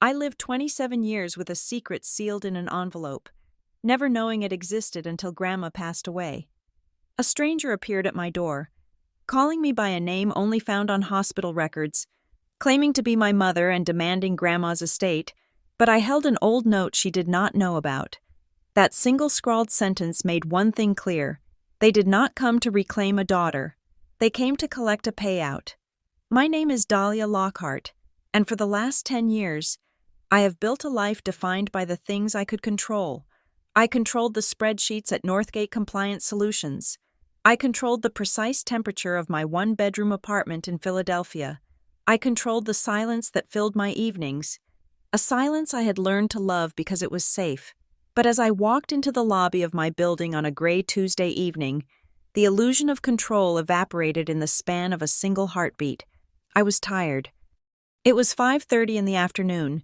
I lived 27 years with a secret sealed in an envelope, never knowing it existed until Grandma passed away. A stranger appeared at my door, calling me by a name only found on hospital records, claiming to be my mother and demanding Grandma's estate, but I held an old note she did not know about. That single scrawled sentence made one thing clear. They did not come to reclaim a daughter. They came to collect a payout. My name is Dahlia Lockhart, and for the last 10 years, I have built a life defined by the things I could control. I controlled the spreadsheets at Northgate Compliance Solutions. I controlled the precise temperature of my one-bedroom apartment in Philadelphia. I controlled the silence that filled my evenings, a silence I had learned to love because it was safe. But as I walked into the lobby of my building on a gray Tuesday evening, the illusion of control evaporated in the span of a single heartbeat. I was tired. It was 5:30 in the afternoon,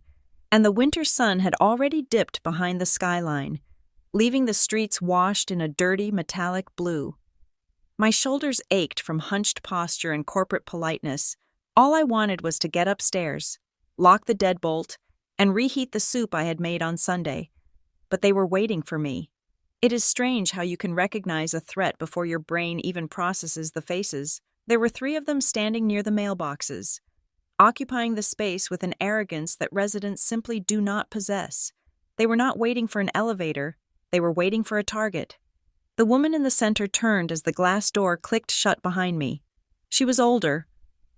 and the winter sun had already dipped behind the skyline, leaving the streets washed in a dirty, metallic blue. My shoulders ached from hunched posture and corporate politeness. All I wanted was to get upstairs, lock the deadbolt, and reheat the soup I had made on Sunday. But they were waiting for me. It is strange how you can recognize a threat before your brain even processes the faces. There were 3 of them standing near the mailboxes, occupying the space with an arrogance that residents simply do not possess. They were not waiting for an elevator, they were waiting for a target. The woman in the center turned as the glass door clicked shut behind me. She was older,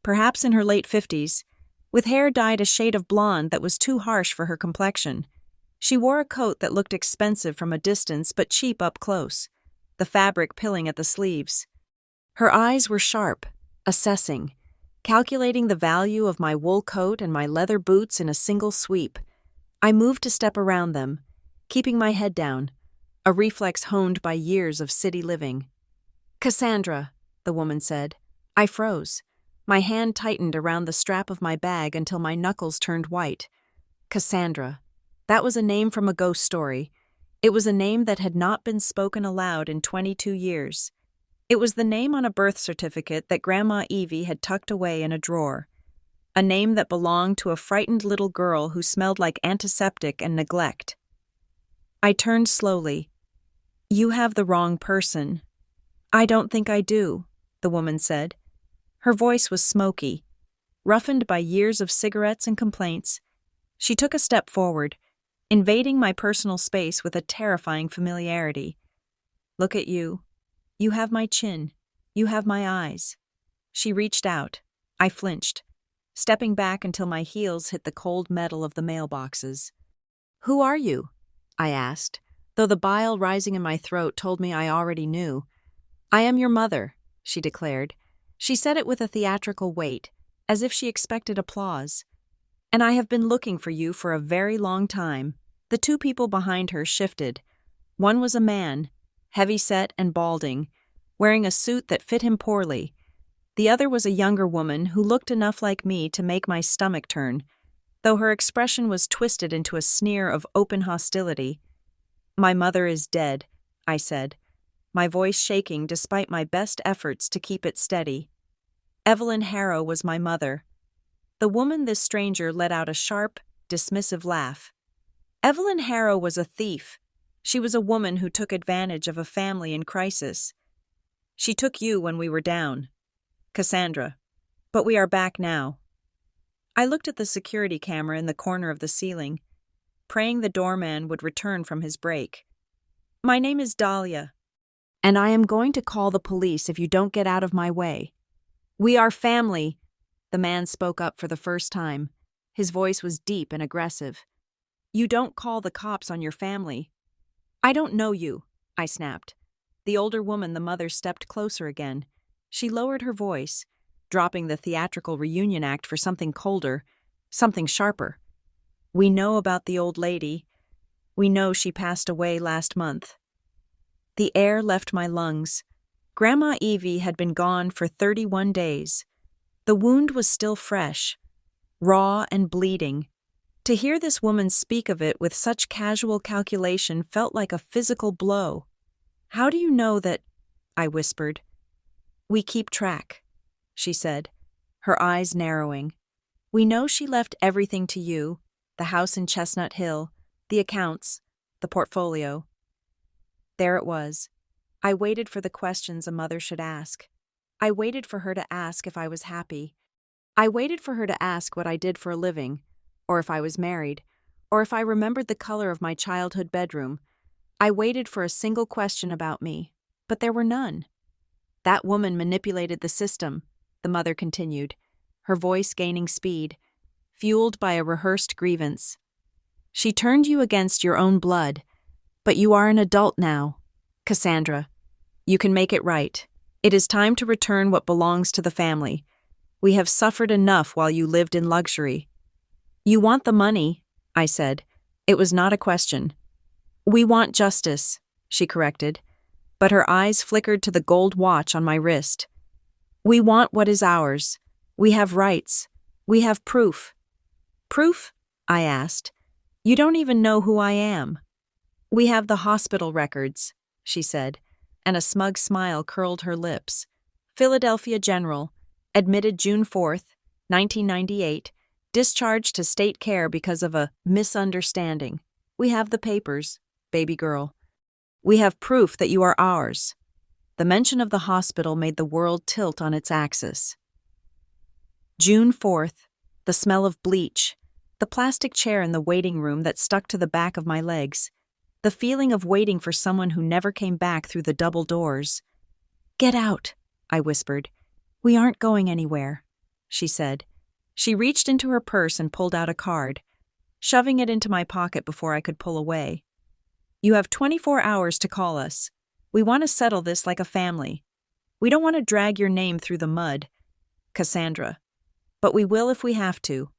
perhaps in her late 50s, with hair dyed a shade of blonde that was too harsh for her complexion. She wore a coat that looked expensive from a distance but cheap up close, the fabric pilling at the sleeves. Her eyes were sharp, assessing, calculating the value of my wool coat and my leather boots in a single sweep. I moved to step around them, keeping my head down, a reflex honed by years of city living. "Cassandra," the woman said. I froze. My hand tightened around the strap of my bag until my knuckles turned white. Cassandra. That was a name from a ghost story. It was a name that had not been spoken aloud in 22 years. It was the name on a birth certificate that Grandma Evie had tucked away in a drawer. A name that belonged to a frightened little girl who smelled like antiseptic and neglect. I turned slowly. "You have the wrong person." "I don't think I do," the woman said. Her voice was smoky, roughened by years of cigarettes and complaints. She took a step forward, invading my personal space with a terrifying familiarity. "Look at you. You have my chin. You have my eyes." She reached out. I flinched, stepping back until my heels hit the cold metal of the mailboxes. "Who are you?" I asked, though the bile rising in my throat told me I already knew. "I am your mother," she declared. She said it with a theatrical weight, as if she expected applause. "And I have been looking for you for a very long time." The 2 people behind her shifted. One was a man, heavy-set and balding, wearing a suit that fit him poorly. The other was a younger woman who looked enough like me to make my stomach turn, though her expression was twisted into a sneer of open hostility. "My mother is dead," I said, my voice shaking despite my best efforts to keep it steady. "Evelyn Harrow was my mother." The woman this stranger let out a sharp, dismissive laugh. "Evelyn Harrow was a thief. She was a woman who took advantage of a family in crisis. She took you when we were down, Cassandra. But we are back now." I looked at the security camera in the corner of the ceiling, praying the doorman would return from his break. "My name is Dahlia, and I am going to call the police if you don't get out of my way." "We are family," the man spoke up for the first time. His voice was deep and aggressive. "You don't call the cops on your family." "I don't know you," I snapped. The older woman, the mother, stepped closer again. She lowered her voice, dropping the theatrical reunion act for something colder, something sharper. "We know about the old lady. We know she passed away last month." The air left my lungs. Grandma Evie had been gone for 31 days. The wound was still fresh, raw and bleeding. To hear this woman speak of it with such casual calculation felt like a physical blow. "How do you know that?" I whispered. "We keep track," she said, her eyes narrowing. "We know she left everything to you, the house in Chestnut Hill, the accounts, the portfolio. There it was. I waited for the questions a mother should ask. I waited for her to ask if I was happy. I waited for her to ask what I did for a living, or if I was married, or if I remembered the color of my childhood bedroom. I waited for a single question about me, but there were none. That woman manipulated the system, the mother continued, her voice gaining speed, fueled by a rehearsed grievance. She turned you against your own blood, but you are an adult now. Cassandra, you can make it right. It is time to return what belongs to the family. We have suffered enough while you lived in luxury. You want the money, I said. It was not a question. We want justice, she corrected, but her eyes flickered to the gold watch on my wrist. We want what is ours. We have rights. We have proof. Proof? I asked. You don't even know who I am. We have the hospital records, she said, and a smug smile curled her lips. Philadelphia General, admitted June 4th, 1998, discharged to state care because of a misunderstanding. We have the papers, baby girl. We have proof that you are ours. The mention of the hospital made the world tilt on its axis. June 4th, the smell of bleach, the plastic chair in the waiting room that stuck to the back of my legs, the feeling of waiting for someone who never came back through the double doors. Get out, I whispered. We aren't going anywhere, she said. She reached into her purse and pulled out a card, shoving it into my pocket before I could pull away. You have 24 hours to call us. We want to settle this like a family. We don't want to drag your name through the mud, Cassandra. But we will if we have to.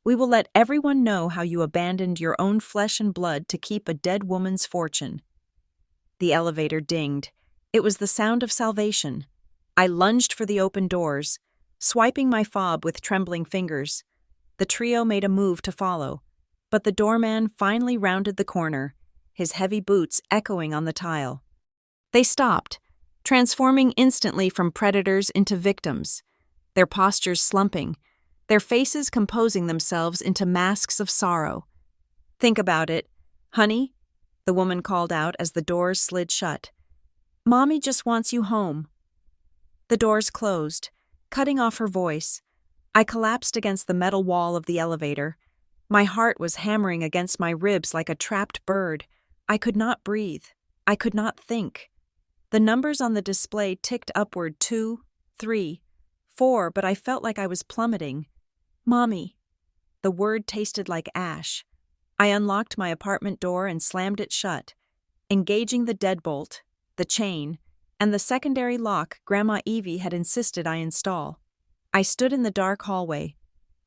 We will let everyone know how you abandoned your own flesh and blood to keep a dead woman's fortune. The elevator dinged. It was the sound of salvation. I lunged for the open doors, swiping my fob with trembling fingers. The trio made a move to follow, but the doorman finally rounded the corner, his heavy boots echoing on the tile. They stopped, transforming instantly from predators into victims, their postures slumping, their faces composing themselves into masks of sorrow. Think about it, honey, the woman called out as the doors slid shut. Mommy just wants you home. The doors closed, cutting off her voice. I collapsed against the metal wall of the elevator. My heart was hammering against my ribs like a trapped bird. I could not breathe. I could not think. The numbers on the display ticked upward 2, 3, 4, but I felt like I was plummeting. Mommy. The word tasted like ash. I unlocked my apartment door and slammed it shut, engaging the deadbolt, the chain, and the secondary lock Grandma Evie had insisted I install. I stood in the dark hallway,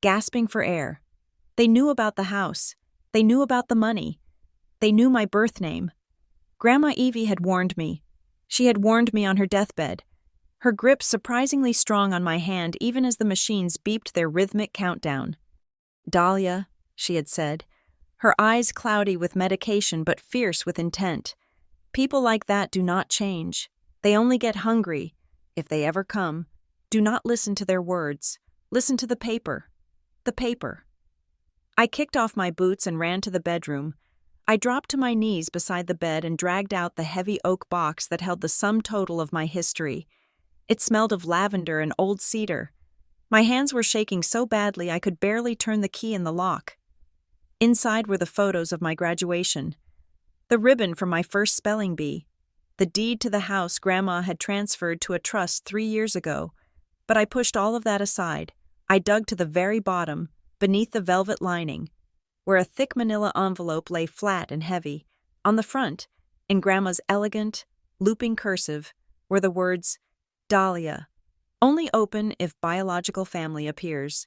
gasping for air. They knew about the house. They knew about the money. They knew my birth name. Grandma Evie had warned me. She had warned me on her deathbed, her grip surprisingly strong on my hand even as the machines beeped their rhythmic countdown. Dahlia, she had said, her eyes cloudy with medication but fierce with intent. People like that do not change. They only get hungry, if they ever come. Do not listen to their words. Listen to the paper. The paper. I kicked off my boots and ran to the bedroom. I dropped to my knees beside the bed and dragged out the heavy oak box that held the sum total of my history. It smelled of lavender and old cedar. My hands were shaking so badly I could barely turn the key in the lock. Inside were the photos of my graduation, the ribbon from my first spelling bee, the deed to the house Grandma had transferred to a trust 3 years ago. But I pushed all of that aside. I dug to the very bottom, beneath the velvet lining, where a thick manila envelope lay flat and heavy. On the front, in Grandma's elegant, looping cursive, were the words, Dahlia, only open if biological family appears.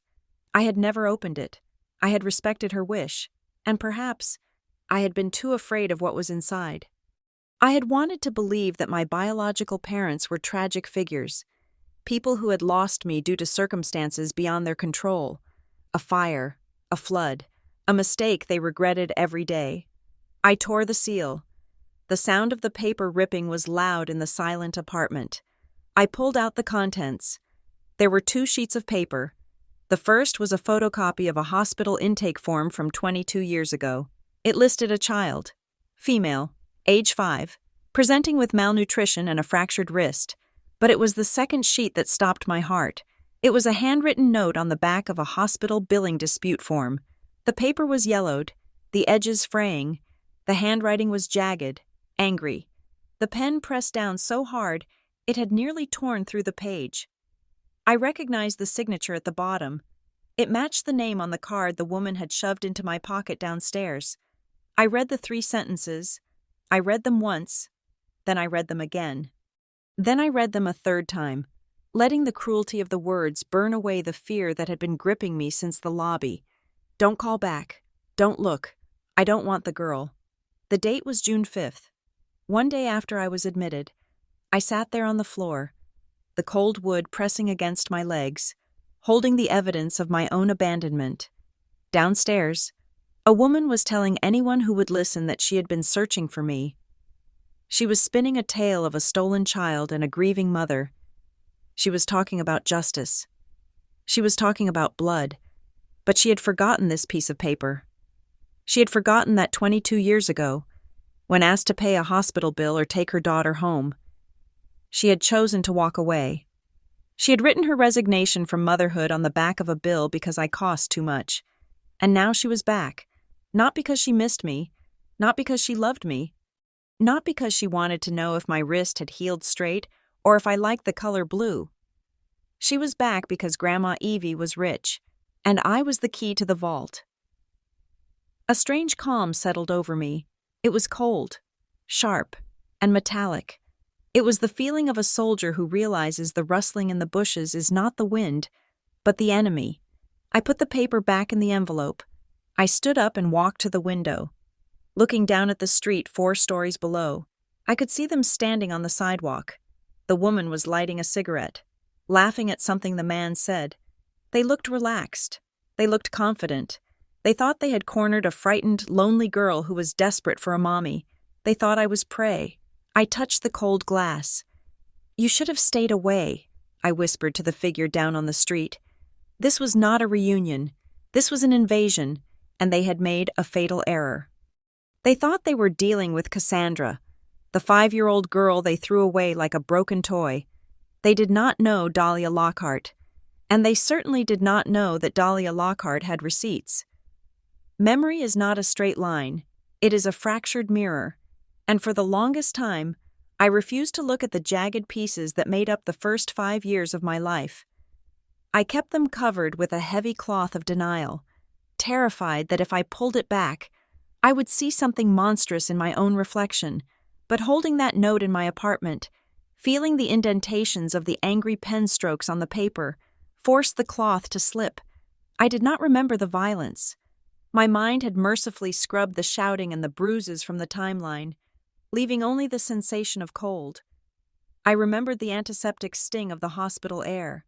I had never opened it. I had respected her wish, and perhaps I had been too afraid of what was inside. I had wanted to believe that my biological parents were tragic figures, people who had lost me due to circumstances beyond their control, a fire, a flood, a mistake they regretted every day. I tore the seal. The sound of the paper ripping was loud in the silent apartment. I pulled out the contents. There were 2 sheets of paper, The first was a photocopy of a hospital intake form from 22 years ago. It listed a child, female, age 5, presenting with malnutrition and a fractured wrist. But it was the second sheet that stopped my heart. It was a handwritten note on the back of a hospital billing dispute form. The paper was yellowed, the edges fraying. The handwriting was jagged, angry. The pen pressed down so hard, it had nearly torn through the page. I recognized the signature at the bottom. It matched the name on the card the woman had shoved into my pocket downstairs. I read the 3 sentences. I read them once, then I read them again. Then I read them a third time, letting the cruelty of the words burn away the fear that had been gripping me since the lobby. Don't call back. Don't look. I don't want the girl. The date was June 5th. One day after I was admitted, I sat there on the floor, the cold wood pressing against my legs, holding the evidence of my own abandonment. Downstairs, a woman was telling anyone who would listen that she had been searching for me. She was spinning a tale of a stolen child and a grieving mother. She was talking about justice. She was talking about blood, but she had forgotten this piece of paper. She had forgotten that 22 years ago, when asked to pay a hospital bill or take her daughter home, she had chosen to walk away. She had written her resignation from motherhood on the back of a bill because I cost too much. And now she was back, not because she missed me, not because she loved me, not because she wanted to know if my wrist had healed straight or if I liked the color blue. She was back because Grandma Evie was rich, and I was the key to the vault. A strange calm settled over me. It was cold, sharp, and metallic. It was the feeling of a soldier who realizes the rustling in the bushes is not the wind, but the enemy. I put the paper back in the envelope. I stood up and walked to the window. Looking down at the street 4 stories below, I could see them standing on the sidewalk. The woman was lighting a cigarette, laughing at something the man said. They looked relaxed. They looked confident. They thought they had cornered a frightened, lonely girl who was desperate for a mommy. They thought I was prey. I touched the cold glass. "You should have stayed away," I whispered to the figure down on the street. This was not a reunion. This was an invasion, and they had made a fatal error. They thought they were dealing with Cassandra, the 5-year-old girl they threw away like a broken toy. They did not know Dahlia Lockhart, and they certainly did not know that Dahlia Lockhart had receipts. Memory is not a straight line. It is a fractured mirror, and for the longest time, I refused to look at the jagged pieces that made up the first 5 years of my life. I kept them covered with a heavy cloth of denial, terrified that if I pulled it back, I would see something monstrous in my own reflection. But holding that note in my apartment, feeling the indentations of the angry pen strokes on the paper, forced the cloth to slip. I did not remember the violence. My mind had mercifully scrubbed the shouting and the bruises from the timeline, leaving only the sensation of cold. I remembered the antiseptic sting of the hospital air,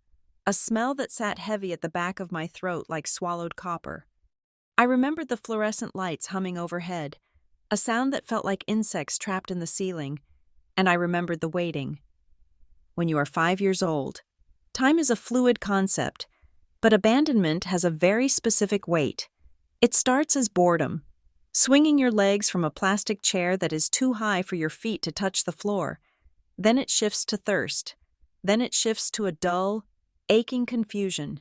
a smell that sat heavy at the back of my throat like swallowed copper. I remembered the fluorescent lights humming overhead, a sound that felt like insects trapped in the ceiling, and I remembered the waiting. When you are 5 years old, time is a fluid concept, but abandonment has a very specific weight. It starts as boredom, swinging your legs from a plastic chair that is too high for your feet to touch the floor. Then it shifts to thirst. Then it shifts to a dull, aching confusion.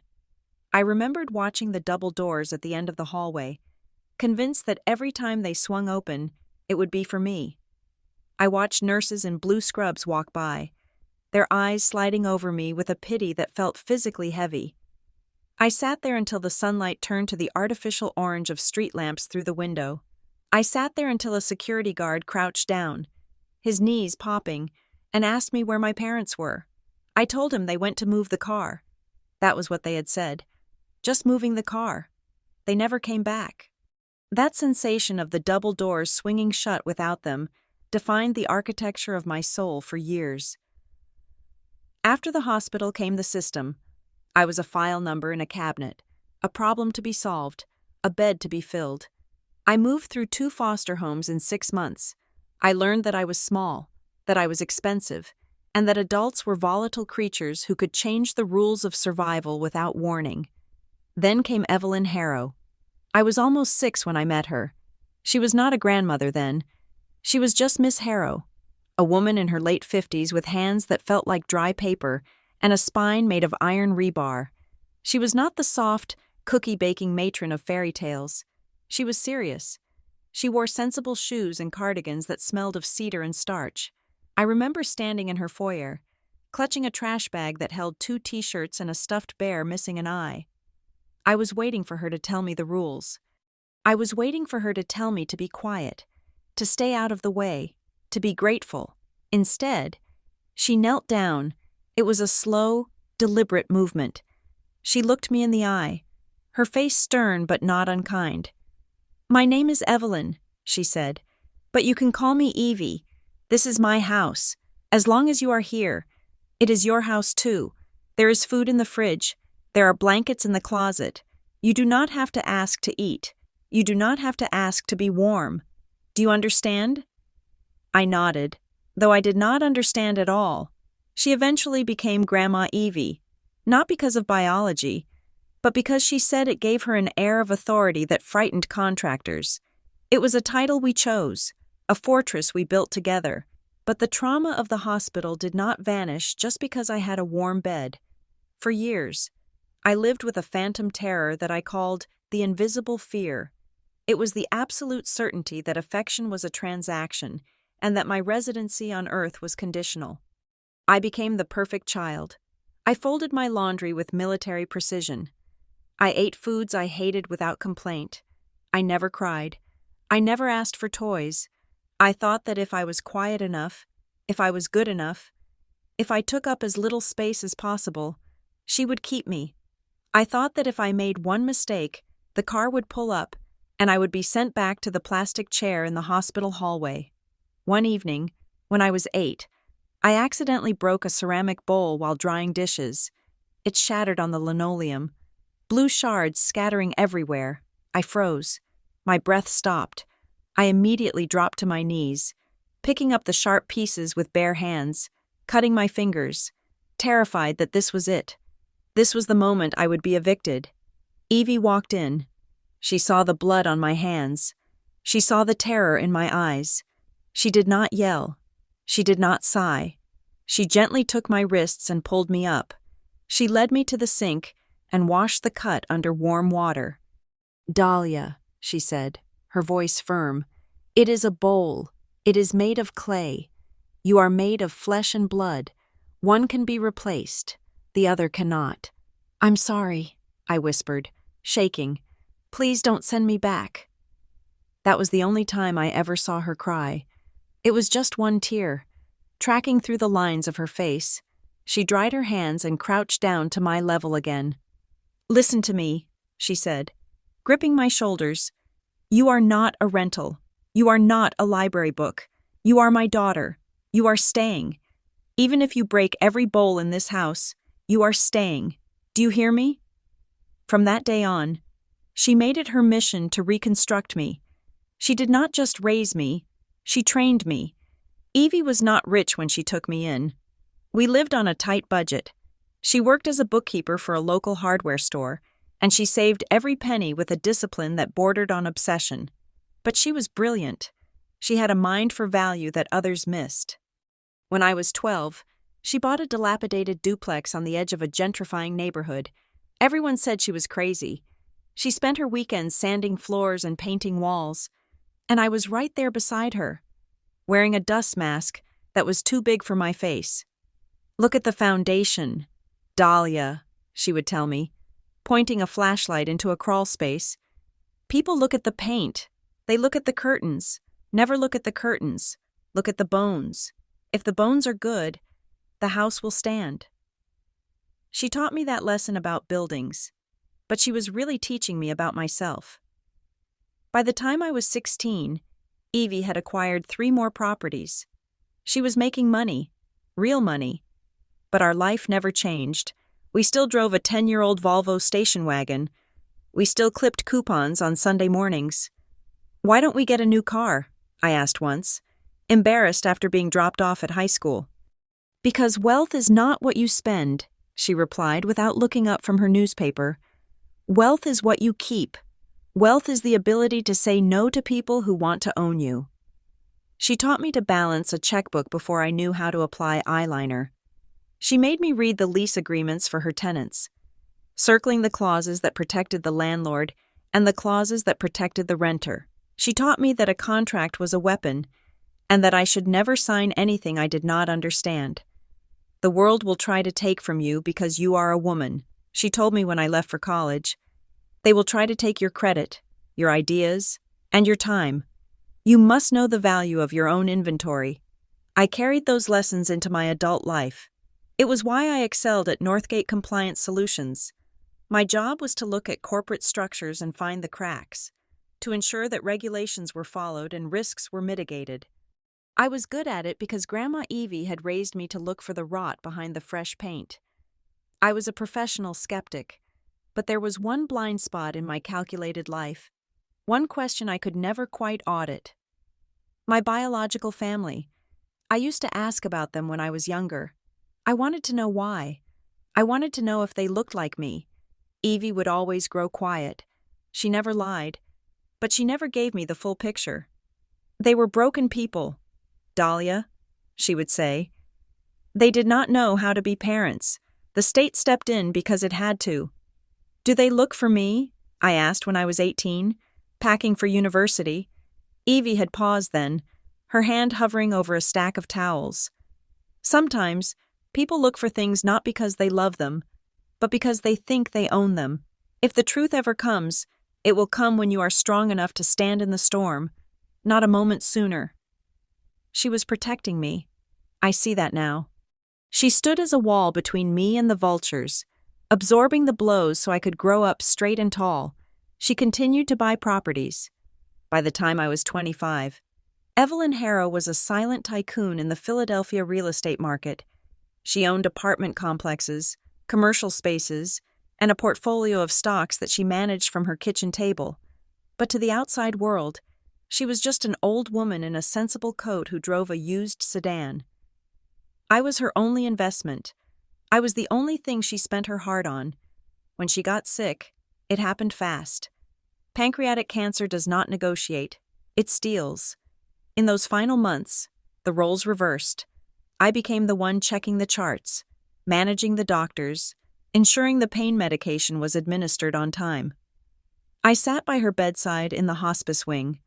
I remembered watching the double doors at the end of the hallway, convinced that every time they swung open, it would be for me. I watched nurses in blue scrubs walk by, their eyes sliding over me with a pity that felt physically heavy. I sat there until the sunlight turned to the artificial orange of street lamps through the window. I sat there until a security guard crouched down, his knees popping, and asked me where my parents were. I told him they went to move the car. That was what they had said. Just moving the car. They never came back. That sensation of the double doors swinging shut without them defined the architecture of my soul for years. After the hospital came the system. I was a file number in a cabinet, a problem to be solved, a bed to be filled. I moved through 2 foster homes in 6 months. I learned that I was small, that I was expensive, and that adults were volatile creatures who could change the rules of survival without warning. Then came Evelyn Harrow. I was almost 6 when I met her. She was not a grandmother then. She was just Miss Harrow, a woman in her late 50s with hands that felt like dry paper and a spine made of iron rebar. She was not the soft, cookie-baking matron of fairy tales. She was serious. She wore sensible shoes and cardigans that smelled of cedar and starch. I remember standing in her foyer, clutching a trash bag that held 2 t-shirts and a stuffed bear missing an eye. I was waiting for her to tell me the rules. I was waiting for her to tell me to be quiet, to stay out of the way, to be grateful. Instead, she knelt down. It was a slow, deliberate movement. She looked me in the eye, her face stern but not unkind. "My name is Evelyn," she said, "but you can call me Evie. This is my house. As long as you are here, it is your house too. There is food in the fridge. There are blankets in the closet. You do not have to ask to eat. You do not have to ask to be warm. Do you understand?" I nodded, though I did not understand at all. She eventually became Grandma Evie, not because of biology, but because she said it gave her an air of authority that frightened contractors. It was a title we chose, a fortress we built together, but the trauma of the hospital did not vanish just because I had a warm bed. For years, I lived with a phantom terror that I called the invisible fear. It was the absolute certainty that affection was a transaction and that my residency on Earth was conditional. I became the perfect child. I folded my laundry with military precision. I ate foods I hated without complaint. I never cried. I never asked for toys. I thought that if I was quiet enough, if I was good enough, if I took up as little space as possible, she would keep me. I thought that if I made one mistake, the car would pull up, and I would be sent back to the plastic chair in the hospital hallway. One evening, when I was 8, I accidentally broke a ceramic bowl while drying dishes. It shattered on the linoleum, blue shards scattering everywhere. I froze. My breath stopped. I immediately dropped to my knees, picking up the sharp pieces with bare hands, cutting my fingers, terrified that this was it. This was the moment I would be evicted. Evie walked in. She saw the blood on my hands. She saw the terror in my eyes. She did not yell. She did not sigh. She gently took my wrists and pulled me up. She led me to the sink and washed the cut under warm water. "Dahlia," she said, her voice firm, "it is a bowl. It is made of clay. You are made of flesh and blood. One can be replaced. The other cannot." "I'm sorry," I whispered, shaking. "Please don't send me back." That was the only time I ever saw her cry. It was just one tear, tracking through the lines of her face. She dried her hands and crouched down to my level again. "Listen to me," she said, gripping my shoulders. "You are not a rental. You are not a library book. You are my daughter. You are staying. Even if you break every bowl in this house, you are staying. Do you hear me?" From that day on, she made it her mission to reconstruct me. She did not just raise me, she trained me. Evie was not rich when she took me in. We lived on a tight budget. She worked as a bookkeeper for a local hardware store, and she saved every penny with a discipline that bordered on obsession. But she was brilliant. She had a mind for value that others missed. When I was 12, she bought a dilapidated duplex on the edge of a gentrifying neighborhood. Everyone said she was crazy. She spent her weekends sanding floors and painting walls, and I was right there beside her, wearing a dust mask that was too big for my face. "Look at the foundation, Dahlia," she would tell me, pointing a flashlight into a crawl space. "People look at the paint. They look at the curtains. Never look at the curtains. Look at the bones. If the bones are good, the house will stand." She taught me that lesson about buildings, but she was really teaching me about myself. By the time I was 16, Evie had acquired 3 more properties. She was making money, real money, but our life never changed. We still drove a 10-year-old Volvo station wagon. We still clipped coupons on Sunday mornings. "Why don't we get a new car?" I asked once, embarrassed after being dropped off at high school. "Because wealth is not what you spend," she replied without looking up from her newspaper. Wealth is what you keep. Wealth is the ability to say no to people who want to own you. She taught me to balance a checkbook before I knew how to apply eyeliner. She made me read the lease agreements for her tenants, circling the clauses that protected the landlord and the clauses that protected the renter. She taught me that a contract was a weapon and that I should never sign anything I did not understand. The world will try to take from you because you are a woman, she told me when I left for college. They will try to take your credit, your ideas, and your time. You must know the value of your own inventory. I carried those lessons into my adult life. It was why I excelled at Northgate Compliance Solutions. My job was to look at corporate structures and find the cracks, to ensure that regulations were followed and risks were mitigated. I was good at it because Grandma Evie had raised me to look for the rot behind the fresh paint. I was a professional skeptic, but there was one blind spot in my calculated life, one question I could never quite audit. My biological family. I used to ask about them when I was younger. I wanted to know why. I wanted to know if they looked like me. Evie would always grow quiet. She never lied, but she never gave me the full picture. They were broken people. Dahlia, she would say. They did not know how to be parents. The state stepped in because it had to. Do they look for me? I asked when I was 18, packing for university. Evie had paused then, her hand hovering over a stack of towels. Sometimes, people look for things not because they love them, but because they think they own them. If the truth ever comes, it will come when you are strong enough to stand in the storm, not a moment sooner. She was protecting me. I see that now. She stood as a wall between me and the vultures, absorbing the blows so I could grow up straight and tall. She continued to buy properties. By the time I was 25, Evelyn Harrow was a silent tycoon in the Philadelphia real estate market. She owned apartment complexes, commercial spaces, and a portfolio of stocks that she managed from her kitchen table. But to the outside world, she was just an old woman in a sensible coat who drove a used sedan. I was her only investment. I was the only thing she spent her heart on. When she got sick, it happened fast. Pancreatic cancer does not negotiate. It steals. In those final months, the roles reversed. I became the one checking the charts, managing the doctors, ensuring the pain medication was administered on time. I sat by her bedside in the hospice wing,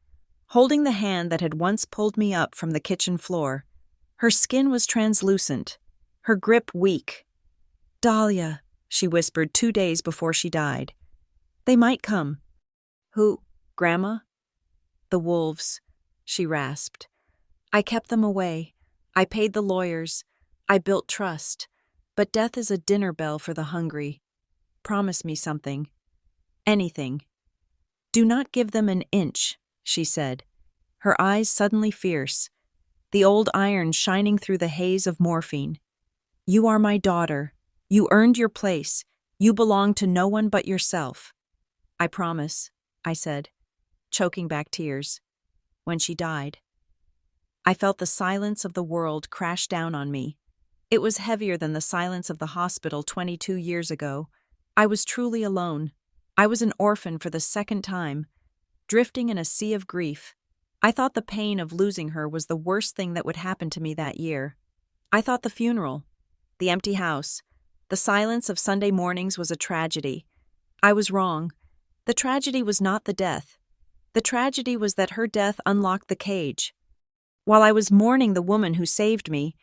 holding the hand that had once pulled me up from the kitchen floor. Her skin was translucent, her grip weak. "Dahlia," she whispered 2 days before she died. "They might come." "Who, Grandma?" "The wolves," she rasped. "I kept them away. I paid the lawyers. I built trust. But death is a dinner bell for the hungry. Promise me something. Anything. Do not give them an inch," she said, her eyes suddenly fierce, the old iron shining through the haze of morphine. "You are my daughter. You earned your place. You belong to no one but yourself." "I promise," I said, choking back tears. When she died, I felt the silence of the world crash down on me. It was heavier than the silence of the hospital 22 years ago. I was truly alone. I was an orphan for the second time, drifting in a sea of grief. I thought the pain of losing her was the worst thing that would happen to me that year. I thought the funeral, the empty house, the silence of Sunday mornings was a tragedy. I was wrong. The tragedy was not the death. The tragedy was that her death unlocked the cage. While I was mourning the woman who saved me,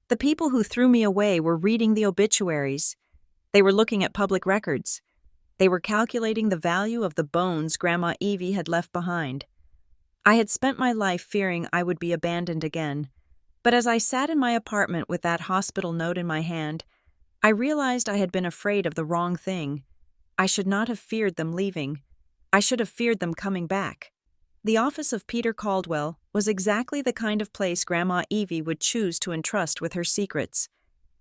the people who threw me away were reading the obituaries. They were looking at public records. They were calculating the value of the bones Grandma Evie had left behind. I had spent my life fearing I would be abandoned again, but as I sat in my apartment with that hospital note in my hand, I realized I had been afraid of the wrong thing. I should not have feared them leaving. I should have feared them coming back. The office of Peter Caldwell was exactly the kind of place Grandma Evie would choose to entrust with her secrets.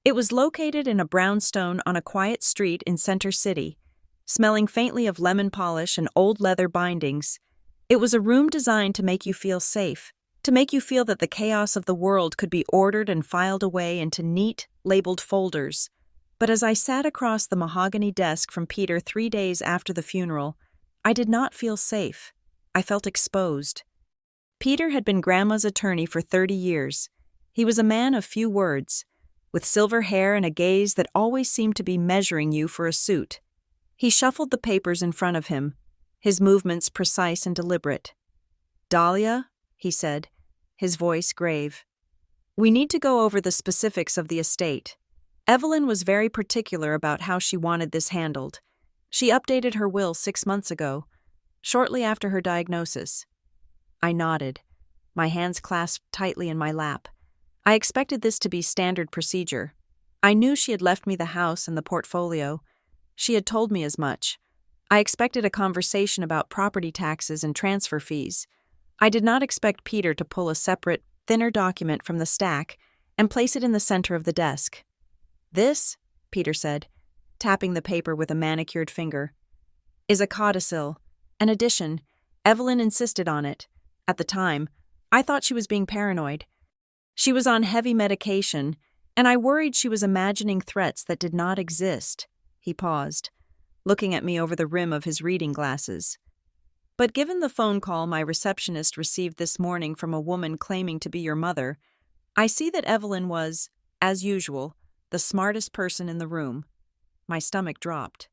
It was located in a brownstone on a quiet street in Center City, smelling faintly of lemon polish and old leather bindings. It was a room designed to make you feel safe, to make you feel that the chaos of the world could be ordered and filed away into neat, labeled folders. But as I sat across the mahogany desk from Peter 3 days after the funeral, I did not feel safe. I felt exposed. Peter had been Grandma's attorney for 30 years. He was a man of few words, with silver hair and a gaze that always seemed to be measuring you for a suit. He shuffled the papers in front of him, his movements precise and deliberate. "Dahlia," he said, his voice grave, "we need to go over the specifics of the estate. Evelyn was very particular about how she wanted this handled. She updated her will 6 months ago, shortly after her diagnosis." I nodded, my hands clasped tightly in my lap. I expected this to be standard procedure. I knew she had left me the house and the portfolio. She had told me as much. I expected a conversation about property taxes and transfer fees. I did not expect Peter to pull a separate, thinner document from the stack and place it in the center of the desk. "This," Peter said, tapping the paper with a manicured finger, "is a codicil, an addition. Evelyn insisted on it. At the time, I thought she was being paranoid. She was on heavy medication, and I worried she was imagining threats that did not exist." He paused, looking at me over the rim of his reading glasses. "But given the phone call my receptionist received this morning from a woman claiming to be your mother, I see that Evelyn was, as usual, the smartest person in the room." My stomach dropped.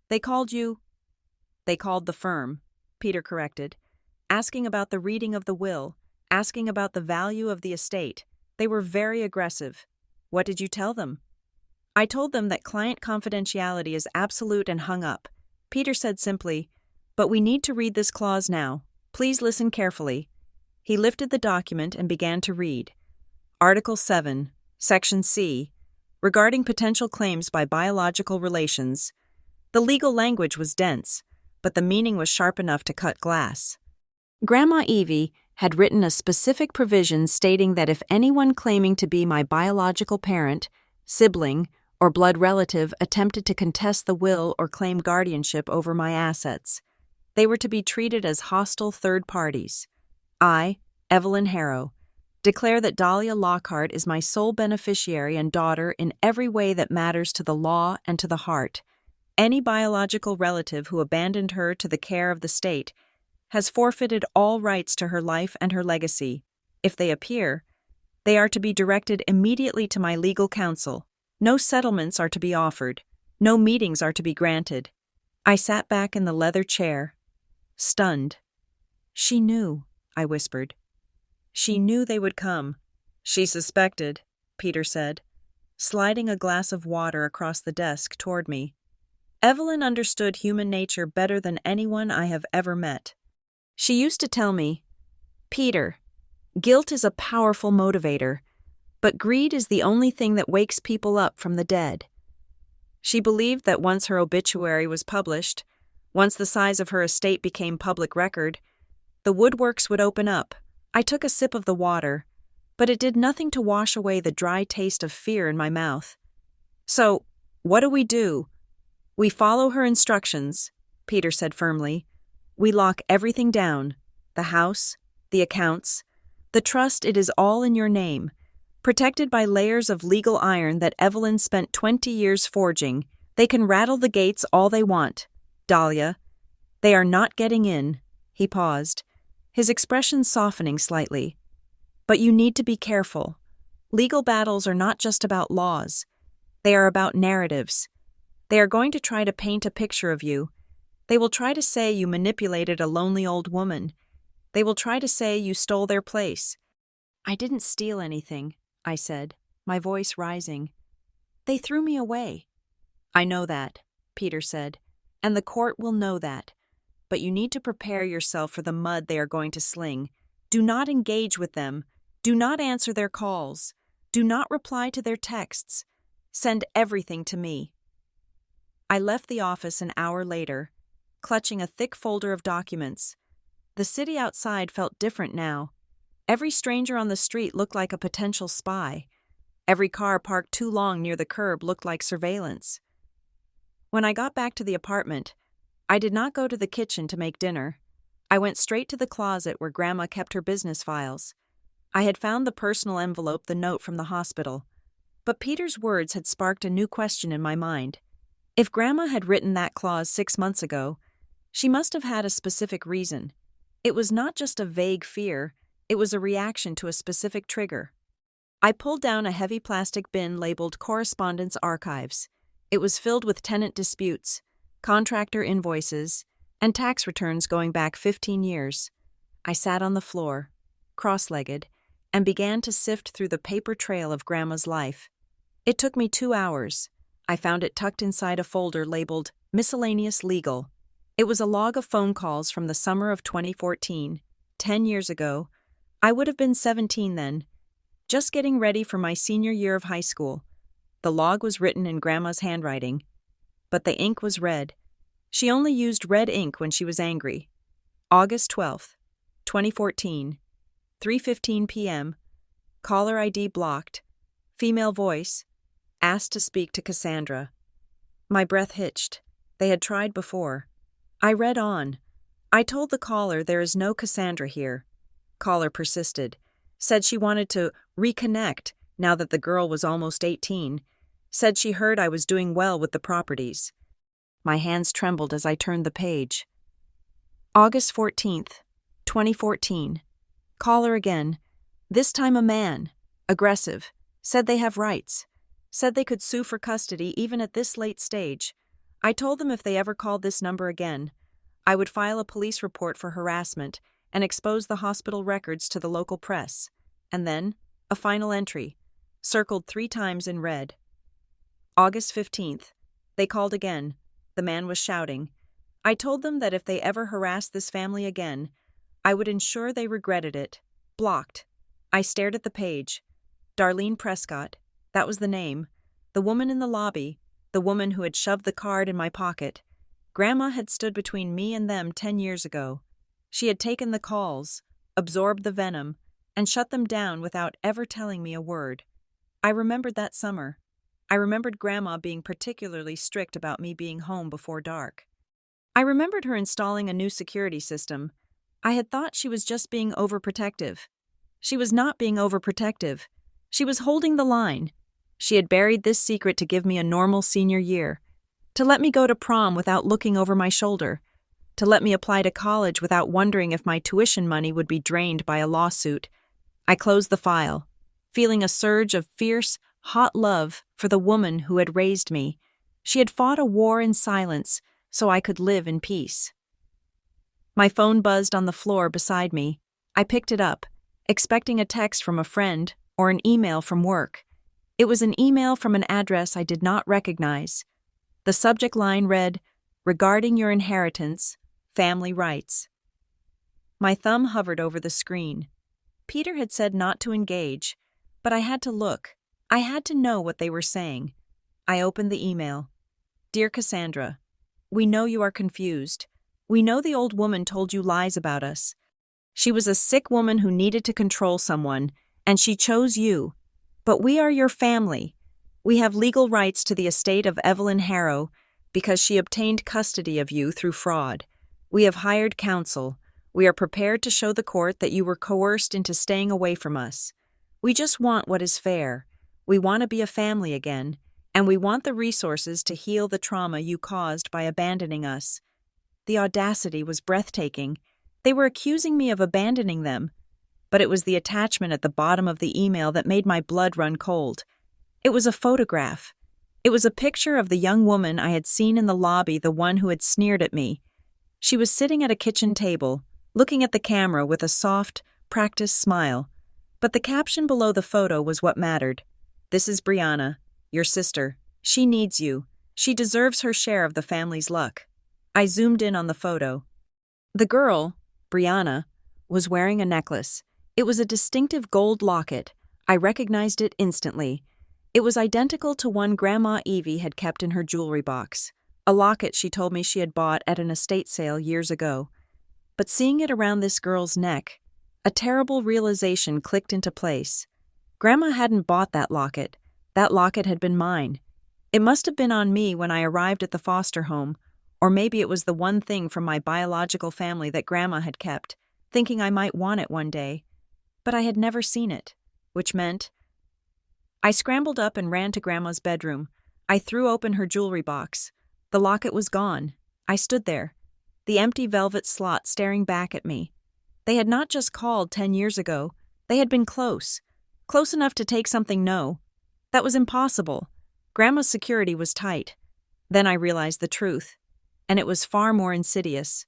"They called you—" "They called the firm," Peter corrected, "asking about the reading of the will, asking about the value of the estate. They were very aggressive. What did you tell them?" "I told them that client confidentiality is absolute and hung up." Peter said simply, "But we need to read this clause now. Please listen carefully." He lifted the document and began to read. Article 7, Section C, regarding potential claims by biological relations. The legal language was dense, but the meaning was sharp enough to cut glass. Grandma Evie had written a specific provision stating that if anyone claiming to be my biological parent, sibling, or blood relative attempted to contest the will or claim guardianship over my assets, they were to be treated as hostile third parties. I, Evelyn Harrow, declare that Dahlia Lockhart is my sole beneficiary and daughter in every way that matters to the law and to the heart. Any biological relative who abandoned her to the care of the state has forfeited all rights to her life and her legacy. If they appear, they are to be directed immediately to my legal counsel. No settlements are to be offered. No meetings are to be granted. I sat back in the leather chair, stunned. "She knew," I whispered. "She knew they would come." "She suspected," Peter said, sliding a glass of water across the desk toward me. "Evelyn understood human nature better than anyone I have ever met. She used to tell me, 'Peter, guilt is a powerful motivator, but greed is the only thing that wakes people up from the dead.' She believed that once her obituary was published, once the size of her estate became public record, the woodworks would open up." I took a sip of the water, but it did nothing to wash away the dry taste of fear in my mouth. "So, what do? We follow her instructions," Peter said firmly. "We lock everything down, the house, the accounts, the trust. It is all in your name, protected by layers of legal iron that Evelyn spent 20 years forging. They can rattle the gates all they want. Dahlia, they are not getting in." He paused, his expression softening slightly. "But you need to be careful. Legal battles are not just about laws. They are about narratives. They are going to try to paint a picture of you. They will try to say you manipulated a lonely old woman. They will try to say you stole their place." "I didn't steal anything," I said, my voice rising. "They threw me away." "I know that," Peter said, "and the court will know that. But you need to prepare yourself for the mud they are going to sling. Do not engage with them. Do not answer their calls. Do not reply to their texts. Send everything to me." I left the office an hour later, clutching a thick folder of documents. The city outside felt different now. Every stranger on the street looked like a potential spy. Every car parked too long near the curb looked like surveillance. When I got back to the apartment, I did not go to the kitchen to make dinner. I went straight to the closet where Grandma kept her business files. I had found the personal envelope, the note from the hospital. But Peter's words had sparked a new question in my mind. If Grandma had written that clause 6 months ago, she must have had a specific reason. It was not just a vague fear, it was a reaction to a specific trigger. I pulled down a heavy plastic bin labeled Correspondence Archives. It was filled with tenant disputes, contractor invoices, and tax returns going back 15 years. I sat on the floor, cross-legged, and began to sift through the paper trail of Grandma's life. It took me 2 hours. I found it tucked inside a folder labeled Miscellaneous Legal. It was a log of phone calls from the summer of 2014, 10 years ago. I would have been 17 then, just getting ready for my senior year of high school. The log was written in Grandma's handwriting, but the ink was red. She only used red ink when she was angry. August 12th, 2014, 3:15 p.m., caller ID blocked, female voice, asked to speak to Cassandra. My breath hitched. They had tried before. I read on. I told the caller there is no Cassandra here. Caller persisted, said she wanted to reconnect now that the girl was almost 18, said she heard I was doing well with the properties. My hands trembled as I turned the page. August 14th, 2014. Caller again. This time a man. Aggressive. Said they have rights. Said they could sue for custody even at this late stage. I told them if they ever called this number again, I would file a police report for harassment and expose the hospital records to the local press. And then, a final entry, circled 3 times in red. August 15th. They called again. The man was shouting. I told them that if they ever harassed this family again, I would ensure they regretted it. Blocked. I stared at the page. Darlene Prescott, that was the name. The woman in the lobby, the woman who had shoved the card in my pocket. Grandma had stood between me and them 10 years ago. She had taken the calls, absorbed the venom, and shut them down without ever telling me a word. I remembered that summer. I remembered Grandma being particularly strict about me being home before dark. I remembered her installing a new security system. I had thought she was just being overprotective. She was not being overprotective. She was holding the line. She had buried this secret to give me a normal senior year, to let me go to prom without looking over my shoulder, to let me apply to college without wondering if my tuition money would be drained by a lawsuit. I closed the file, feeling a surge of fierce, hot love for the woman who had raised me. She had fought a war in silence so I could live in peace. My phone buzzed on the floor beside me. I picked it up, expecting a text from a friend or an email from work. It was an email from an address I did not recognize. The subject line read, "Regarding your inheritance, family rights." My thumb hovered over the screen. Peter had said not to engage, but I had to look. I had to know what they were saying. I opened the email. Dear Cassandra, we know you are confused. We know the old woman told you lies about us. She was a sick woman who needed to control someone, and she chose you. But we are your family. We have legal rights to the estate of Evelyn Harrow because she obtained custody of you through fraud. We have hired counsel. We are prepared to show the court that you were coerced into staying away from us. We just want what is fair. We want to be a family again, and we want the resources to heal the trauma you caused by abandoning us. The audacity was breathtaking. They were accusing me of abandoning them, but it was the attachment at the bottom of the email that made my blood run cold. It was a photograph. It was a picture of the young woman I had seen in the lobby, the one who had sneered at me. She was sitting at a kitchen table, looking at the camera with a soft, practiced smile. But the caption below the photo was what mattered. This is Brianna, your sister. She needs you. She deserves her share of the family's luck. I zoomed in on the photo. The girl, Brianna, was wearing a necklace. It was a distinctive gold locket. I recognized it instantly. It was identical to one Grandma Evie had kept in her jewelry box, a locket she told me she had bought at an estate sale years ago. But seeing it around this girl's neck, a terrible realization clicked into place. Grandma hadn't bought that locket. That locket had been mine. It must have been on me when I arrived at the foster home, or maybe it was the one thing from my biological family that Grandma had kept, thinking I might want it one day. But I had never seen it, which meant I scrambled up and ran to Grandma's bedroom. I threw open her jewelry box. The locket was gone. I stood there, the empty velvet slot staring back at me. They had not just called 10 years ago. They had been close. Close enough to take something no. That was impossible. Grandma's security was tight. Then I realized the truth. And it was far more insidious.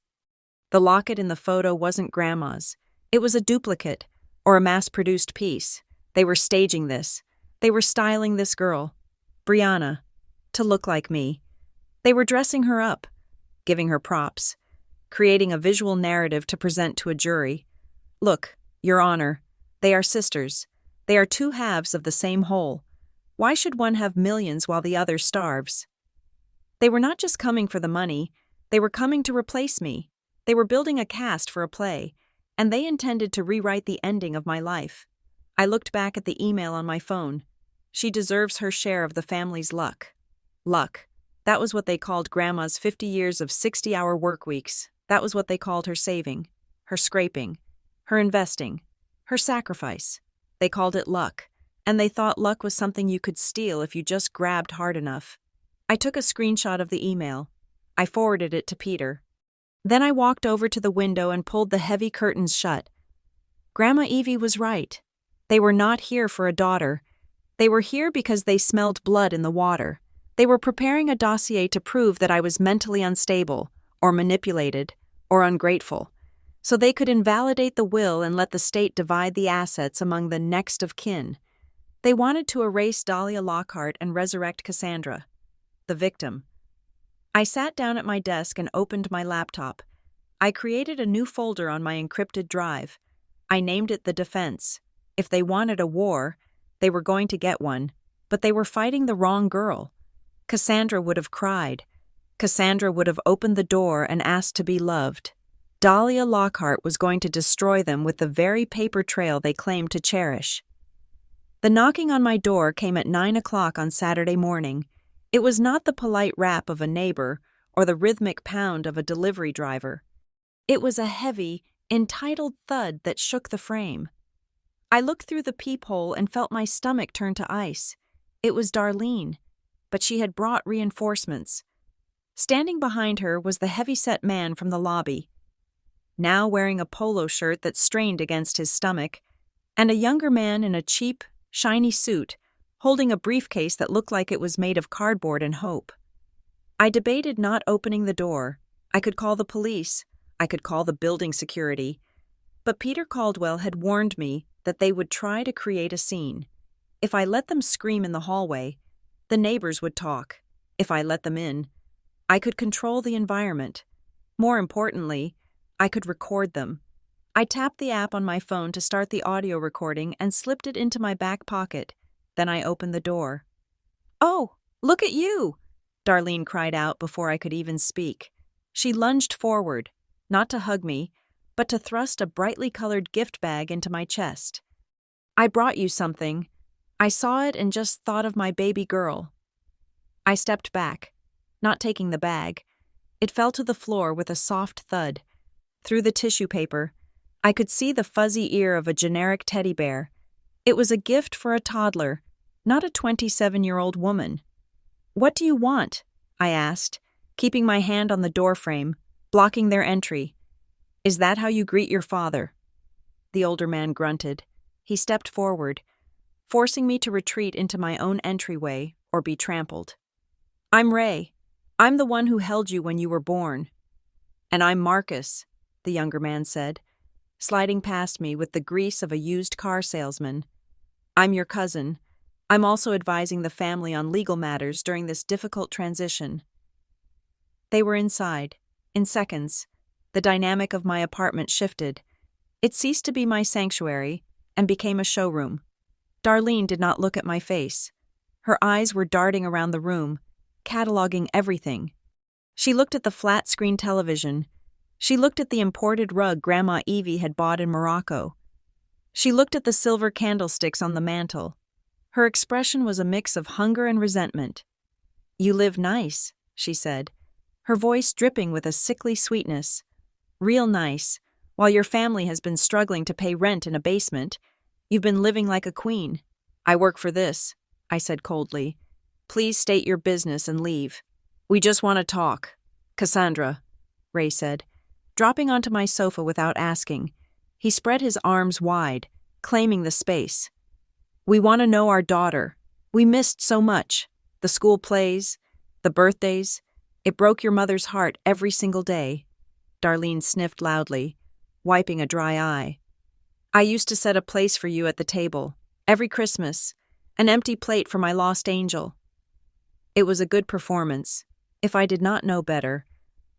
The locket in the photo wasn't Grandma's. It was a duplicate, or a mass-produced piece. They were staging this. They were styling this girl, Brianna, to look like me. They were dressing her up, giving her props, creating a visual narrative to present to a jury. Look, Your Honor, they are sisters. They are two halves of the same whole. Why should one have millions while the other starves? They were not just coming for the money. They were coming to replace me. They were building a cast for a play, and they intended to rewrite the ending of my life. I looked back at the email on my phone. She deserves her share of the family's luck. Luck. That was what they called Grandma's 50 years of 60-hour work weeks. That was what they called her saving, her scraping, her investing, her sacrifice. They called it luck, and they thought luck was something you could steal if you just grabbed hard enough. I took a screenshot of the email. I forwarded it to Peter. Then I walked over to the window and pulled the heavy curtains shut. Grandma Evie was right. They were not here for a daughter. They were here because they smelled blood in the water. They were preparing a dossier to prove that I was mentally unstable, or manipulated, or ungrateful, so they could invalidate the will and let the state divide the assets among the next of kin. They wanted to erase Dahlia Lockhart and resurrect Cassandra, the victim. I sat down at my desk and opened my laptop. I created a new folder on my encrypted drive. I named it The Defense. If they wanted a war, they were going to get one, but they were fighting the wrong girl. Cassandra would have cried. Cassandra would have opened the door and asked to be loved. Dahlia Lockhart was going to destroy them with the very paper trail they claimed to cherish. The knocking on my door came at 9 o'clock on Saturday morning. It was not the polite rap of a neighbor or the rhythmic pound of a delivery driver. It was a heavy, entitled thud that shook the frame. I looked through the peephole and felt my stomach turn to ice. It was Darlene, but she had brought reinforcements. Standing behind her was the heavy-set man from the lobby, now wearing a polo shirt that strained against his stomach, and a younger man in a cheap, shiny suit, holding a briefcase that looked like it was made of cardboard and hope. I debated not opening the door. I could call the police. I could call the building security. But Peter Caldwell had warned me that they would try to create a scene. If I let them scream in the hallway, the neighbors would talk. If I let them in, I could control the environment. More importantly, I could record them. I tapped the app on my phone to start the audio recording and slipped it into my back pocket. Then I opened the door. "Oh, look at you!" Darlene cried out before I could even speak. She lunged forward, not to hug me, but to thrust a brightly colored gift bag into my chest. "I brought you something. I saw it and just thought of my baby girl." I stepped back, not taking the bag. It fell to the floor with a soft thud. Through the tissue paper, I could see the fuzzy ear of a generic teddy bear. It was a gift for a toddler, not a 27-year-old woman. "What do you want?" I asked, keeping my hand on the doorframe, blocking their entry. "Is that how you greet your father?" The older man grunted. He stepped forward, forcing me to retreat into my own entryway or be trampled. "I'm Ray. I'm the one who held you when you were born." "And I'm Marcus," the younger man said, sliding past me with the grease of a used car salesman. "I'm your cousin. I'm also advising the family on legal matters during this difficult transition." They were inside. In seconds, the dynamic of my apartment shifted. It ceased to be my sanctuary and became a showroom. Darlene did not look at my face. Her eyes were darting around the room, cataloging everything. She looked at the flat-screen television. She looked at the imported rug Grandma Evie had bought in Morocco. She looked at the silver candlesticks on the mantel. Her expression was a mix of hunger and resentment. "You live nice," she said, her voice dripping with a sickly sweetness. "Real nice. While your family has been struggling to pay rent in a basement, you've been living like a queen. I work for this. I said coldly. Please state your business and leave. We just want to talk. Cassandra, Ray said, dropping onto my sofa without asking. He spread his arms wide, claiming the space. We want to know our daughter. We missed so much. The school plays, the birthdays. It broke your mother's heart every single day. Darlene sniffed loudly, wiping a dry eye. I used to set a place for you at the table, every Christmas, an empty plate for my lost angel. It was a good performance. If I did not know better,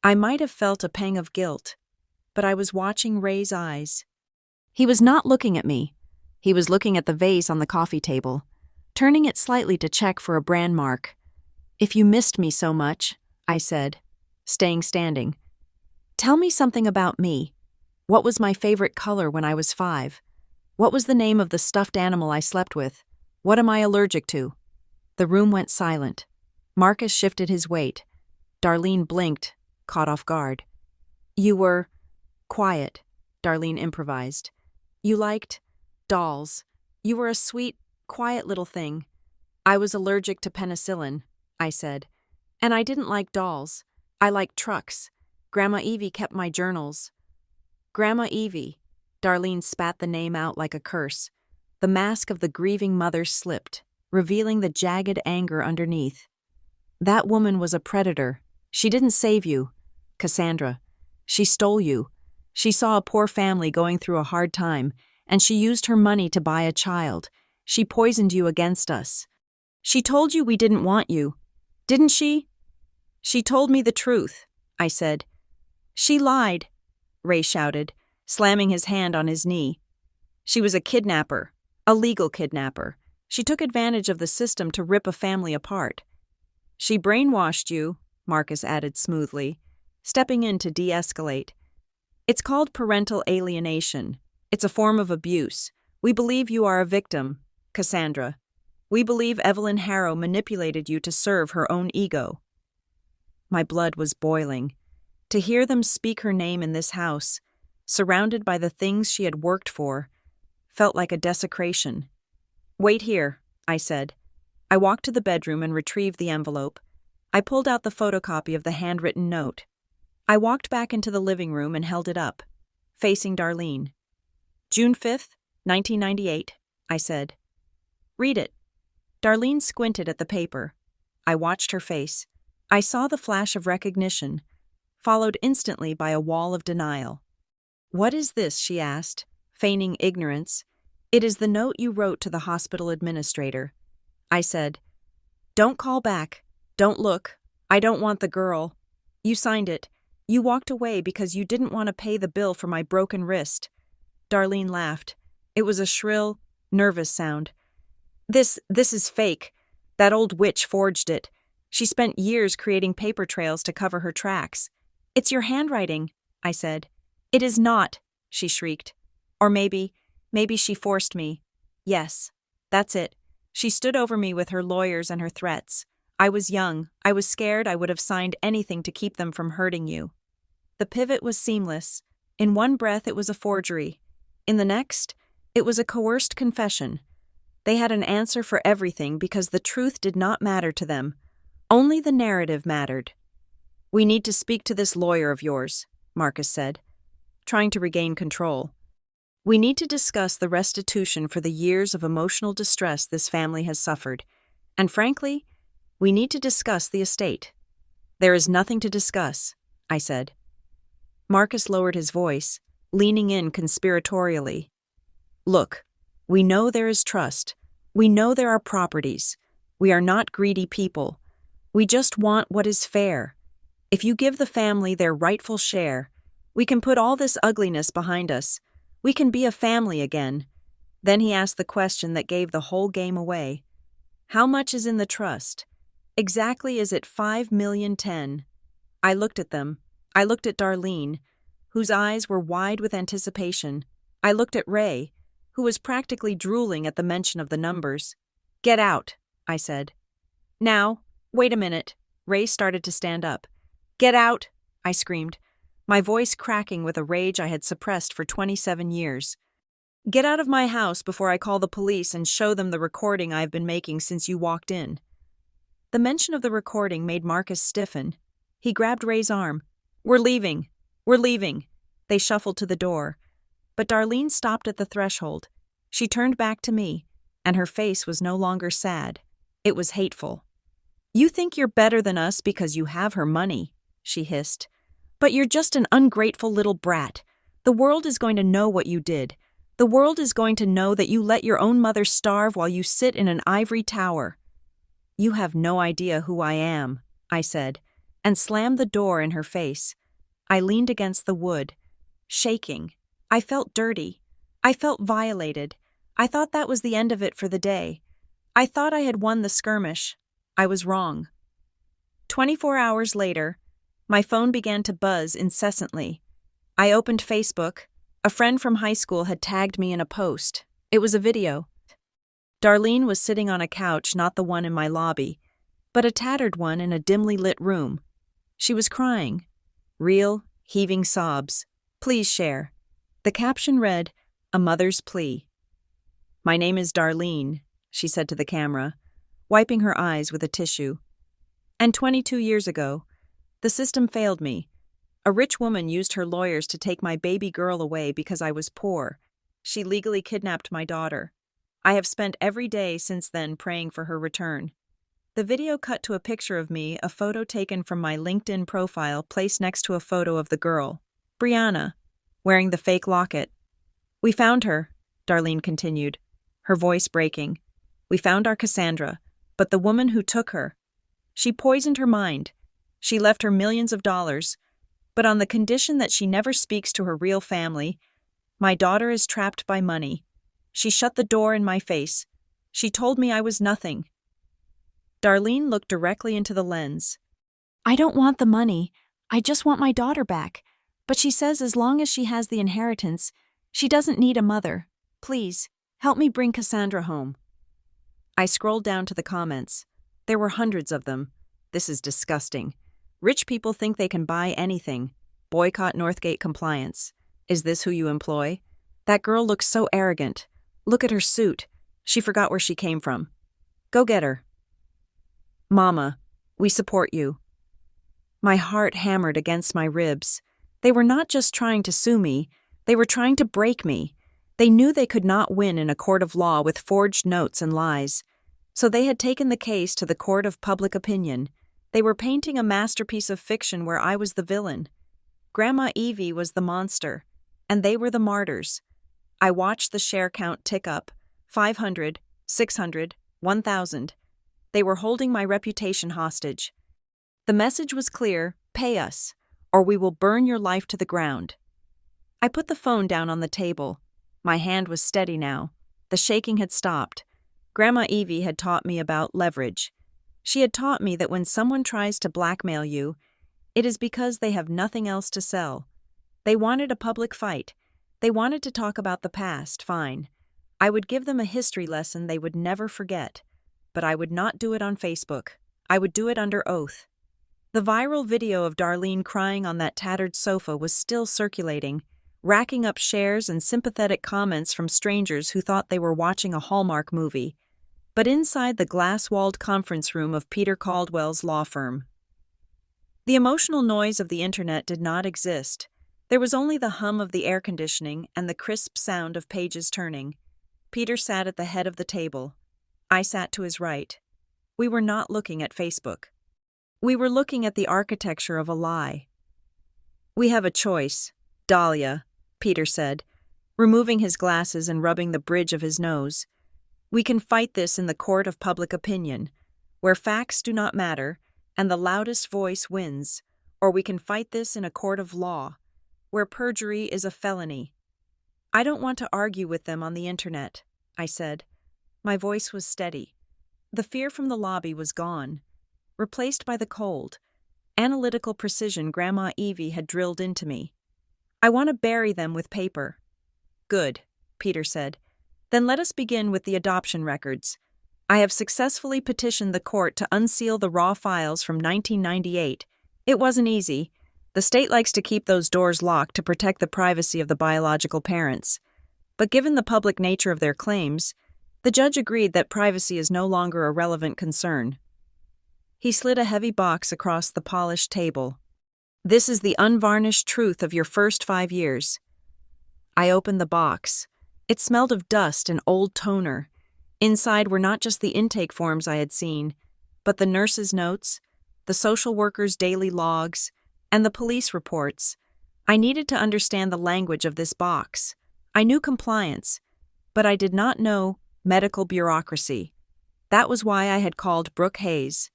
I might have felt a pang of guilt, but I was watching Ray's eyes. He was not looking at me. He was looking at the vase on the coffee table, turning it slightly to check for a brand mark. If you missed me so much, I said, staying standing. Tell me something about me. What was my favorite color when I was 5? What was the name of the stuffed animal I slept with? What am I allergic to? The room went silent. Marcus shifted his weight. Darlene blinked, caught off guard. You were quiet, Darlene improvised. You liked dolls. You were a sweet, quiet little thing. I was allergic to penicillin, I said. And I didn't like dolls. I liked trucks. Grandma Evie kept my journals. Grandma Evie. Darlene spat the name out like a curse. The mask of the grieving mother slipped, revealing the jagged anger underneath. That woman was a predator. She didn't save you, Cassandra. She stole you. She saw a poor family going through a hard time, and she used her money to buy a child. She poisoned you against us. She told you we didn't want you. Didn't she? She told me the truth, I said. She lied, Ray shouted, slamming his hand on his knee. She was a kidnapper, a legal kidnapper. She took advantage of the system to rip a family apart. She brainwashed you, Marcus added smoothly, stepping in to de-escalate. It's called parental alienation. It's a form of abuse. We believe you are a victim, Cassandra. We believe Evelyn Harrow manipulated you to serve her own ego. My blood was boiling. To hear them speak her name in this house, surrounded by the things she had worked for, felt like a desecration. Wait here, I said. I walked to the bedroom and retrieved the envelope. I pulled out the photocopy of the handwritten note. I walked back into the living room and held it up, facing Darlene. June 5th, 1998, I said. Read it. Darlene squinted at the paper. I watched her face. I saw the flash of recognition, followed instantly by a wall of denial. What is this? She asked, feigning ignorance. It is the note you wrote to the hospital administrator. I said, Don't call back. Don't look. I don't want the girl. You signed it. You walked away because you didn't want to pay the bill for my broken wrist. Darlene laughed. It was a shrill, nervous sound. This is fake. That old witch forged it. She spent years creating paper trails to cover her tracks. It's your handwriting, I said. It is not, she shrieked. Or maybe she forced me. Yes, that's it. She stood over me with her lawyers and her threats. I was young. I was scared. I would have signed anything to keep them from hurting you. The pivot was seamless. In one breath, it was a forgery. In the next, it was a coerced confession. They had an answer for everything because the truth did not matter to them. Only the narrative mattered. We need to speak to this lawyer of yours, Marcus said, trying to regain control. We need to discuss the restitution for the years of emotional distress this family has suffered. And frankly, we need to discuss the estate. There is nothing to discuss, I said. Marcus lowered his voice, leaning in conspiratorially. Look, we know there is trust. We know there are properties. We are not greedy people. We just want what is fair. If you give the family their rightful share, we can put all this ugliness behind us. We can be a family again. Then he asked the question that gave the whole game away. How much is in the trust? Exactly is it 5,000,010? I looked at them. I looked at Darlene, whose eyes were wide with anticipation. I looked at Ray, who was practically drooling at the mention of the numbers. Get out, I said. Now, wait a minute. Ray started to stand up. Get out, I screamed, my voice cracking with a rage I had suppressed for 27 years. Get out of my house before I call the police and show them the recording I've been making since you walked in." The mention of the recording made Marcus stiffen. He grabbed Ray's arm. "We're leaving. We're leaving." They shuffled to the door. But Darlene stopped at the threshold. She turned back to me, and her face was no longer sad. It was hateful. "You think you're better than us because you have her money," she hissed. "But you're just an ungrateful little brat. The world is going to know what you did. The world is going to know that you let your own mother starve while you sit in an ivory tower." "You have no idea who I am," I said, and slammed the door in her face. I leaned against the wood, shaking. I felt dirty. I felt violated. I thought that was the end of it for the day. I thought I had won the skirmish. I was wrong. 24 hours later, my phone began to buzz incessantly. I opened Facebook. A friend from high school had tagged me in a post. It was a video. Darlene was sitting on a couch, not the one in my lobby, but a tattered one in a dimly lit room. She was crying. Real, heaving sobs. "Please share." The caption read, "A mother's plea." "My name is Darlene," she said to the camera, wiping her eyes with a tissue. "And 22 years ago, the system failed me. A rich woman used her lawyers to take my baby girl away because I was poor. She legally kidnapped my daughter. I have spent every day since then praying for her return." The video cut to a picture of me, a photo taken from my LinkedIn profile placed next to a photo of the girl, Brianna, wearing the fake locket. "We found her," Darlene continued, her voice breaking. "We found our Cassandra, but the woman who took her, she poisoned her mind. She left her millions of dollars, but on the condition that she never speaks to her real family. My daughter is trapped by money. She shut the door in my face. She told me I was nothing." Darlene looked directly into the lens. "I don't want the money. I just want my daughter back. But she says as long as she has the inheritance, she doesn't need a mother. Please, help me bring Cassandra home." I scrolled down to the comments. There were hundreds of them. "This is disgusting. Rich people think they can buy anything. Boycott Northgate compliance. Is this who you employ? That girl looks so arrogant. Look at her suit. She forgot where she came from. Go get her." "Mama, we support you." My heart hammered against my ribs. They were not just trying to sue me, they were trying to break me. They knew they could not win in a court of law with forged notes and lies. So they had taken the case to the court of public opinion. They were painting a masterpiece of fiction where I was the villain. Grandma Evie was the monster, and they were the martyrs. I watched the share count tick up, 500, 600, 1,000. They were holding my reputation hostage. The message was clear: pay us, or we will burn your life to the ground. I put the phone down on the table. My hand was steady now. The shaking had stopped. Grandma Evie had taught me about leverage. She had taught me that when someone tries to blackmail you, it is because they have nothing else to sell. They wanted a public fight. They wanted to talk about the past, fine. I would give them a history lesson they would never forget. But I would not do it on Facebook. I would do it under oath. The viral video of Darlene crying on that tattered sofa was still circulating, racking up shares and sympathetic comments from strangers who thought they were watching a Hallmark movie. But inside the glass-walled conference room of Peter Caldwell's law firm, the emotional noise of the internet did not exist. There was only the hum of the air conditioning and the crisp sound of pages turning. Peter sat at the head of the table. I sat to his right. We were not looking at Facebook. We were looking at the architecture of a lie. "We have a choice, Dahlia," Peter said, removing his glasses and rubbing the bridge of his nose. "We can fight this in the court of public opinion, where facts do not matter and the loudest voice wins, or we can fight this in a court of law, where perjury is a felony." "I don't want to argue with them on the internet," I said. My voice was steady. The fear from the lobby was gone, replaced by the cold, analytical precision Grandma Evie had drilled into me. "I want to bury them with paper." "Good," Peter said. "Then let us begin with the adoption records. I have successfully petitioned the court to unseal the raw files from 1998. It wasn't easy. The state likes to keep those doors locked to protect the privacy of the biological parents. But given the public nature of their claims, the judge agreed that privacy is no longer a relevant concern. He slid a heavy box across the polished table. "This is the unvarnished truth of your first 5 years." I opened the box. It smelled of dust and old toner. Inside were not just the intake forms I had seen, but the nurse's notes, the social worker's daily logs, and the police reports. I needed to understand the language of this box. I knew compliance, but I did not know medical bureaucracy. That was why I had called Brooke Hayes.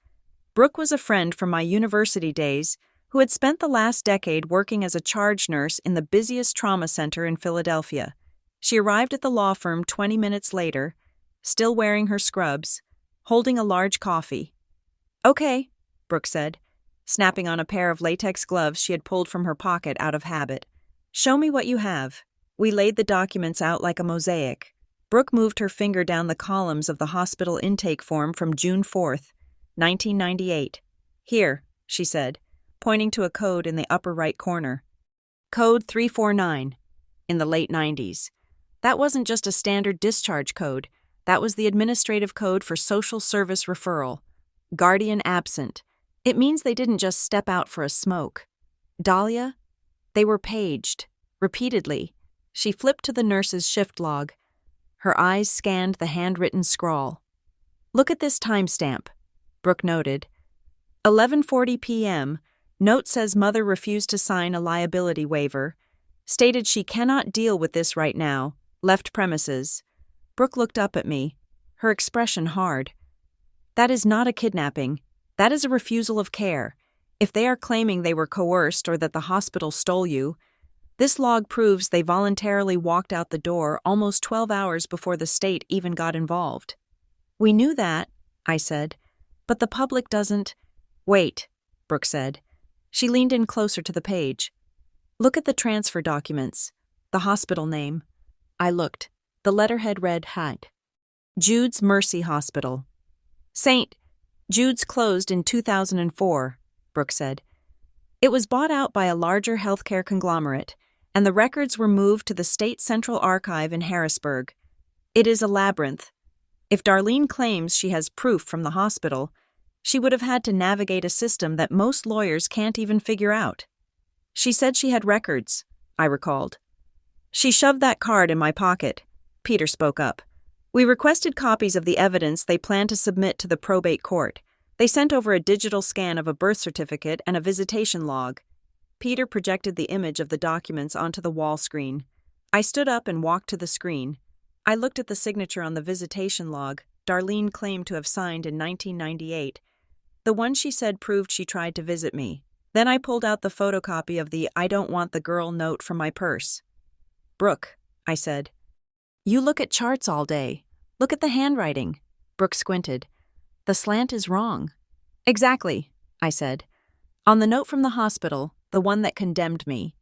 Brooke was a friend from my university days who had spent the last decade working as a charge nurse in the busiest trauma center in Philadelphia. She arrived at the law firm 20 minutes later, still wearing her scrubs, holding a large coffee. "Okay," Brooke said, snapping on a pair of latex gloves she had pulled from her pocket out of habit. "Show me what you have." We laid the documents out like a mosaic. Brooke moved her finger down the columns of the hospital intake form from June 4th, 1998. "Here," she said, pointing to a code in the upper right corner. Code 349, in the late 90s. That wasn't just a standard discharge code. That was the administrative code for social service referral. Guardian absent. It means they didn't just step out for a smoke. Dahlia? They were paged, repeatedly. She flipped to the nurse's shift log. Her eyes scanned the handwritten scrawl. "Look at this timestamp," Brooke noted. 11:40 p.m. Note says mother refused to sign a liability waiver. Stated she cannot deal with this right now. Left premises. Brooke looked up at me, her expression hard. "That is not a kidnapping. That is a refusal of care. If they are claiming they were coerced or that the hospital stole you, this log proves they voluntarily walked out the door almost 12 hours before the state even got involved." "We knew that," I said, "but the public doesn't—" "Wait," Brooke said. She leaned in closer to the page. "Look at the transfer documents. The hospital name." I looked. The letterhead read HUD. Jude's Mercy Hospital. "St. Jude's closed in 2004, Brooke said. "It was bought out by a larger healthcare conglomerate, and the records were moved to the State Central Archive in Harrisburg. It is a labyrinth. If Darlene claims she has proof from the hospital, she would have had to navigate a system that most lawyers can't even figure out." "She said she had records," I recalled. "She shoved that card in my pocket," Peter spoke up. "We requested copies of the evidence they plan to submit to the probate court. They sent over a digital scan of a birth certificate and a visitation log." Peter projected the image of the documents onto the wall screen. I stood up and walked to the screen. I looked at the signature on the visitation log Darlene claimed to have signed in 1998. The one she said proved she tried to visit me. Then I pulled out the photocopy of the "I don't want the girl" note from my purse. "Brooke," I said, "you look at charts all day. Look at the handwriting." Brooke squinted. "The slant is wrong." "Exactly," I said. "On the note from the hospital, the one that condemned me,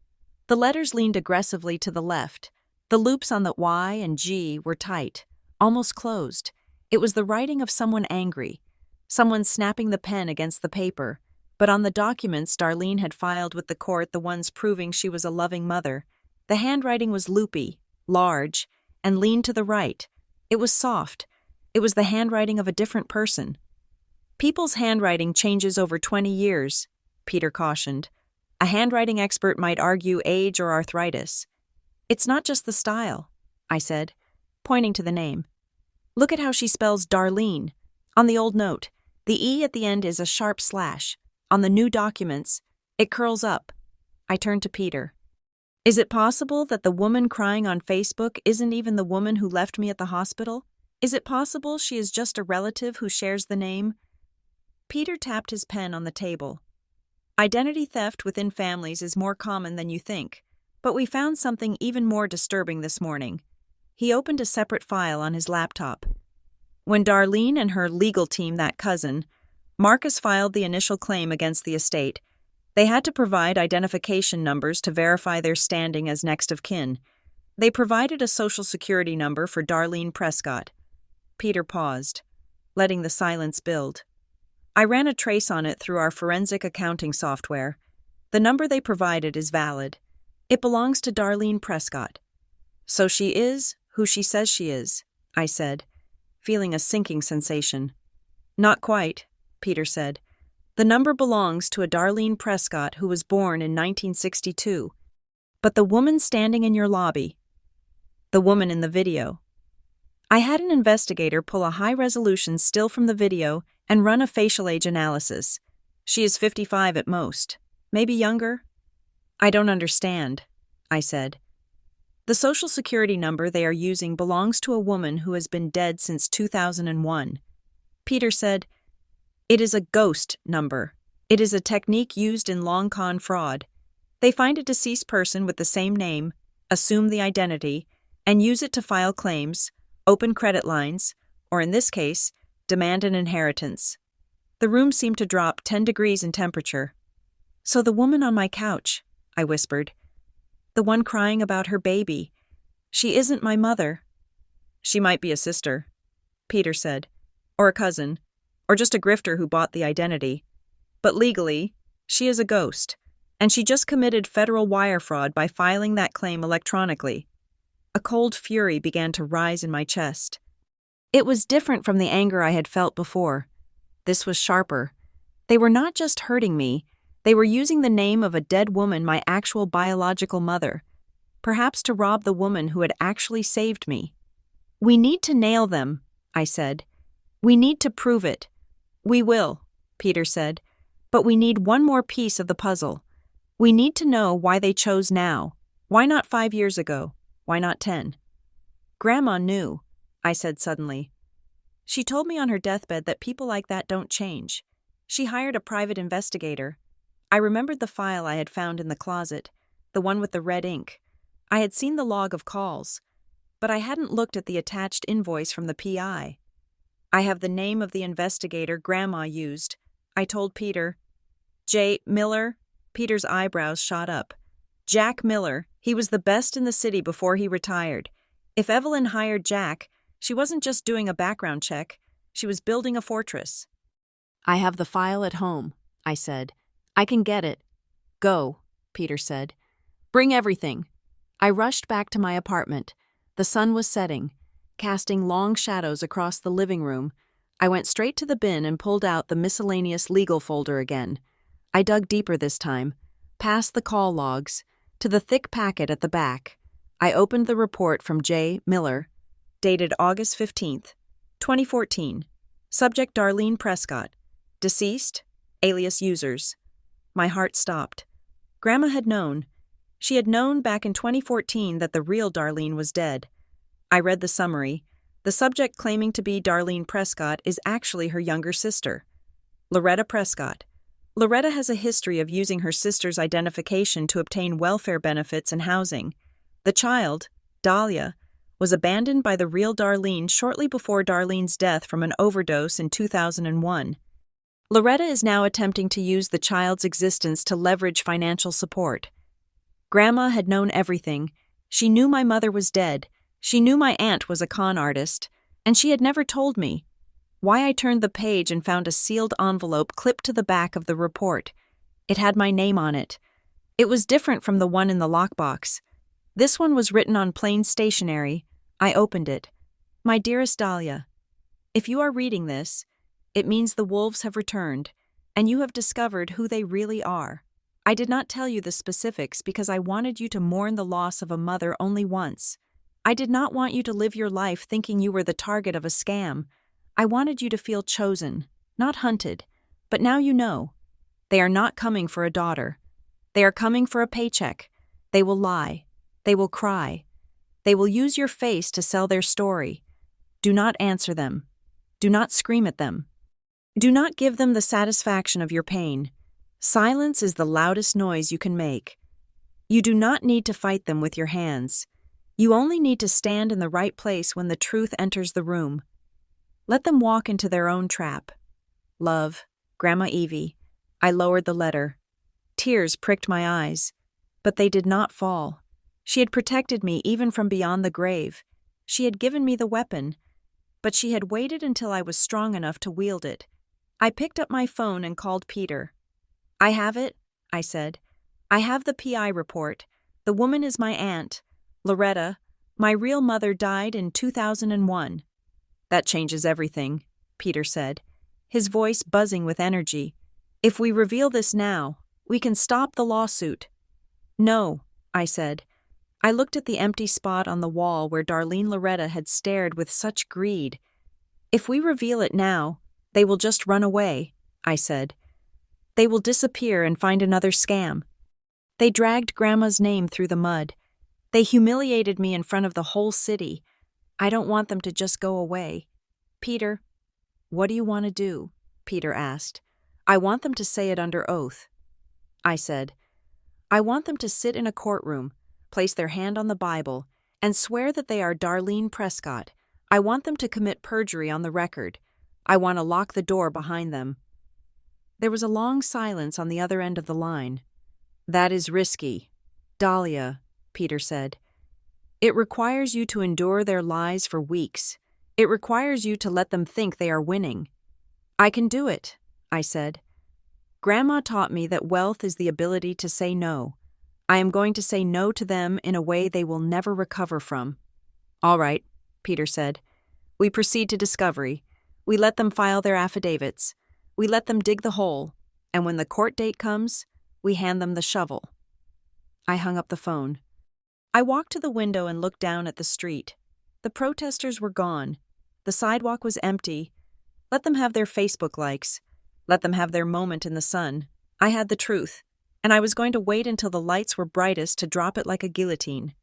the letters leaned aggressively to the left. The loops on the Y and G were tight, almost closed. It was the writing of someone angry, someone snapping the pen against the paper. But on the documents Darlene had filed with the court, the ones proving she was a loving mother, the handwriting was loopy, large, and leaned to the right. It was soft. It was the handwriting of a different person. "People's handwriting changes over 20 years, Peter cautioned. "A handwriting expert might argue age or arthritis." "It's not just the style," I said, pointing to the name. "Look at how she spells Darlene. On the old note, the E at the end is a sharp slash. On the new documents, it curls up." I turned to Peter. "Is it possible that the woman crying on Facebook isn't even the woman who left me at the hospital? Is it possible she is just a relative who shares the name?" Peter tapped his pen on the table. "Identity theft within families is more common than you think, but we found something even more disturbing this morning." He opened a separate file on his laptop. "When Darlene and her legal team, that cousin, Marcus, filed the initial claim against the estate, they had to provide identification numbers to verify their standing as next of kin. They provided a social security number for Darlene Prescott." Peter paused, letting the silence build. "I ran a trace on it through our forensic accounting software. The number they provided is valid. It belongs to Darlene Prescott." So she is who she says she is, I said, feeling a sinking sensation. Not quite, Peter said. The number belongs to a Darlene Prescott who was born in 1962. But the woman standing in your lobby, the woman in the video. I had an investigator pull a high-resolution still from the video and run a facial age analysis. She is 55 at most, maybe younger. I don't understand, I said. The Social Security number they are using belongs to a woman who has been dead since 2001. Peter said, It is a ghost number. It is a technique used in long con fraud. They find a deceased person with the same name, assume the identity, and use it to file claims, open credit lines, or in this case, demand an inheritance. The room seemed to drop 10 degrees in temperature. So the woman on my couch, I whispered. The one crying about her baby. She isn't my mother. She might be a sister, Peter said, or a cousin, or just a grifter who bought the identity. But legally, she is a ghost, and she just committed federal wire fraud by filing that claim electronically. A cold fury began to rise in my chest. It was different from the anger I had felt before. This was sharper. They were not just hurting me, they were using the name of a dead woman, my actual biological mother, perhaps to rob the woman who had actually saved me. We need to nail them, I said. We need to prove it. We will, Peter said, but we need one more piece of the puzzle. We need to know why they chose now. Why not 5 years ago? Why not 10? Grandma knew, I said suddenly. She told me on her deathbed that people like that don't change. She hired a private investigator. I remembered the file I had found in the closet, the one with the red ink. I had seen the log of calls, but I hadn't looked at the attached invoice from the PI. I have the name of the investigator Grandma used. I told Peter. J. Miller? Peter's eyebrows shot up. Jack Miller. He was the best in the city before he retired. If Evelyn hired Jack, she wasn't just doing a background check, she was building a fortress. I have the file at home, I said. I can get it. Go, Peter said. Bring everything. I rushed back to my apartment. The sun was setting, casting long shadows across the living room. I went straight to the bin and pulled out the miscellaneous legal folder again. I dug deeper this time, past the call logs, to the thick packet at the back. I opened the report from J. Miller, dated August 15th, 2014. Subject Darlene Prescott. Deceased, alias users. My heart stopped. Grandma had known. She had known back in 2014 that the real Darlene was dead. I read the summary. The subject claiming to be Darlene Prescott is actually her younger sister, Loretta Prescott. Loretta has a history of using her sister's identification to obtain welfare benefits and housing. The child, Dahlia, was abandoned by the real Darlene shortly before Darlene's death from an overdose in 2001. Loretta is now attempting to use the child's existence to leverage financial support. Grandma had known everything. She knew my mother was dead. She knew my aunt was a con artist, and she had never told me. Why I turned the page and found a sealed envelope clipped to the back of the report. It had my name on it. It was different from the one in the lockbox. This one was written on plain stationery. I opened it. My dearest Dahlia, if you are reading this, it means the wolves have returned, and you have discovered who they really are. I did not tell you the specifics because I wanted you to mourn the loss of a mother only once. I did not want you to live your life thinking you were the target of a scam. I wanted you to feel chosen, not hunted. But now you know. They are not coming for a daughter. They are coming for a paycheck. They will lie. They will cry. They will use your face to sell their story. Do not answer them. Do not scream at them. Do not give them the satisfaction of your pain. Silence is the loudest noise you can make. You do not need to fight them with your hands. You only need to stand in the right place when the truth enters the room. Let them walk into their own trap. Love, Grandma Evie. I lowered the letter. Tears pricked my eyes, but they did not fall. She had protected me even from beyond the grave. She had given me the weapon, but she had waited until I was strong enough to wield it. I picked up my phone and called Peter. I have it, I said. I have the PI report. The woman is my aunt, Loretta, My real mother died in 2001. That changes everything, Peter said, his voice buzzing with energy. If we reveal this now, we can stop the lawsuit. No, I said. I looked at the empty spot on the wall where Darlene Loretta had stared with such greed. If we reveal it now, they will just run away, I said. They will disappear and find another scam. They dragged Grandma's name through the mud. They humiliated me in front of the whole city. I don't want them to just go away. Peter, what do you want to do? Peter asked. I want them to say it under oath. I said, I want them to sit in a courtroom, place their hand on the Bible, and swear that they are Darlene Prescott. I want them to commit perjury on the record. I want to lock the door behind them. There was a long silence on the other end of the line. That is risky. Dahlia, Peter said. It requires you to endure their lies for weeks. It requires you to let them think they are winning. I can do it, I said. Grandma taught me that wealth is the ability to say no. I am going to say no to them in a way they will never recover from. All right, Peter said. We proceed to discovery. We let them file their affidavits. We let them dig the hole. And when the court date comes, we hand them the shovel. I hung up the phone. I walked to the window and looked down at the street. The protesters were gone. The sidewalk was empty. Let them have their Facebook likes. Let them have their moment in the sun. I had the truth, and I was going to wait until the lights were brightest to drop it like a guillotine.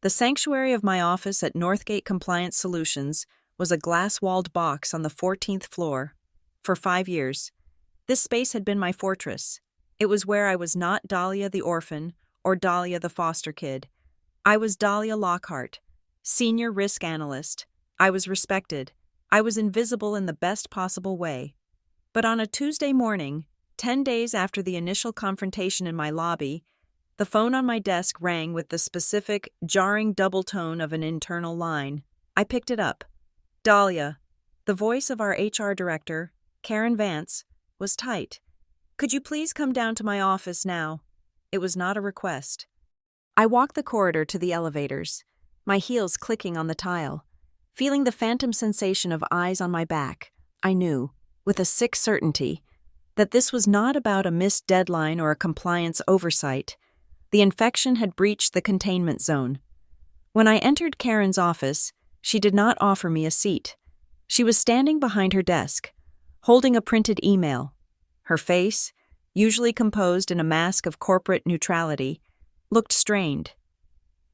The sanctuary of my office at Northgate Compliance Solutions was a glass-walled box on the 14th floor. For 5 years, this space had been my fortress. It was where I was not Dahlia the orphan or Dahlia the foster kid. I was Dahlia Lockhart, senior risk analyst. I was respected. I was invisible in the best possible way. But on a Tuesday morning, 10 days after the initial confrontation in my lobby, the phone on my desk rang with the specific, jarring double tone of an internal line. I picked it up. Dahlia, the voice of our HR director, Karen Vance, was tight. Could you please come down to my office now? It was not a request. I walked the corridor to the elevators, my heels clicking on the tile. Feeling the phantom sensation of eyes on my back, I knew, with a sick certainty, that this was not about a missed deadline or a compliance oversight. The infection had breached the containment zone. When I entered Karen's office, she did not offer me a seat. She was standing behind her desk, holding a printed email. Her face, usually composed in a mask of corporate neutrality, looked strained.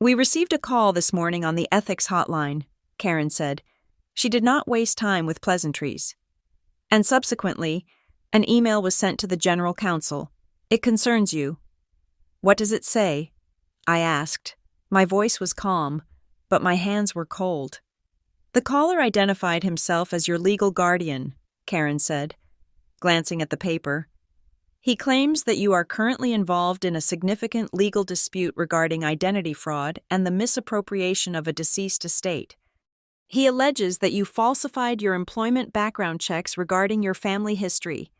We received a call this morning on the ethics hotline, Karen said. She did not waste time with pleasantries. And subsequently, an email was sent to the general counsel. It concerns you. What does it say? I asked. My voice was calm, but my hands were cold. The caller identified himself as your legal guardian, Karen said, glancing at the paper. He claims that you are currently involved in a significant legal dispute regarding identity fraud and the misappropriation of a deceased estate. He alleges that you falsified your employment background checks regarding your family history.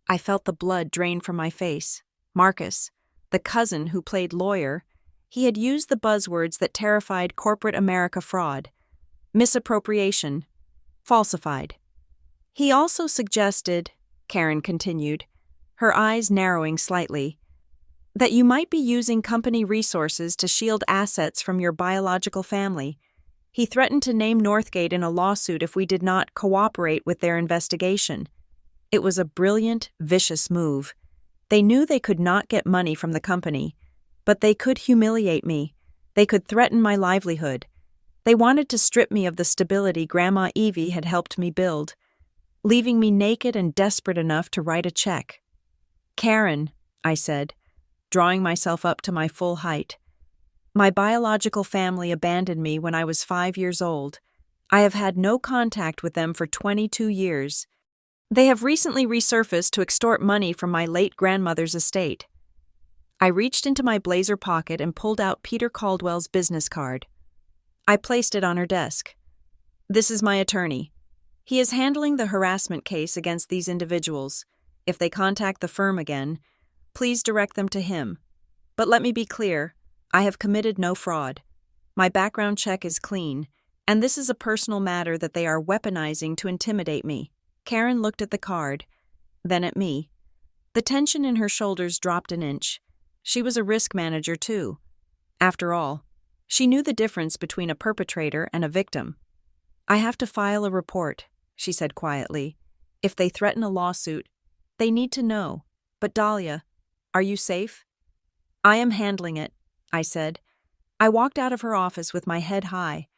I felt the blood drain from my face. Marcus, the cousin who played lawyer, he had used the buzzwords that terrified corporate America: fraud, misappropriation, falsified. He also suggested, Karen continued, her eyes narrowing slightly, that you might be using company resources to shield assets from your biological family. He threatened to name Northgate in a lawsuit if we did not cooperate with their investigation. It was a brilliant, vicious move. They knew they could not get money from the company, but they could humiliate me. They could threaten my livelihood. They wanted to strip me of the stability Grandma Evie had helped me build, leaving me naked and desperate enough to write a check. Karen, I said, drawing myself up to my full height. My biological family abandoned me when I was 5 years old. I have had no contact with them for 22 years. They have recently resurfaced to extort money from my late grandmother's estate. I reached into my blazer pocket and pulled out Peter Caldwell's business card. I placed it on her desk. This is my attorney. He is handling the harassment case against these individuals. If they contact the firm again, please direct them to him. But let me be clear, I have committed no fraud. My background check is clean, and this is a personal matter that they are weaponizing to intimidate me. Karen looked at the card, then at me. The tension in her shoulders dropped an inch. She was a risk manager, too. After all, she knew the difference between a perpetrator and a victim. I have to file a report, she said quietly. If they threaten a lawsuit, they need to know. But Dahlia, are you safe? I am handling it, I said. I walked out of her office with my head high.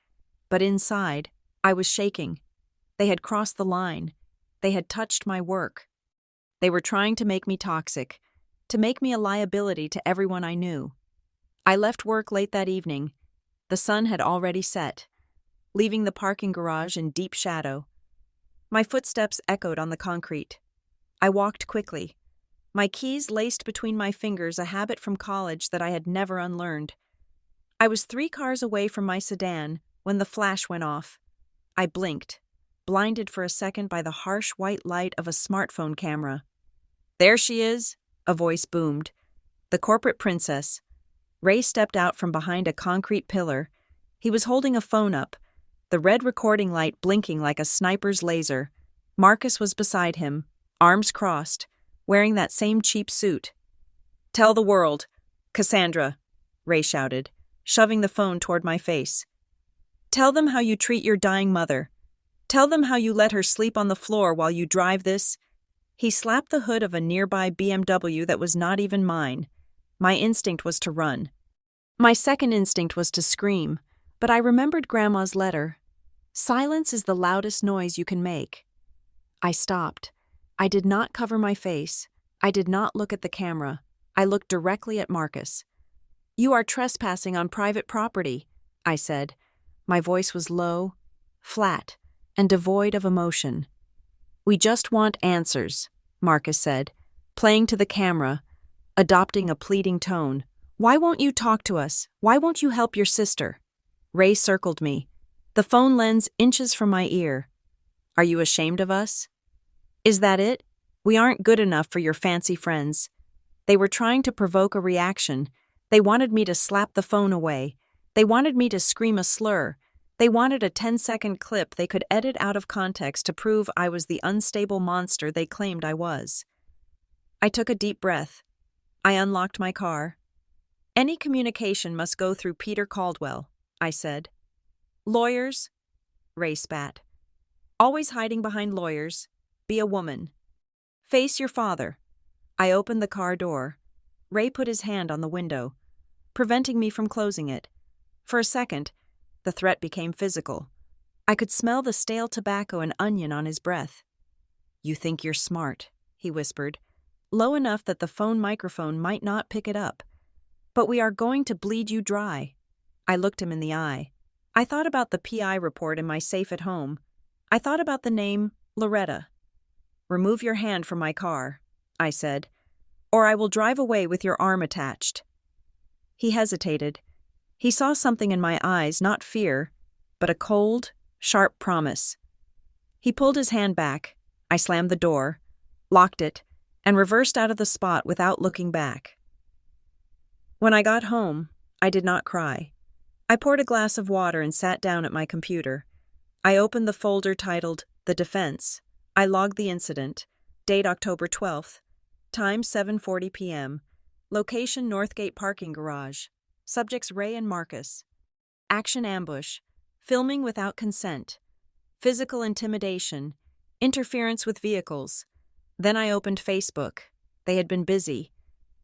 But inside, I was shaking. They had crossed the line. They had touched my work. They were trying to make me toxic, to make me a liability to everyone I knew. I left work late that evening. The sun had already set, leaving the parking garage in deep shadow. My footsteps echoed on the concrete. I walked quickly, my keys laced between my fingers, a habit from college that I had never unlearned. I was 3 cars away from my sedan when the flash went off. I blinked, blinded for a second by the harsh white light of a smartphone camera. "There she is," a voice boomed. The corporate princess. Ray stepped out from behind a concrete pillar. He was holding a phone up, the red recording light blinking like a sniper's laser. Marcus was beside him, arms crossed, wearing that same cheap suit. "Tell the world, Cassandra," Ray shouted, shoving the phone toward my face. "Tell them how you treat your dying mother. Tell them how you let her sleep on the floor while you drive this." He slapped the hood of a nearby BMW that was not even mine. My instinct was to run. My second instinct was to scream, but I remembered Grandma's letter. Silence is the loudest noise you can make. I stopped. I did not cover my face. I did not look at the camera. I looked directly at Marcus. "You are trespassing on private property," I said. My voice was low, flat, and devoid of emotion. "We just want answers," Marcus said, playing to the camera, adopting a pleading tone. "Why won't you talk to us? Why won't you help your sister?" Ray circled me, the phone lens inches from my ear. "Are you ashamed of us? Is that it? We aren't good enough for your fancy friends." They were trying to provoke a reaction. They wanted me to slap the phone away. They wanted me to scream a slur. They wanted a 10-second clip they could edit out of context to prove I was the unstable monster they claimed I was. I took a deep breath. I unlocked my car. "Any communication must go through Peter Caldwell," I said. "Lawyers?" Ray spat. "Always hiding behind lawyers. Be a woman. Face your father." I opened the car door. Ray put his hand on the window, preventing me from closing it. For a second, the threat became physical. I could smell the stale tobacco and onion on his breath. "You think you're smart," he whispered, low enough that the phone microphone might not pick it up. "But we are going to bleed you dry." I looked him in the eye. I thought about the PI report in my safe at home. I thought about the name Loretta. "Remove your hand from my car," I said, "or I will drive away with your arm attached." He hesitated. He saw something in my eyes, not fear, but a cold, sharp promise. He pulled his hand back. I slammed the door, locked it, and reversed out of the spot without looking back. When I got home, I did not cry. I poured a glass of water and sat down at my computer. I opened the folder titled The Defense. I logged the incident. Date October 12th. Time 7:40 p.m. Location Northgate Parking Garage. Subjects Ray and Marcus. Action ambush. Filming without consent. Physical intimidation. Interference with vehicles. Then I opened Facebook. They had been busy.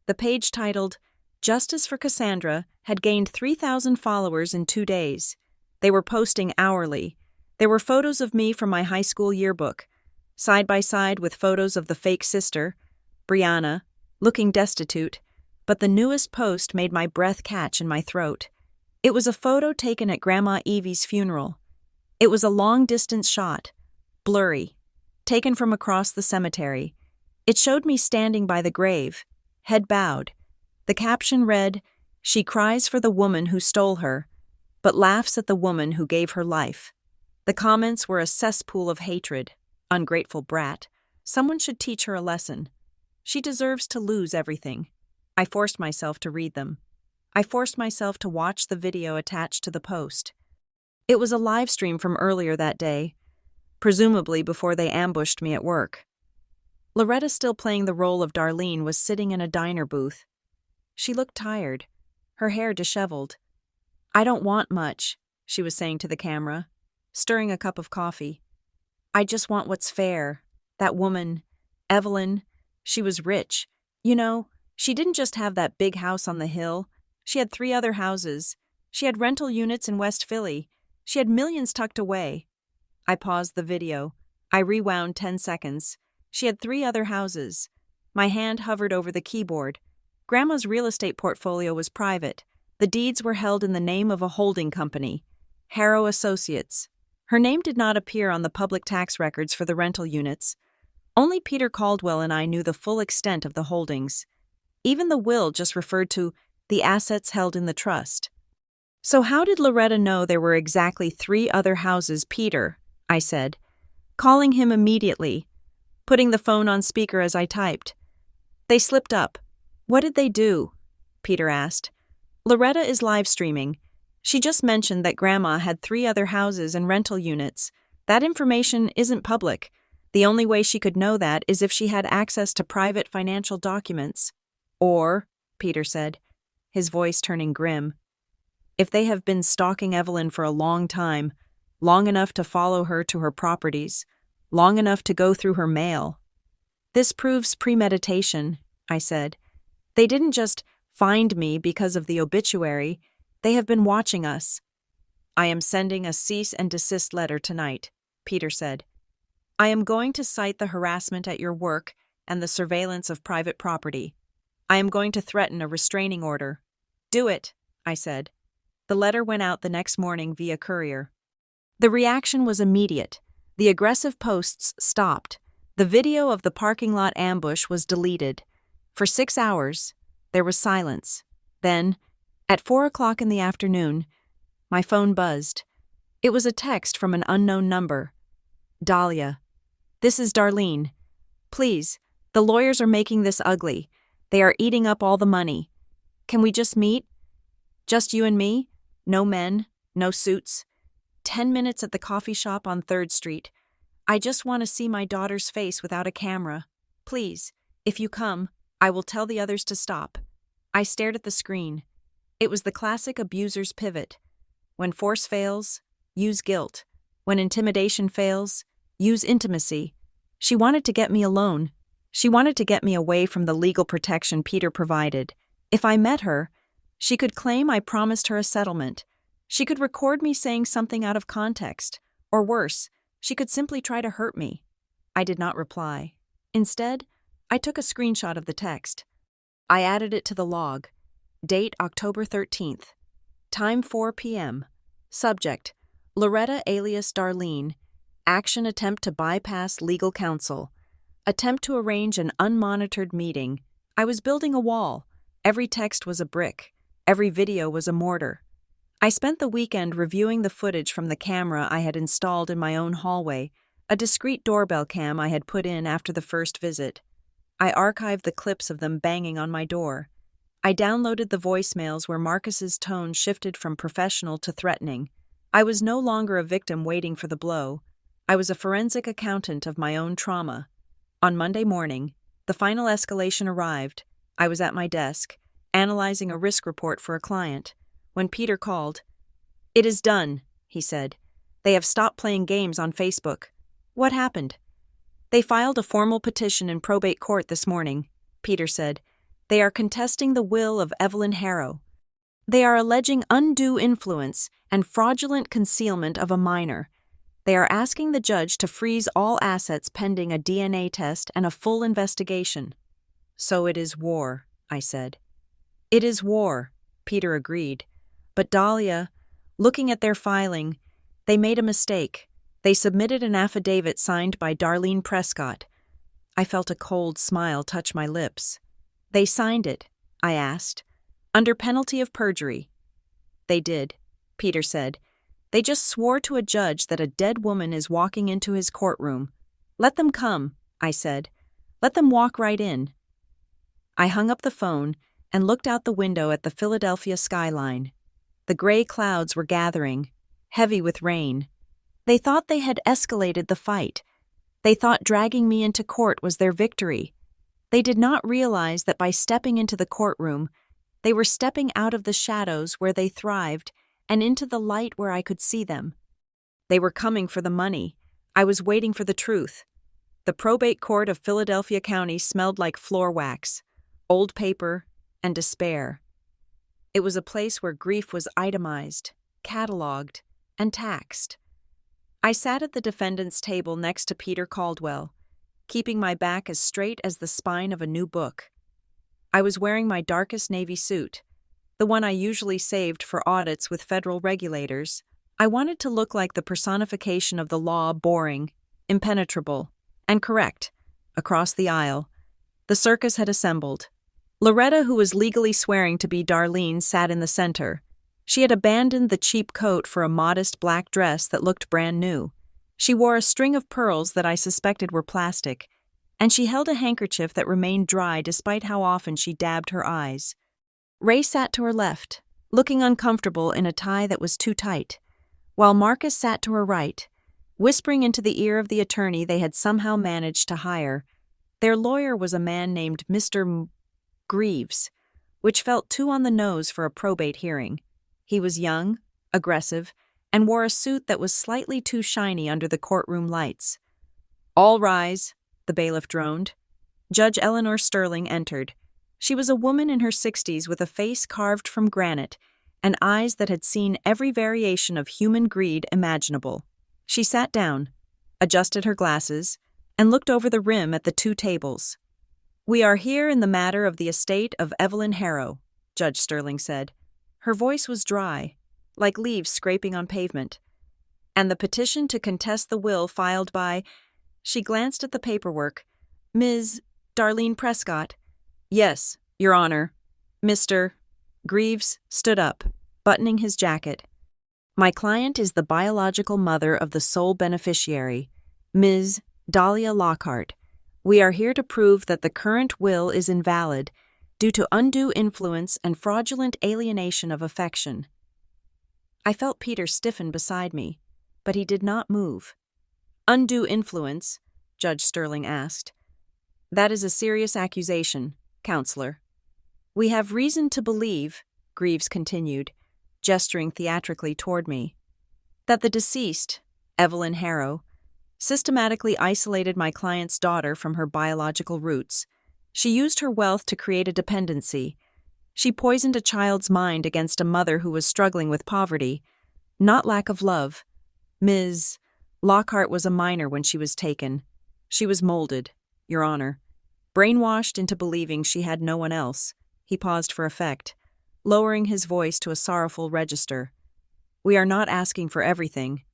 The page titled Justice for Cassandra had gained 3,000 followers in 2 days. They were posting hourly. There were photos of me from my high school yearbook, side by side with photos of the fake sister, Brianna, looking destitute, but the newest post made my breath catch in my throat. It was a photo taken at Grandma Evie's funeral. It was a long-distance shot, blurry, taken from across the cemetery. It showed me standing by the grave, head bowed. The caption read, "She cries for the woman who stole her, but laughs at the woman who gave her life." The comments were a cesspool of hatred. "Ungrateful brat. Someone should teach her a lesson. She deserves to lose everything." I forced myself to read them. I forced myself to watch the video attached to the post. It was a live stream from earlier that day, presumably before they ambushed me at work. Loretta, still playing the role of Darlene, was sitting in a diner booth. She looked tired, her hair disheveled. "I don't want much," she was saying to the camera, stirring a cup of coffee. "I just want what's fair. That woman, Evelyn, she was rich. You know, she didn't just have that big house on the hill. She had 3 other houses. She had rental units in West Philly. She had millions tucked away." I paused the video. I rewound 10 seconds. She had 3 other houses. My hand hovered over the keyboard. Grandma's real estate portfolio was private. The deeds were held in the name of a holding company, Harrow Associates. Her name did not appear on the public tax records for the rental units. Only Peter Caldwell and I knew the full extent of the holdings. Even the will just referred to the assets held in the trust. "So how did Loretta know there were exactly 3 other houses, Peter?" I said, calling him immediately, putting the phone on speaker as I typed. "They slipped up." "What did they do?" Peter asked. "Loretta is live streaming. She just mentioned that Grandma had 3 other houses and rental units. That information isn't public. The only way she could know that is if she had access to private financial documents. Or," Peter said, his voice turning grim, "if they have been stalking Evelyn for a long time, long enough to follow her to her properties, long enough to go through her mail." "This proves premeditation," I said. "They didn't just find me because of the obituary. They have been watching us." "I am sending a cease and desist letter tonight," Peter said. "I am going to cite the harassment at your work and the surveillance of private property. I am going to threaten a restraining order." "Do it," I said. The letter went out the next morning via courier. The reaction was immediate. The aggressive posts stopped. The video of the parking lot ambush was deleted. For 6 hours, there was silence. Then, at 4 o'clock in the afternoon, my phone buzzed. It was a text from an unknown number. "Dahlia, this is Darlene. Please, the lawyers are making this ugly. They are eating up all the money. Can we just meet? Just you and me? No men, no suits. 10 minutes at the coffee shop on 3rd Street. I just want to see my daughter's face without a camera. Please, if you come, I will tell the others to stop." I stared at the screen. It was the classic abuser's pivot. When force fails, use guilt. When intimidation fails, use intimacy. She wanted to get me alone. She wanted to get me away from the legal protection Peter provided. If I met her, she could claim I promised her a settlement. She could record me saying something out of context. Or worse, she could simply try to hurt me. I did not reply. Instead, I took a screenshot of the text. I added it to the log. Date October 13th. Time 4 p.m. Subject: Loretta alias Darlene. Action attempt to bypass legal counsel. Attempt to arrange an unmonitored meeting. I was building a wall. Every text was a brick. Every video was a mortar. I spent the weekend reviewing the footage from the camera I had installed in my own hallway, a discreet doorbell cam I had put in after the first visit. I archived the clips of them banging on my door. I downloaded the voicemails where Marcus's tone shifted from professional to threatening. I was no longer a victim waiting for the blow. I was a forensic accountant of my own trauma. On Monday morning, the final escalation arrived. I was at my desk, analyzing a risk report for a client, when Peter called. "It is done," he said. "They have stopped playing games on Facebook." "What happened?" "They filed a formal petition in probate court this morning," Peter said. "They are contesting the will of Evelyn Harrow. They are alleging undue influence and fraudulent concealment of a minor. They are asking the judge to freeze all assets pending a DNA test and a full investigation." "So it is war," I said. "It is war," Peter agreed. "But Dahlia, looking at their filing, they made a mistake. They submitted an affidavit signed by Darlene Prescott." I felt a cold smile touch my lips. "They signed it?" I asked. "Under penalty of perjury." "They did," Peter said. "They just swore to a judge that a dead woman is walking into his courtroom." "Let them come," I said. "Let them walk right in." I hung up the phone and looked out the window at the Philadelphia skyline. The gray clouds were gathering, heavy with rain. They thought they had escalated the fight. They thought dragging me into court was their victory. They did not realize that by stepping into the courtroom, they were stepping out of the shadows where they thrived and into the light where I could see them. They were coming for the money. I was waiting for the truth. The probate court of Philadelphia County smelled like floor wax, old paper, and despair. It was a place where grief was itemized, cataloged, and taxed. I sat at the defendant's table next to Peter Caldwell, keeping my back as straight as the spine of a new book. I was wearing my darkest navy suit, the one I usually saved for audits with federal regulators. I wanted to look like the personification of the law, boring, impenetrable, and correct. Across the aisle, the circus had assembled. Loretta, who was legally swearing to be Darlene, sat in the center. She had abandoned the cheap coat for a modest black dress that looked brand new. She wore a string of pearls that I suspected were plastic, and she held a handkerchief that remained dry despite how often she dabbed her eyes. Ray sat to her left, looking uncomfortable in a tie that was too tight, while Marcus sat to her right, whispering into the ear of the attorney they had somehow managed to hire. Their lawyer was a man named Mr. Greaves, which felt too on the nose for a probate hearing. He was young, aggressive, and wore a suit that was slightly too shiny under the courtroom lights. "All rise," the bailiff droned. Judge Eleanor Sterling entered. She was a woman in her 60s with a face carved from granite and eyes that had seen every variation of human greed imaginable. She sat down, adjusted her glasses, and looked over the rim at the two tables. "We are here in the matter of the estate of Evelyn Harrow," Judge Sterling said. Her voice was dry, like leaves scraping on pavement. "And the petition to contest the will filed by—" She glanced at the paperwork. "Ms. Darlene Prescott." "Yes, Your Honor." Mr. Greaves stood up, buttoning his jacket. "My client is the biological mother of the sole beneficiary, Ms. Dahlia Lockhart. We are here to prove that the current will is invalid due to undue influence and fraudulent alienation of affection." I felt Peter stiffen beside me, but he did not move. "Undue influence?" Judge Sterling asked. "That is a serious accusation, Counselor." "We have reason to believe," Greaves continued, gesturing theatrically toward me, "that the deceased, Evelyn Harrow, systematically isolated my client's daughter from her biological roots. She used her wealth to create a dependency. She poisoned a child's mind against a mother who was struggling with poverty, not lack of love. Ms. Lockhart was a minor when she was taken. She was molded, Your Honor, brainwashed into believing she had no one else." He paused for effect, lowering his voice to a sorrowful register. "We are not asking for everything.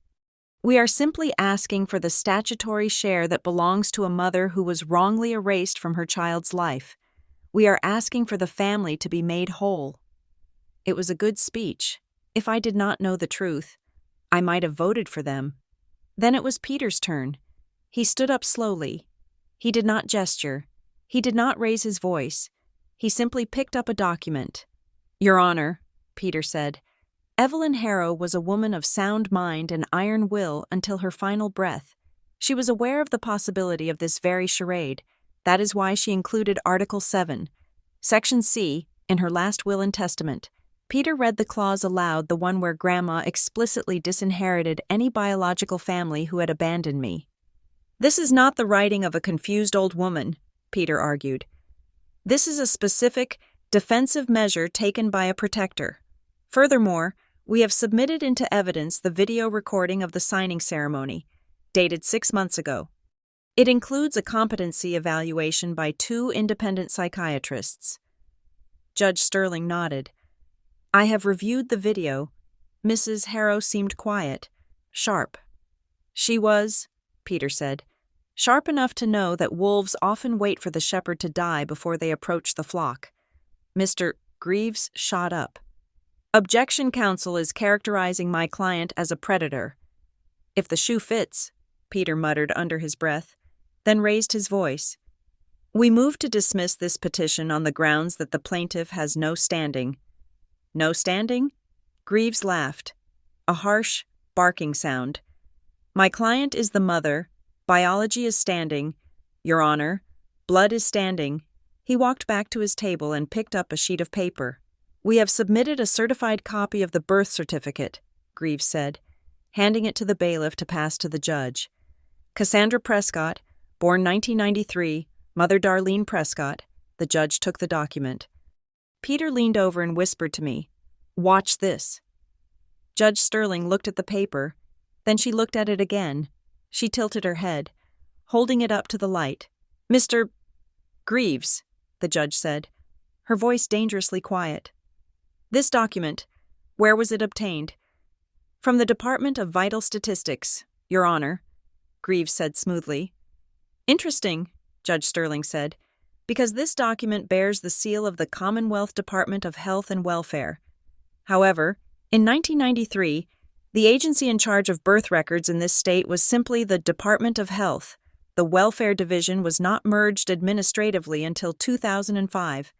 We are simply asking for the statutory share that belongs to a mother who was wrongly erased from her child's life. We are asking for the family to be made whole." It was a good speech. If I did not know the truth, I might have voted for them. Then it was Peter's turn. He stood up slowly. He did not gesture. He did not raise his voice. He simply picked up a document. "Your Honor," Peter said, "Evelyn Harrow was a woman of sound mind and iron will until her final breath. She was aware of the possibility of this very charade. That is why she included Article 7, Section C, in her last will and testament." Peter read the clause aloud, the one where Grandma explicitly disinherited any biological family who had abandoned me. "This is not the writing of a confused old woman," Peter argued. "This is a specific, defensive measure taken by a protector. Furthermore, we have submitted into evidence the video recording of the signing ceremony, dated 6 months ago. It includes a competency evaluation by 2 independent psychiatrists." Judge Sterling nodded. "I have reviewed the video." Mrs. Harrow seemed quiet, sharp. "She was," Peter said, "sharp enough to know that wolves often wait for the shepherd to die before they approach the flock." Mr. Greaves shot up. "Objection, counsel is characterizing my client as a predator." "If the shoe fits," Peter muttered under his breath, then raised his voice. We move to dismiss this petition on the grounds that the plaintiff has no standing. No standing? Greaves laughed. A harsh, barking sound. My client is the mother. Biology is standing. Your Honor, blood is standing. He walked back to his table and picked up a sheet of paper. We have submitted a certified copy of the birth certificate, Greaves said, handing it to the bailiff to pass to the judge. Cassandra Prescott, born 1993, Mother Darlene Prescott. The judge took the document. Peter leaned over and whispered to me, "Watch this." Judge Sterling looked at the paper. Then she looked at it again. She tilted her head, holding it up to the light. "Mr. Greaves," the judge said, her voice dangerously quiet. "This document, where was it obtained?" "From the Department of Vital Statistics, Your Honor," Greaves said smoothly. "Interesting," Judge Sterling said, "because this document bears the seal of the Commonwealth Department of Health and Welfare. However, in 1993, the agency in charge of birth records in this state was simply the Department of Health. The Welfare Division was not merged administratively until 2005.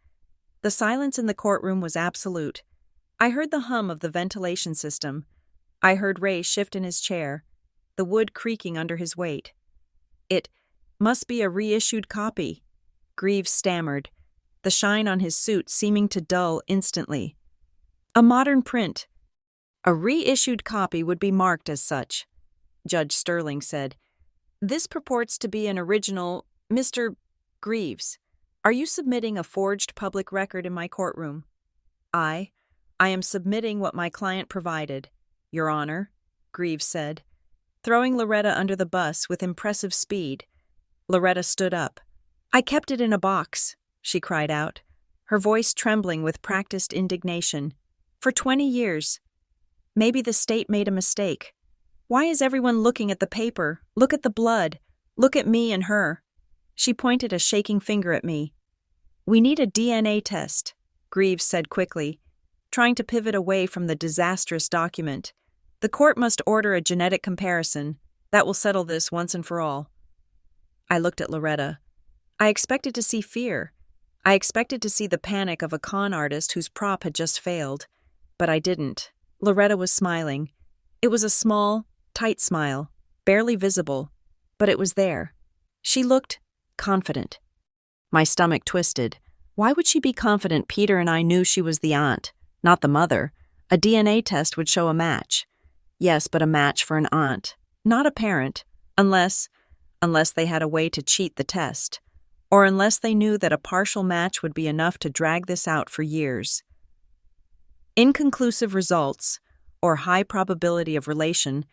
The silence in the courtroom was absolute. I heard the hum of the ventilation system. I heard Ray shift in his chair, the wood creaking under his weight. "It must be a reissued copy," Greaves stammered, the shine on his suit seeming to dull instantly. "A modern print." "A reissued copy would be marked as such," Judge Sterling said. "This purports to be an original. Mr. Greaves, are you submitting a forged public record in my courtroom?" I am submitting what my client provided, Your Honor," Greaves said, throwing Loretta under the bus with impressive speed. Loretta stood up. "I kept it in a box," she cried out, her voice trembling with practiced indignation. "For 20 years. Maybe the state made a mistake. Why is everyone looking at the paper? Look at the blood. Look at me and her." She pointed a shaking finger at me. "We need a DNA test," Greaves said quickly, trying to pivot away from the disastrous document. "The court must order a genetic comparison. That will settle this once and for all." I looked at Loretta. I expected to see fear. I expected to see the panic of a con artist whose prop had just failed. But I didn't. Loretta was smiling. It was a small, tight smile, barely visible, but it was there. She looked confident. My stomach twisted. Why would she be confident Peter and I knew she was the aunt, not the mother? A DNA test would show a match. Yes, but a match for an aunt, not a parent, unless they had a way to cheat the test, or unless they knew that a partial match would be enough to drag this out for years. Inconclusive results, or high probability of relation,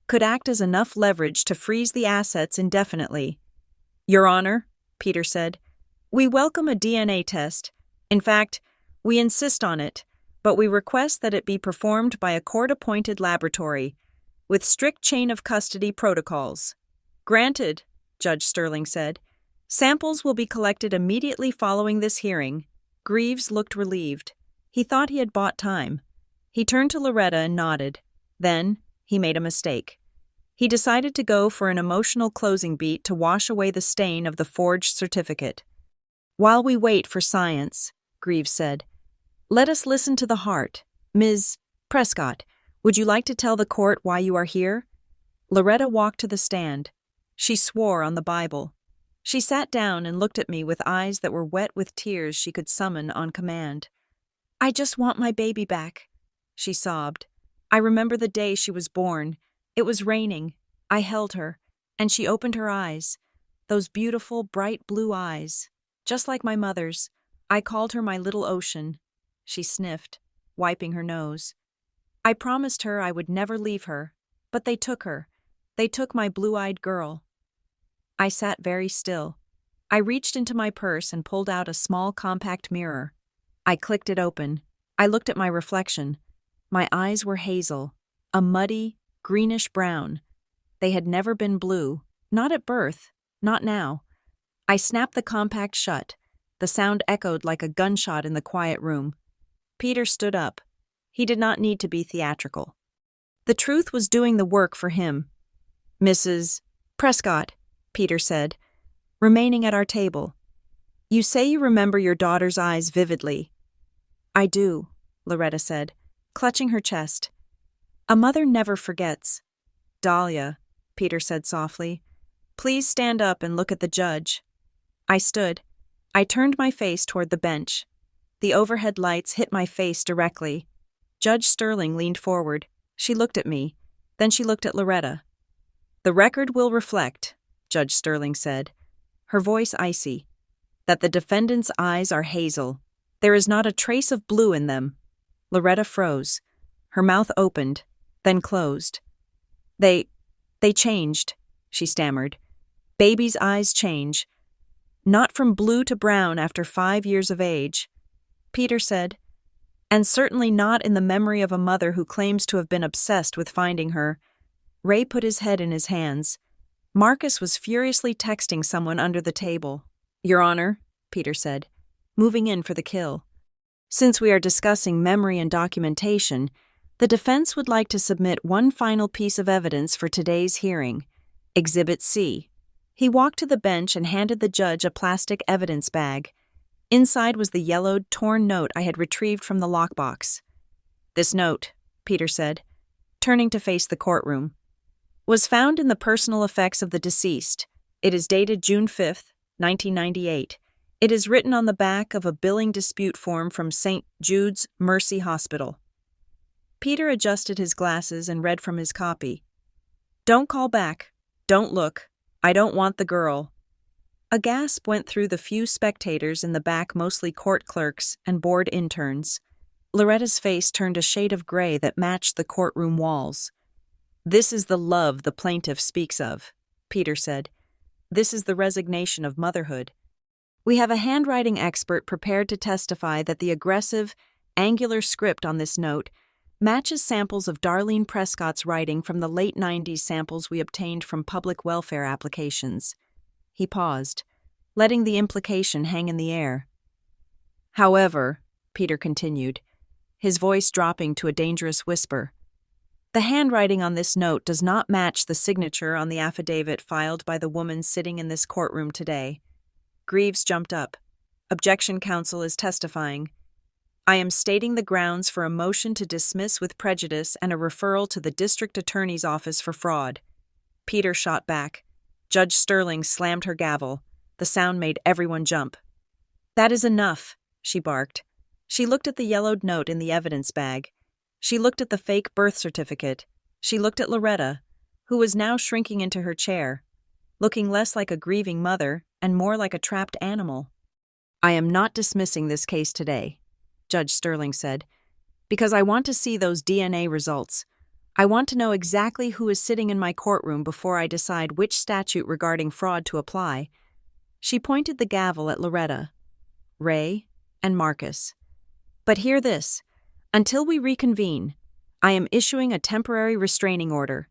could act as enough leverage to freeze the assets indefinitely. "Your Honor," Peter said, "we welcome a DNA test. In fact, we insist on it, but we request that it be performed by a court-appointed laboratory, with strict chain of custody protocols." "Granted," Judge Sterling said. "Samples will be collected immediately following this hearing." Greaves looked relieved. He thought he had bought time. He turned to Loretta and nodded. Then, he made a mistake. He decided to go for an emotional closing beat to wash away the stain of the forged certificate. "While we wait for science," Greaves said, "let us listen to the heart. Ms. Prescott, would you like to tell the court why you are here?" Loretta walked to the stand. She swore on the Bible. She sat down and looked at me with eyes that were wet with tears she could summon on command. "I just want my baby back," she sobbed. "I remember the day she was born. It was raining. I held her, and she opened her eyes. Those beautiful, bright blue eyes. Just like my mother's. I called her my little ocean." She sniffed, wiping her nose. "I promised her I would never leave her, but they took her. They took my blue-eyed girl." I sat very still. I reached into my purse and pulled out a small compact mirror. I clicked it open. I looked at my reflection. My eyes were hazel, a muddy, greenish brown. They had never been blue, not at birth, not now. I snapped the compact shut. The sound echoed like a gunshot in the quiet room. Peter stood up. He did not need to be theatrical. The truth was doing the work for him. "Mrs. Prescott," Peter said, remaining at our table. You say you remember your daughter's eyes vividly. I do, Loretta said, clutching her chest. A mother never forgets. Dahlia, Peter said softly, please stand up and look at the judge. I stood. I turned my face toward the bench. The overhead lights hit my face directly. Judge Sterling leaned forward. She looked at me. Then she looked at Loretta. The record will reflect, Judge Sterling said, her voice icy, that the defendant's eyes are hazel. There is not a trace of blue in them. Loretta froze. Her mouth opened, then closed. They changed, she stammered. Baby's eyes change. Not from blue to brown after 5 years of age. Peter said, and certainly not in the memory of a mother who claims to have been obsessed with finding her. Ray put his head in his hands. Marcus was furiously texting someone under the table. Your Honor, Peter said, moving in for the kill. Since we are discussing memory and documentation, the defense would like to submit one final piece of evidence for today's hearing, Exhibit C. He walked to the bench and handed the judge a plastic evidence bag. Inside was the yellowed, torn note I had retrieved from the lockbox. This note, Peter said, turning to face the courtroom, was found in the personal effects of the deceased. It is dated June 5th, 1998. It is written on the back of a billing dispute form from St. Jude's Mercy Hospital. Peter adjusted his glasses and read from his copy. Don't call back. Don't look. I don't want the girl. A gasp went through the few spectators in the back, mostly court clerks and board interns. Loretta's face turned a shade of gray that matched the courtroom walls. This is the love the plaintiff speaks of, Peter said. This is the resignation of motherhood. We have a handwriting expert prepared to testify that the aggressive, angular script on this note matches samples of Darlene Prescott's writing from the late 90s samples we obtained from public welfare applications. He paused, letting the implication hang in the air. However, Peter continued, his voice dropping to a dangerous whisper, the handwriting on this note does not match the signature on the affidavit filed by the woman sitting in this courtroom today. Greaves jumped up. Objection counsel is testifying. I am stating the grounds for a motion to dismiss with prejudice and a referral to the district attorney's office for fraud. Peter shot back. Judge Sterling slammed her gavel. The sound made everyone jump. That is enough, she barked. She looked at the yellowed note in the evidence bag. She looked at the fake birth certificate. She looked at Loretta, who was now shrinking into her chair, looking less like a grieving mother and more like a trapped animal. I am not dismissing this case today, Judge Sterling said, because I want to see those DNA results. I want to know exactly who is sitting in my courtroom before I decide which statute regarding fraud to apply. She pointed the gavel at Loretta, Ray, and Marcus. But hear this. Until we reconvene, I am issuing a temporary restraining order.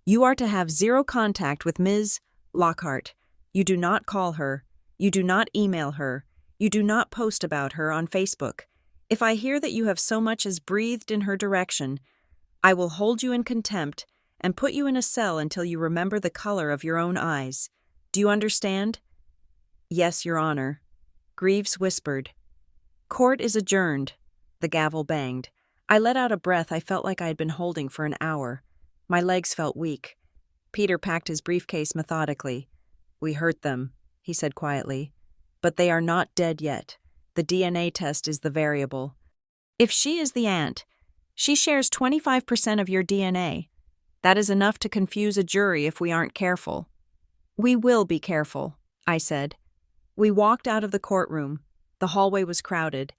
You are to have zero contact with Ms. Lockhart. You do not call her. You do not email her. You do not post about her on Facebook. If I hear that you have so much as breathed in her direction, I will hold you in contempt and put you in a cell until you remember the color of your own eyes. Do you understand? Yes, Your Honor. Greaves whispered. Court is adjourned. The gavel banged. I let out a breath I felt like I had been holding for an hour. My legs felt weak. Peter packed his briefcase methodically. We hurt them, he said quietly. But they are not dead yet. The DNA test is the variable. If she is the aunt, she shares 25% of your DNA. That is enough to confuse a jury if we aren't careful. We will be careful, I said. We walked out of the courtroom. The hallway was crowded.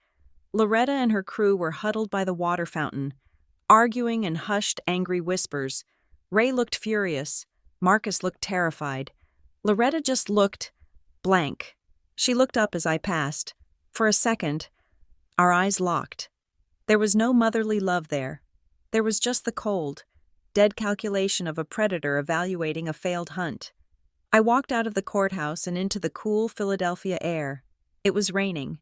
Loretta and her crew were huddled by the water fountain, arguing in hushed, angry whispers. Ray looked furious. Marcus looked terrified. Loretta just looked blank. She looked up as I passed. For a second, our eyes locked. There was no motherly love there. There was just the cold, dead calculation of a predator evaluating a failed hunt. I walked out of the courthouse and into the cool Philadelphia air. It was raining.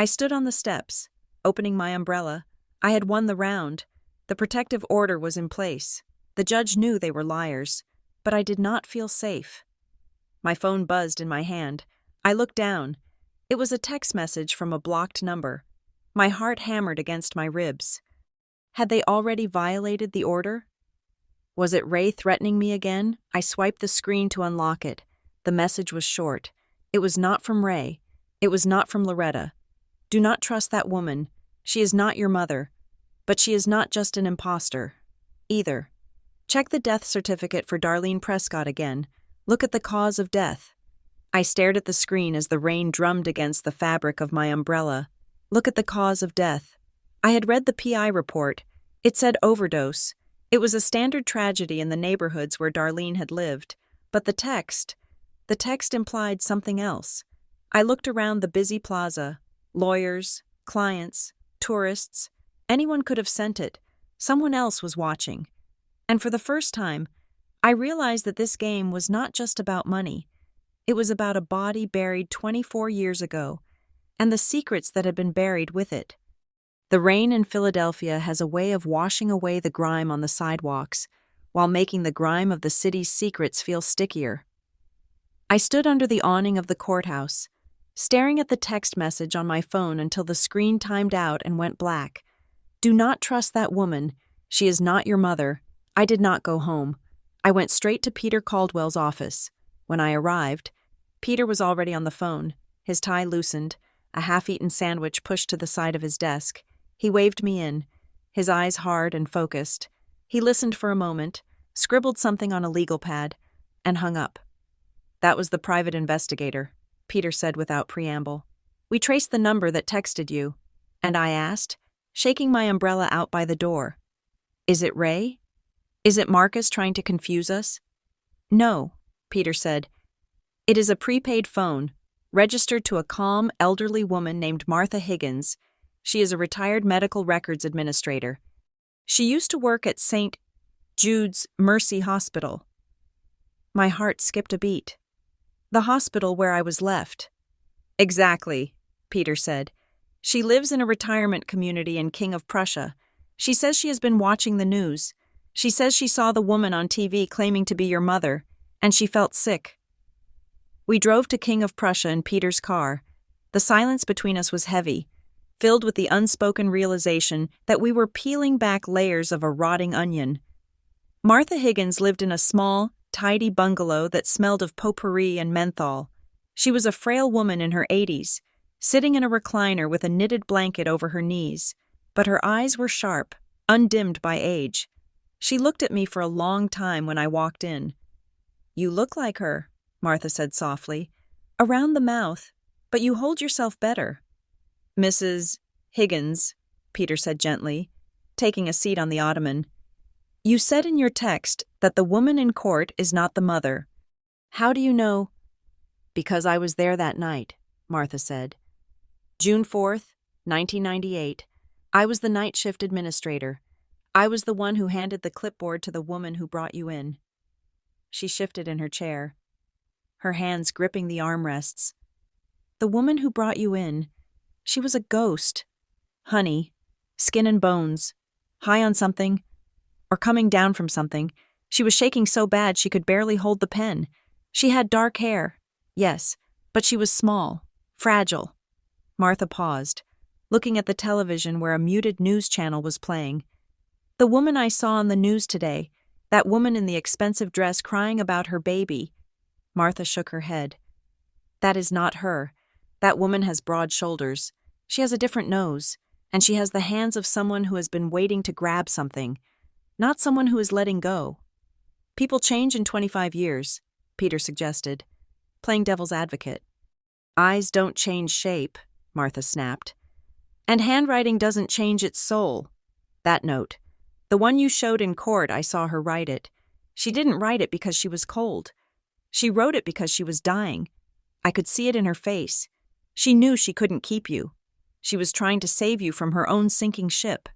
I stood on the steps, opening my umbrella. I had won the round. The protective order was in place. The judge knew they were liars, but I did not feel safe. My phone buzzed in my hand. I looked down. It was a text message from a blocked number. My heart hammered against my ribs. Had they already violated the order? Was it Ray threatening me again? I swiped the screen to unlock it. The message was short. It was not from Ray. It was not from Loretta. Do not trust that woman. She is not your mother. But she is not just an imposter. Either. Check the death certificate for Darlene Prescott again. Look at the cause of death. I stared at the screen as the rain drummed against the fabric of my umbrella. Look at the cause of death. I had read the PI report. It said overdose. It was a standard tragedy in the neighborhoods where Darlene had lived. But the text implied something else. I looked around the busy plaza. Lawyers, clients, tourists. Anyone could have sent it. Someone else was watching. And for the first time, I realized that this game was not just about money. It was about a body buried 24 years ago, and the secrets that had been buried with it. The rain in Philadelphia has a way of washing away the grime on the sidewalks, while making the grime of the city's secrets feel stickier. I stood under the awning of the courthouse, staring at the text message on my phone until the screen timed out and went black. Do not trust that woman. She is not your mother. I did not go home. I went straight to Peter Caldwell's office. When I arrived, Peter was already on the phone, his tie loosened, a half-eaten sandwich pushed to the side of his desk. He waved me in, his eyes hard and focused. He listened for a moment, scribbled something on a legal pad, and hung up. That was the private investigator, Peter said without preamble. We traced the number that texted you, and I asked, shaking my umbrella out by the door. Is it Ray? Is it Marcus trying to confuse us? No, Peter said. It is a prepaid phone, registered to a calm, elderly woman named Martha Higgins. She is a retired medical records administrator. She used to work at St. Jude's Mercy Hospital. My heart skipped a beat. The hospital where I was left. Exactly, Peter said. She lives in a retirement community in King of Prussia. She says she has been watching the news. She says she saw the woman on TV claiming to be your mother, and she felt sick. We drove to King of Prussia in Peter's car. The silence between us was heavy, filled with the unspoken realization that we were peeling back layers of a rotting onion. Martha Higgins lived in a small, tidy bungalow that smelled of potpourri and menthol. She was a frail woman in her 80s, sitting in a recliner with a knitted blanket over her knees, but her eyes were sharp, undimmed by age. She looked at me for a long time when I walked in. You look like her, Martha said softly. Around the mouth, but you hold yourself better. Mrs. Higgins, Peter said gently, taking a seat on the ottoman. You said in your text that the woman in court is not the mother. How do you know? Because I was there that night, Martha said. June 4th, 1998. I was the night shift administrator. I was the one who handed the clipboard to the woman who brought you in. She shifted in her chair, her hands gripping the armrests. The woman who brought you in, she was a ghost. Honey, skin and bones, high on something, or coming down from something. She was shaking so bad she could barely hold the pen. She had dark hair, yes, but she was small, fragile. Martha paused, looking at the television where a muted news channel was playing. The woman I saw on the news today, that woman in the expensive dress crying about her baby. Martha shook her head. That is not her. That woman has broad shoulders. She has a different nose, and she has the hands of someone who has been waiting to grab something, not someone who is letting go. People change in 25 years, Peter suggested, playing devil's advocate. Eyes don't change shape, Martha snapped. And handwriting doesn't change its soul. That note. The one you showed in court, I saw her write it. She didn't write it because she was cold. She wrote it because she was dying. I could see it in her face. She knew she couldn't keep you. She was trying to save you from her own sinking ship.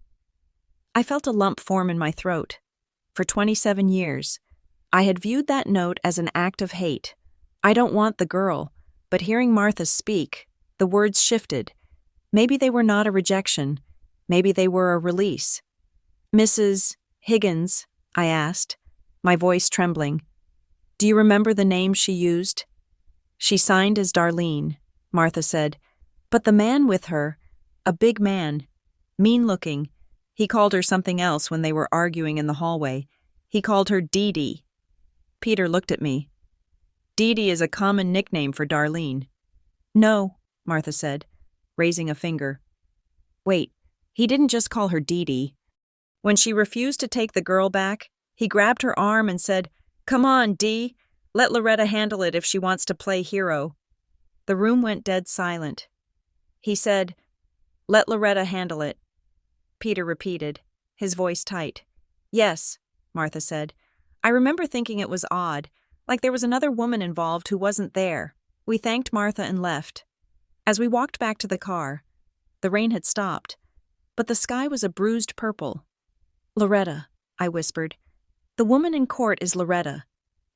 I felt a lump form in my throat. For 27 years, I had viewed that note as an act of hate. I don't want the girl, but hearing Martha speak, the words shifted. Maybe they were not a rejection. Maybe they were a release. Mrs. Higgins, I asked, my voice trembling. Do you remember the name she used? She signed as Darlene, Martha said, But the man with her, a big man, mean-looking, he called her something else when they were arguing in the hallway. He called her Dee Dee. Peter looked at me. Dee Dee is a common nickname for Darlene. No, Martha said, raising a finger. Wait, he didn't just call her Dee Dee. When she refused to take the girl back, he grabbed her arm and said, "Come on, Dee. Let Loretta handle it if she wants to play hero." The room went dead silent. He said, "Let Loretta handle it." Peter repeated, his voice tight. "Yes," Martha said. I remember thinking it was odd, like there was another woman involved who wasn't there. We thanked Martha and left. As we walked back to the car, the rain had stopped, but the sky was a bruised purple. "Loretta," I whispered. "The woman in court is Loretta.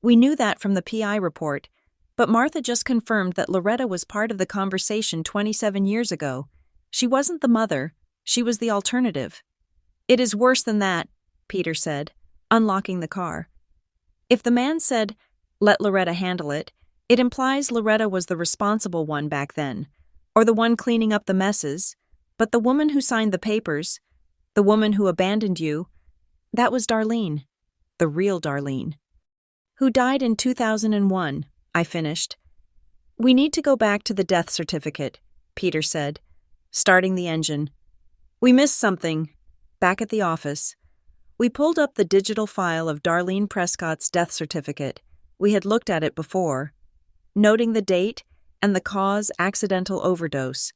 We knew that from the PI report, but Martha just confirmed that Loretta was part of the conversation 27 years ago. She wasn't the mother, she was the alternative." "It is worse than that," Peter said, unlocking the car. "If the man said, 'Let Loretta handle it,' it implies Loretta was the responsible one back then, or the one cleaning up the messes, but the woman who signed the papers, the woman who abandoned you, that was Darlene, the real Darlene, who died in 2001, I finished. "We need to go back to the death certificate," Peter said, starting the engine. "We missed something." Back at the office, we pulled up the digital file of Darlene Prescott's death certificate. We had looked at it before, noting the date and the cause, accidental overdose,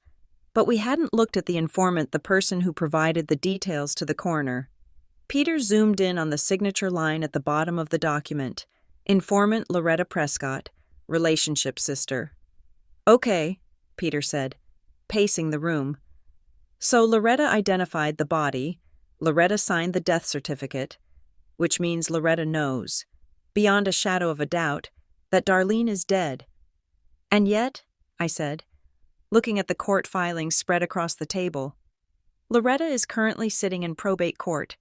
but we hadn't looked at the informant, the person who provided the details to the coroner. Peter zoomed in on the signature line at the bottom of the document. Informant Loretta Prescott, relationship sister. "Okay," Peter said, pacing the room. "So Loretta identified the body, Loretta signed the death certificate, which means Loretta knows, beyond a shadow of a doubt, that Darlene is dead. And yet," I said, looking at the court filings spread across the table, "Loretta is currently sitting in probate court,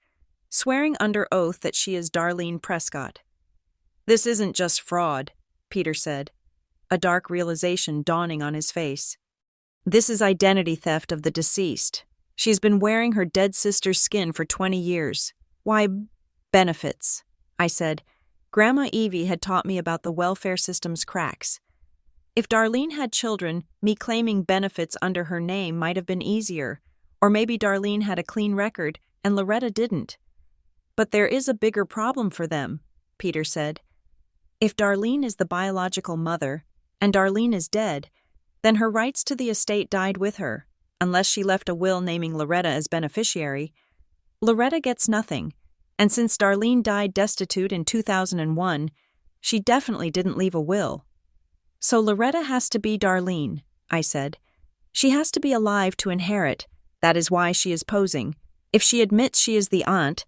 swearing under oath that she is Darlene Prescott." "This isn't just fraud," Peter said, a dark realization dawning on his face. "This is identity theft of the deceased. She's been wearing her dead sister's skin for 20 years. Why, benefits," I said. Grandma Evie had taught me about the welfare system's cracks. If Darlene had children, me claiming benefits under her name might have been easier, or maybe Darlene had a clean record and Loretta didn't. "But there is a bigger problem for them," Peter said. "If Darlene is the biological mother, and Darlene is dead, then her rights to the estate died with her, unless she left a will naming Loretta as beneficiary. Loretta gets nothing, and since Darlene died destitute in 2001, she definitely didn't leave a will. So Loretta has to be Darlene," I said. "She has to be alive to inherit. That is why she is posing. If she admits she is the aunt,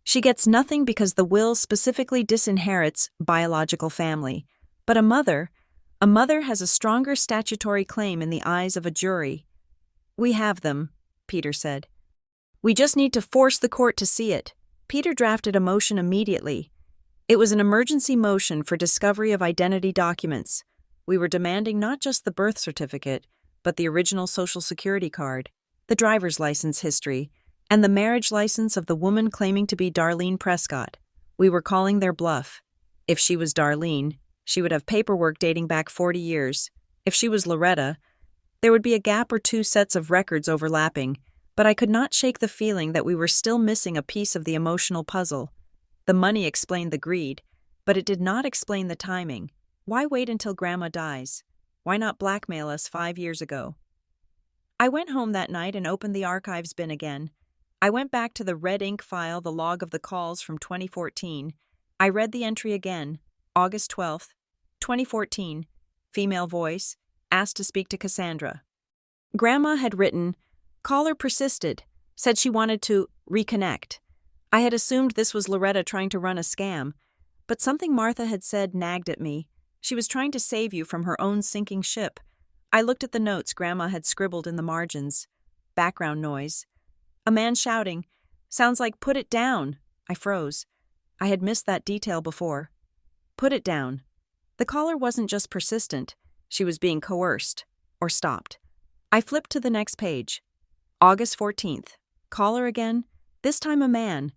she gets nothing because the will specifically disinherits biological family. But a mother has a stronger statutory claim in the eyes of a jury." "We have them," Peter said. "We just need to force the court to see it." Peter drafted a motion immediately. It was an emergency motion for discovery of identity documents. We were demanding not just the birth certificate, but the original Social Security card, the driver's license history, and the marriage license of the woman claiming to be Darlene Prescott. We were calling their bluff. If she was Darlene, she would have paperwork dating back 40 years. If she was Loretta, there would be a gap or two sets of records overlapping, but I could not shake the feeling that we were still missing a piece of the emotional puzzle. The money explained the greed, but it did not explain the timing. Why wait until Grandma dies? Why not blackmail us 5 years ago? I went home that night and opened the archives bin again. I went back to the red ink file, the log of the calls from 2014. I read the entry again. August 12th, 2014. Female voice, asked to speak to Cassandra. Grandma had written, "Caller persisted, said she wanted to reconnect." I had assumed this was Loretta trying to run a scam, but something Martha had said nagged at me. She was trying to save you from her own sinking ship. I looked at the notes Grandma had scribbled in the margins. Background noise. A man shouting, "Sounds like put it down." I froze. I had missed that detail before. Put it down. The caller wasn't just persistent. She was being coerced, or stopped. I flipped to the next page. August 14th. Caller again, this time a man.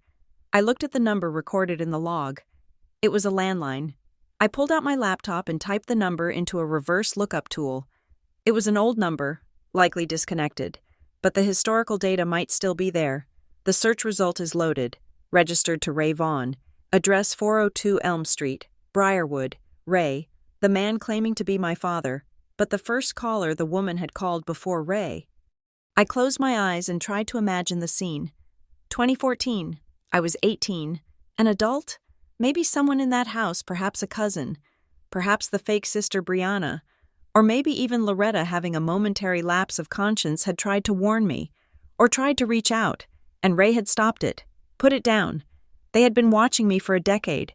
I looked at the number recorded in the log. It was a landline. I pulled out my laptop and typed the number into a reverse lookup tool. It was an old number, likely disconnected, but the historical data might still be there. The search result is loaded. Registered to Ray Vaughn. Address 402 Elm Street, Briarwood. Ray, the man claiming to be my father, but the first caller the woman had called before Ray. I closed my eyes and tried to imagine the scene. 2014. I was 18. An adult? Maybe someone in that house, perhaps a cousin. Perhaps the fake sister Brianna. Or maybe even Loretta, having a momentary lapse of conscience, had tried to warn me. Or tried to reach out, and Ray had stopped it. Put it down. They had been watching me for a decade.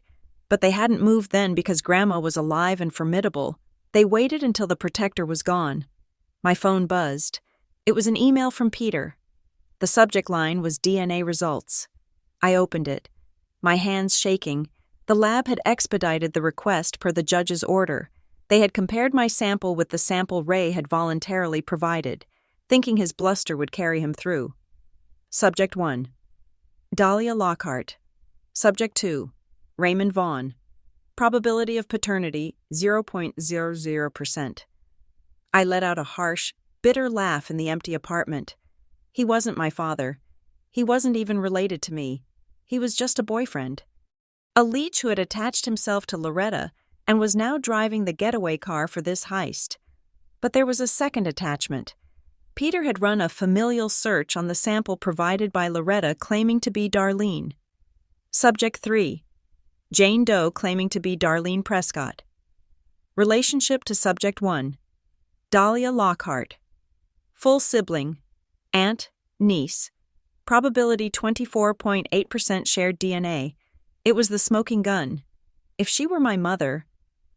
But they hadn't moved then because Grandma was alive and formidable. They waited until the protector was gone. My phone buzzed. It was an email from Peter. The subject line was DNA results. I opened it. My hands shaking. The lab had expedited the request per the judge's order. They had compared my sample with the sample Ray had voluntarily provided, thinking his bluster would carry him through. Subject 1. Dahlia Lockhart. Subject 2. Raymond Vaughn. Probability of paternity, 0.00%. I let out a harsh, bitter laugh in the empty apartment. He wasn't my father. He wasn't even related to me. He was just a boyfriend. A leech who had attached himself to Loretta and was now driving the getaway car for this heist. But there was a second attachment. Peter had run a familial search on the sample provided by Loretta claiming to be Darlene. Subject 3. Jane Doe claiming to be Darlene Prescott. Relationship to Subject 1. Dahlia Lockhart. Full sibling. Aunt, niece. Probability 24.8% shared DNA. It was the smoking gun. If she were my mother,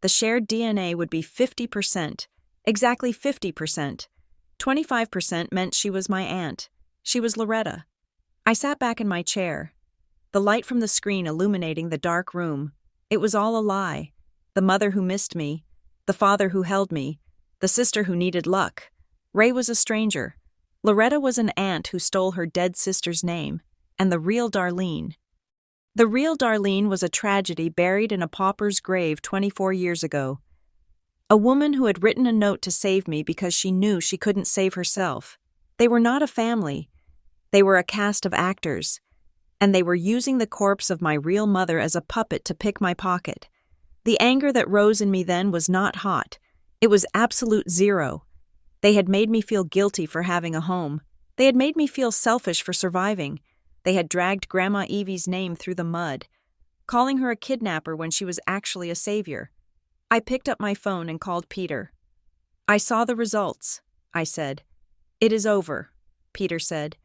the shared DNA would be 50%. Exactly 50%. 25% meant she was my aunt. She was Loretta. I sat back in my chair. The light from the screen illuminating the dark room. It was all a lie. The mother who missed me. The father who held me. The sister who needed luck. Ray was a stranger. Loretta was an aunt who stole her dead sister's name. And the real Darlene. The real Darlene was a tragedy buried in a pauper's grave 24 years ago. A woman who had written a note to save me because she knew she couldn't save herself. They were not a family. They were a cast of actors. And they were using the corpse of my real mother as a puppet to pick my pocket. The anger that rose in me then was not hot. It was absolute zero. They had made me feel guilty for having a home. They had made me feel selfish for surviving. They had dragged Grandma Evie's name through the mud, calling her a kidnapper when she was actually a savior. I picked up my phone and called Peter. I saw the results, I said. It is over, Peter said.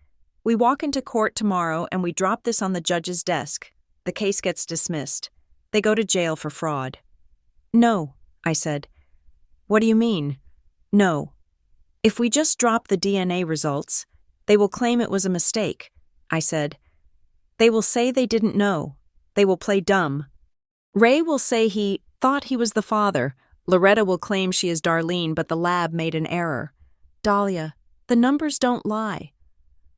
We walk into court tomorrow and we drop this on the judge's desk. The case gets dismissed. They go to jail for fraud. No, I said. What do you mean? No. If we just drop the DNA results, they will claim it was a mistake, I said. They will say they didn't know. They will play dumb. Ray will say he thought he was the father. Loretta will claim she is Darlene, but the lab made an error. Dahlia, the numbers don't lie.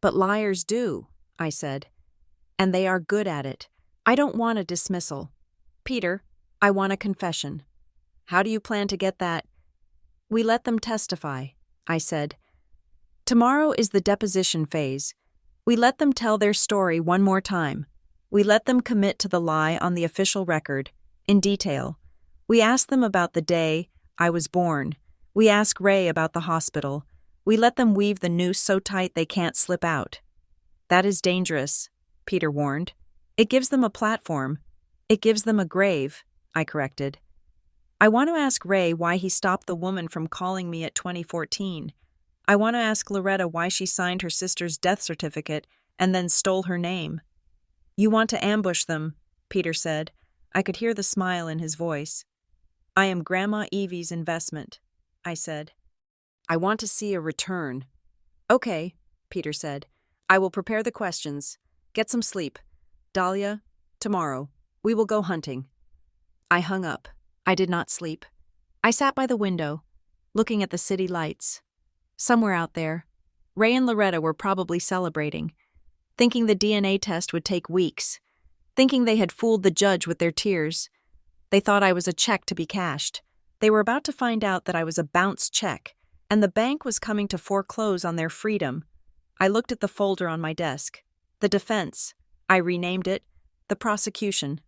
But liars do, I said. And they are good at it. I don't want a dismissal. Peter, I want a confession. How do you plan to get that? We let them testify, I said. Tomorrow is the deposition phase. We let them tell their story one more time. We let them commit to the lie on the official record, in detail. We ask them about the day I was born. We ask Ray about the hospital. We let them weave the noose so tight they can't slip out. That is dangerous, Peter warned. It gives them a platform. It gives them a grave, I corrected. I want to ask Ray why he stopped the woman from calling me at 2014. I want to ask Loretta why she signed her sister's death certificate and then stole her name. You want to ambush them, Peter said. I could hear the smile in his voice. I am Grandma Evie's investment, I said. I want to see a return. Okay, Peter said. I will prepare the questions. Get some sleep. Dahlia, tomorrow, we will go hunting. I hung up. I did not sleep. I sat by the window, looking at the city lights. Somewhere out there, Ray and Loretta were probably celebrating, thinking the DNA test would take weeks, thinking they had fooled the judge with their tears. They thought I was a check to be cashed. They were about to find out that I was a bounced check, and the bank was coming to foreclose on their freedom. I looked at the folder on my desk. The defense. I renamed it. The prosecution.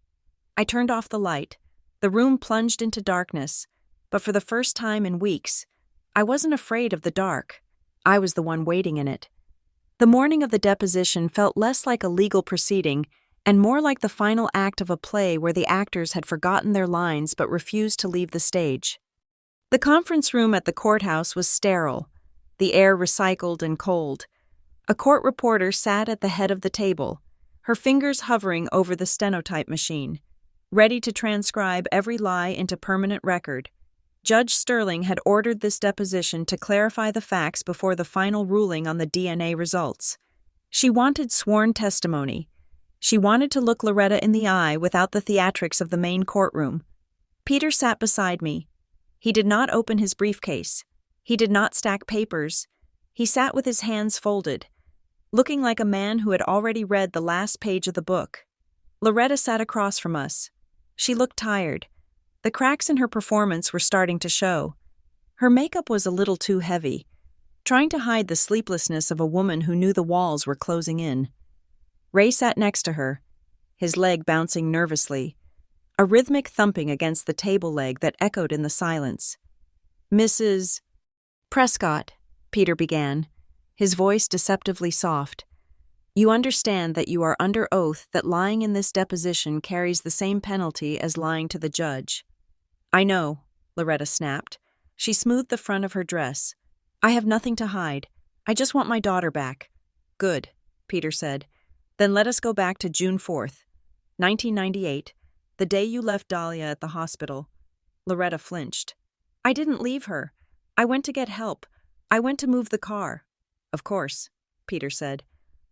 I turned off the light. The room plunged into darkness, but for the first time in weeks, I wasn't afraid of the dark. I was the one waiting in it. The morning of the deposition felt less like a legal proceeding and more like the final act of a play where the actors had forgotten their lines but refused to leave the stage. The conference room at the courthouse was sterile, the air recycled and cold. A court reporter sat at the head of the table, her fingers hovering over the stenotype machine, ready to transcribe every lie into permanent record. Judge Sterling had ordered this deposition to clarify the facts before the final ruling on the DNA results. She wanted sworn testimony. She wanted to look Loretta in the eye without the theatrics of the main courtroom. Peter sat beside me. He did not open his briefcase. He did not stack papers. He sat with his hands folded, looking like a man who had already read the last page of the book. Loretta sat across from us. She looked tired. The cracks in her performance were starting to show. Her makeup was a little too heavy, trying to hide the sleeplessness of a woman who knew the walls were closing in. Ray sat next to her, his leg bouncing nervously, a rhythmic thumping against the table leg that echoed in the silence. "Mrs. Prescott," Peter began, his voice deceptively soft. "You understand that you are under oath that lying in this deposition carries the same penalty as lying to the judge." "I know," Loretta snapped. She smoothed the front of her dress. "I have nothing to hide. I just want my daughter back." "Good," Peter said. "Then let us go back to June 4th, 1998, the day you left Dahlia at the hospital." Loretta flinched. "I didn't leave her. I went to get help. I went to move the car." "Of course," Peter said.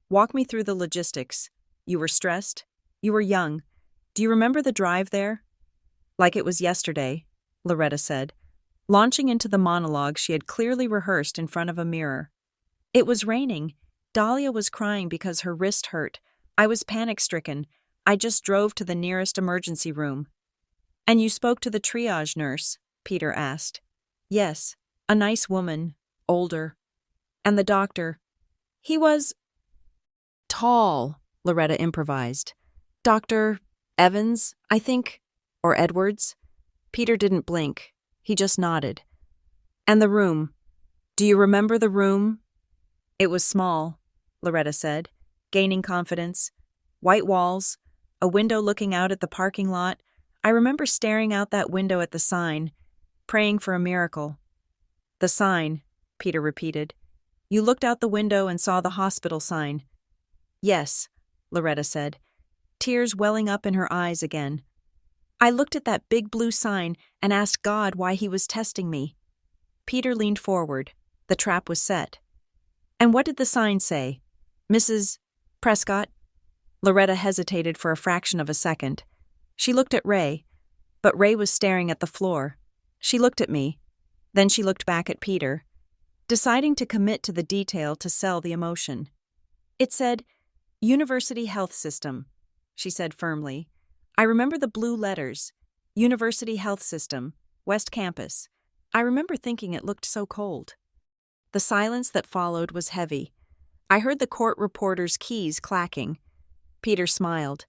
"Walk me through the logistics. You were stressed? You were young. Do you remember the drive there?" "Like it was yesterday," Loretta said, launching into the monologue she had clearly rehearsed in front of a mirror. "It was raining. Dahlia was crying because her wrist hurt. I was panic-stricken. I just drove to the nearest emergency room." "And you spoke to the triage nurse?" Peter asked. "Yes, a nice woman, older." "And the doctor?" "He was tall," Loretta improvised. "Dr. Evans, I think, or Edwards." Peter didn't blink. He just nodded. "And the room? Do you remember the room?" "It was small," Loretta said, gaining confidence. "White walls, a window looking out at the parking lot. I remember staring out that window at the sign, praying for a miracle." "The sign," Peter repeated. "You looked out the window and saw the hospital sign." "Yes," Loretta said, tears welling up in her eyes again. "I looked at that big blue sign and asked God why he was testing me." Peter leaned forward. The trap was set. "And what did the sign say? Mrs. Prescott?" Loretta hesitated for a fraction of a second. She looked at Ray, but Ray was staring at the floor. She looked at me. Then she looked back at Peter, deciding to commit to the detail to sell the emotion. "It said, University Health System," she said firmly. "I remember the blue letters. University Health System, West Campus. I remember thinking it looked so cold." The silence that followed was heavy. I heard the court reporter's keys clacking. Peter smiled.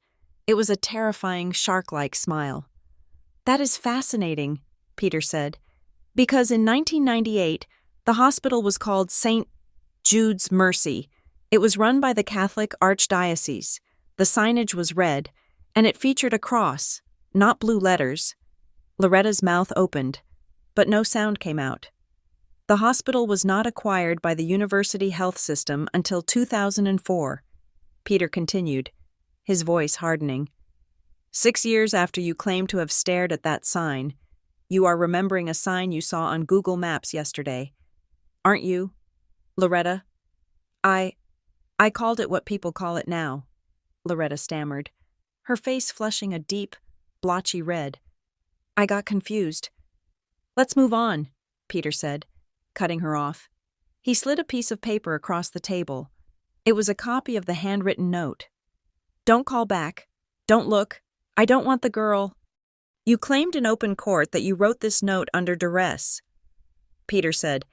It was a terrifying, shark-like smile. "That is fascinating," Peter said, "because in 1998, the hospital was called St. Jude's Mercy. It was run by the Catholic Archdiocese. The signage was red, and it featured a cross, not blue letters." Loretta's mouth opened, but no sound came out. "The hospital was not acquired by the University Health System until 2004, Peter continued, his voice hardening. 6 years after you claim to have stared at that sign, you are remembering a sign you saw on Google Maps yesterday. Aren't you, Loretta?" I called it what people call it now," Loretta stammered, her face flushing a deep, blotchy red. "I got confused." "Let's move on," Peter said, cutting her off. He slid a piece of paper across the table. It was a copy of the handwritten note. "Don't call back. Don't look. I don't want the girl." "You claimed in open court that you wrote this note under duress," Peter said.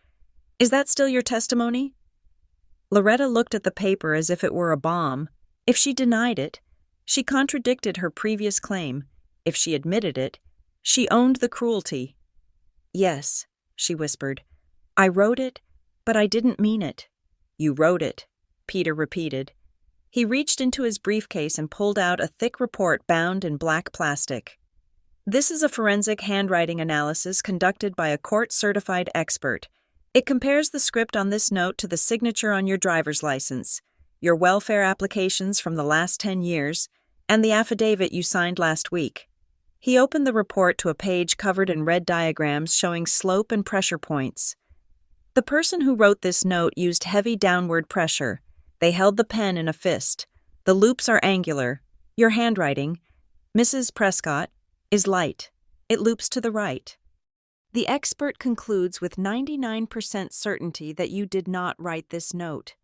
"Is that still your testimony?" Loretta looked at the paper as if it were a bomb. If she denied it, she contradicted her previous claim. If she admitted it, she owned the cruelty. "Yes," she whispered. "I wrote it, but I didn't mean it." "You wrote it," Peter repeated. He reached into his briefcase and pulled out a thick report bound in black plastic. "This is a forensic handwriting analysis conducted by a court-certified expert. It compares the script on this note to the signature on your driver's license, your welfare applications from the last 10 years, and the affidavit you signed last week." He opened the report to a page covered in red diagrams showing slope and pressure points. "The person who wrote this note used heavy downward pressure. They held the pen in a fist. The loops are angular. Your handwriting, Mrs. Prescott, is light. It loops to the right. The expert concludes with 99% certainty that you did not write this note."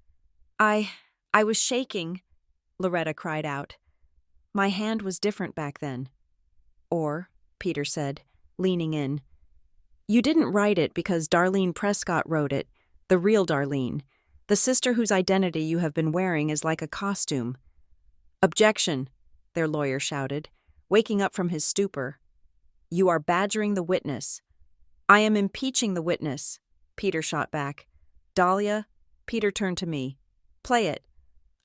I was shaking," Loretta cried out. "My hand was different back then." "Or," Peter said, leaning in, "you didn't write it because Darlene Prescott wrote it, the real Darlene, the sister whose identity you have been wearing is like a costume." "Objection," their lawyer shouted, waking up from his stupor. "You are badgering the witness." "I am impeaching the witness," Peter shot back. "Dahlia," Peter turned to me. "Play it."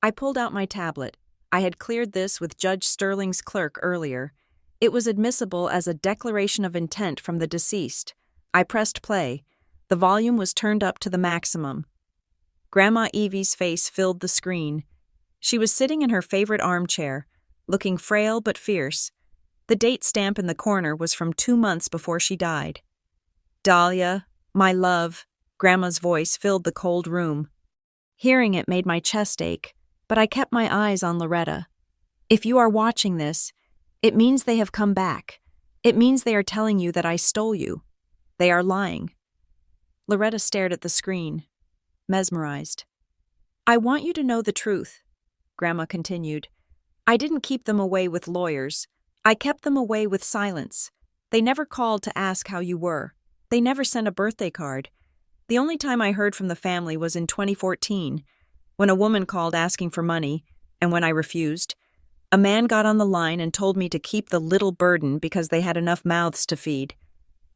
I pulled out my tablet. I had cleared this with Judge Sterling's clerk earlier. It was admissible as a declaration of intent from the deceased. I pressed play. The volume was turned up to the maximum. Grandma Evie's face filled the screen. She was sitting in her favorite armchair, looking frail but fierce. The date stamp in the corner was from 2 months before she died. "Dahlia, my love," Grandma's voice filled the cold room. Hearing it made my chest ache, but I kept my eyes on Loretta. "If you are watching this, it means they have come back. It means they are telling you that I stole you. They are lying." Loretta stared at the screen, mesmerized. "I want you to know the truth," Grandma continued. "I didn't keep them away with lawyers. I kept them away with silence. They never called to ask how you were. They never sent a birthday card. The only time I heard from the family was in 2014, when a woman called asking for money, and when I refused, a man got on the line and told me to keep the little burden because they had enough mouths to feed."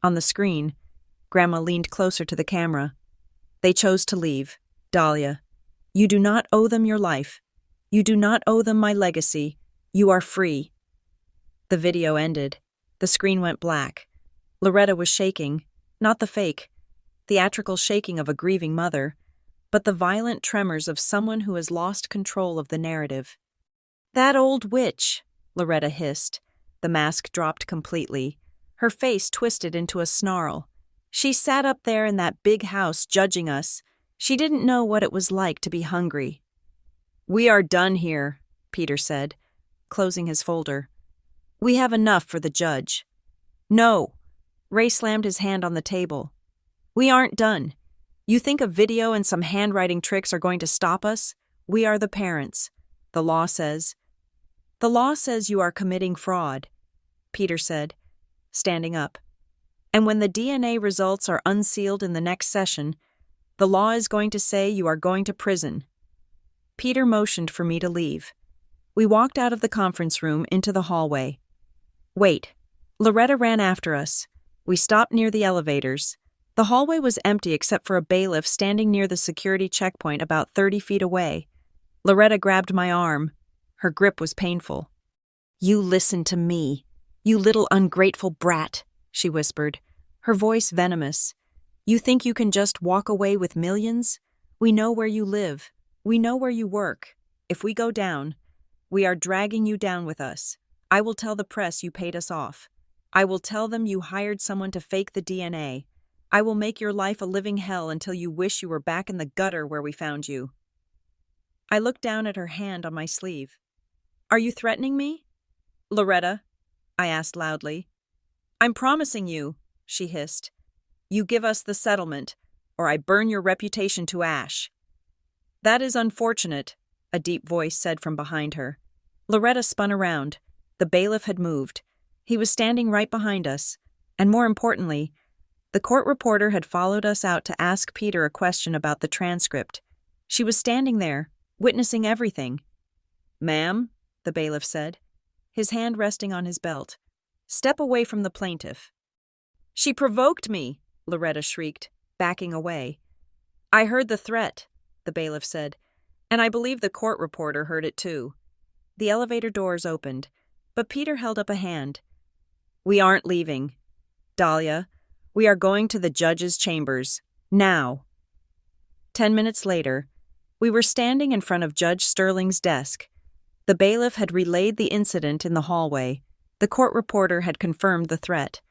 On the screen, Grandma leaned closer to the camera. "They chose to leave. Dahlia, you do not owe them your life. You do not owe them my legacy. You are free." The video ended. The screen went black. Loretta was shaking, not the fake, theatrical shaking of a grieving mother, but the violent tremors of someone who has lost control of the narrative. "That old witch," Loretta hissed. The mask dropped completely. Her face twisted into a snarl. "She sat up there in that big house judging us. She didn't know what it was like to be hungry." "We are done here," Peter said, closing his folder. "We have enough for the judge." "No," Ray slammed his hand on the table. "We aren't done. You think a video and some handwriting tricks are going to stop us? We are the parents. The law says you are committing fraud," Peter said, standing up. "And when the DNA results are unsealed in the next session, the law is going to say you are going to prison." Peter motioned for me to leave. We walked out of the conference room into the hallway. "Wait." Loretta ran after us. We stopped near the elevators. The hallway was empty except for a bailiff standing near the security checkpoint about 30 feet away. Loretta grabbed my arm. Her grip was painful. "You listen to me, you little ungrateful brat," she whispered, her voice venomous. "You think you can just walk away with millions? We know where you live. We know where you work. If we go down, we are dragging you down with us. I will tell the press you paid us off. I will tell them you hired someone to fake the DNA. I will make your life a living hell until you wish you were back in the gutter where we found you." I looked down at her hand on my sleeve. "Are you threatening me?" "Loretta," I asked loudly. "I'm promising you," she hissed. "You give us the settlement. or I burn your reputation to ash." "That is unfortunate," a deep voice said from behind her. Loretta spun around. The bailiff had moved. He was standing right behind us, and more importantly, the court reporter had followed us out to ask Peter a question about the transcript. She was standing there, witnessing everything. "Ma'am," the bailiff said, his hand resting on his belt, "step away from the plaintiff." "She provoked me," Loretta shrieked, backing away. "I heard the threat," the bailiff said, "and I believe the court reporter heard it too." The elevator doors opened, but Peter held up a hand. "We aren't leaving. Dahlia, we are going to the judge's chambers. Now." 10 minutes later, we were standing in front of Judge Sterling's desk. The bailiff had relayed the incident in the hallway. The court reporter had confirmed the threat.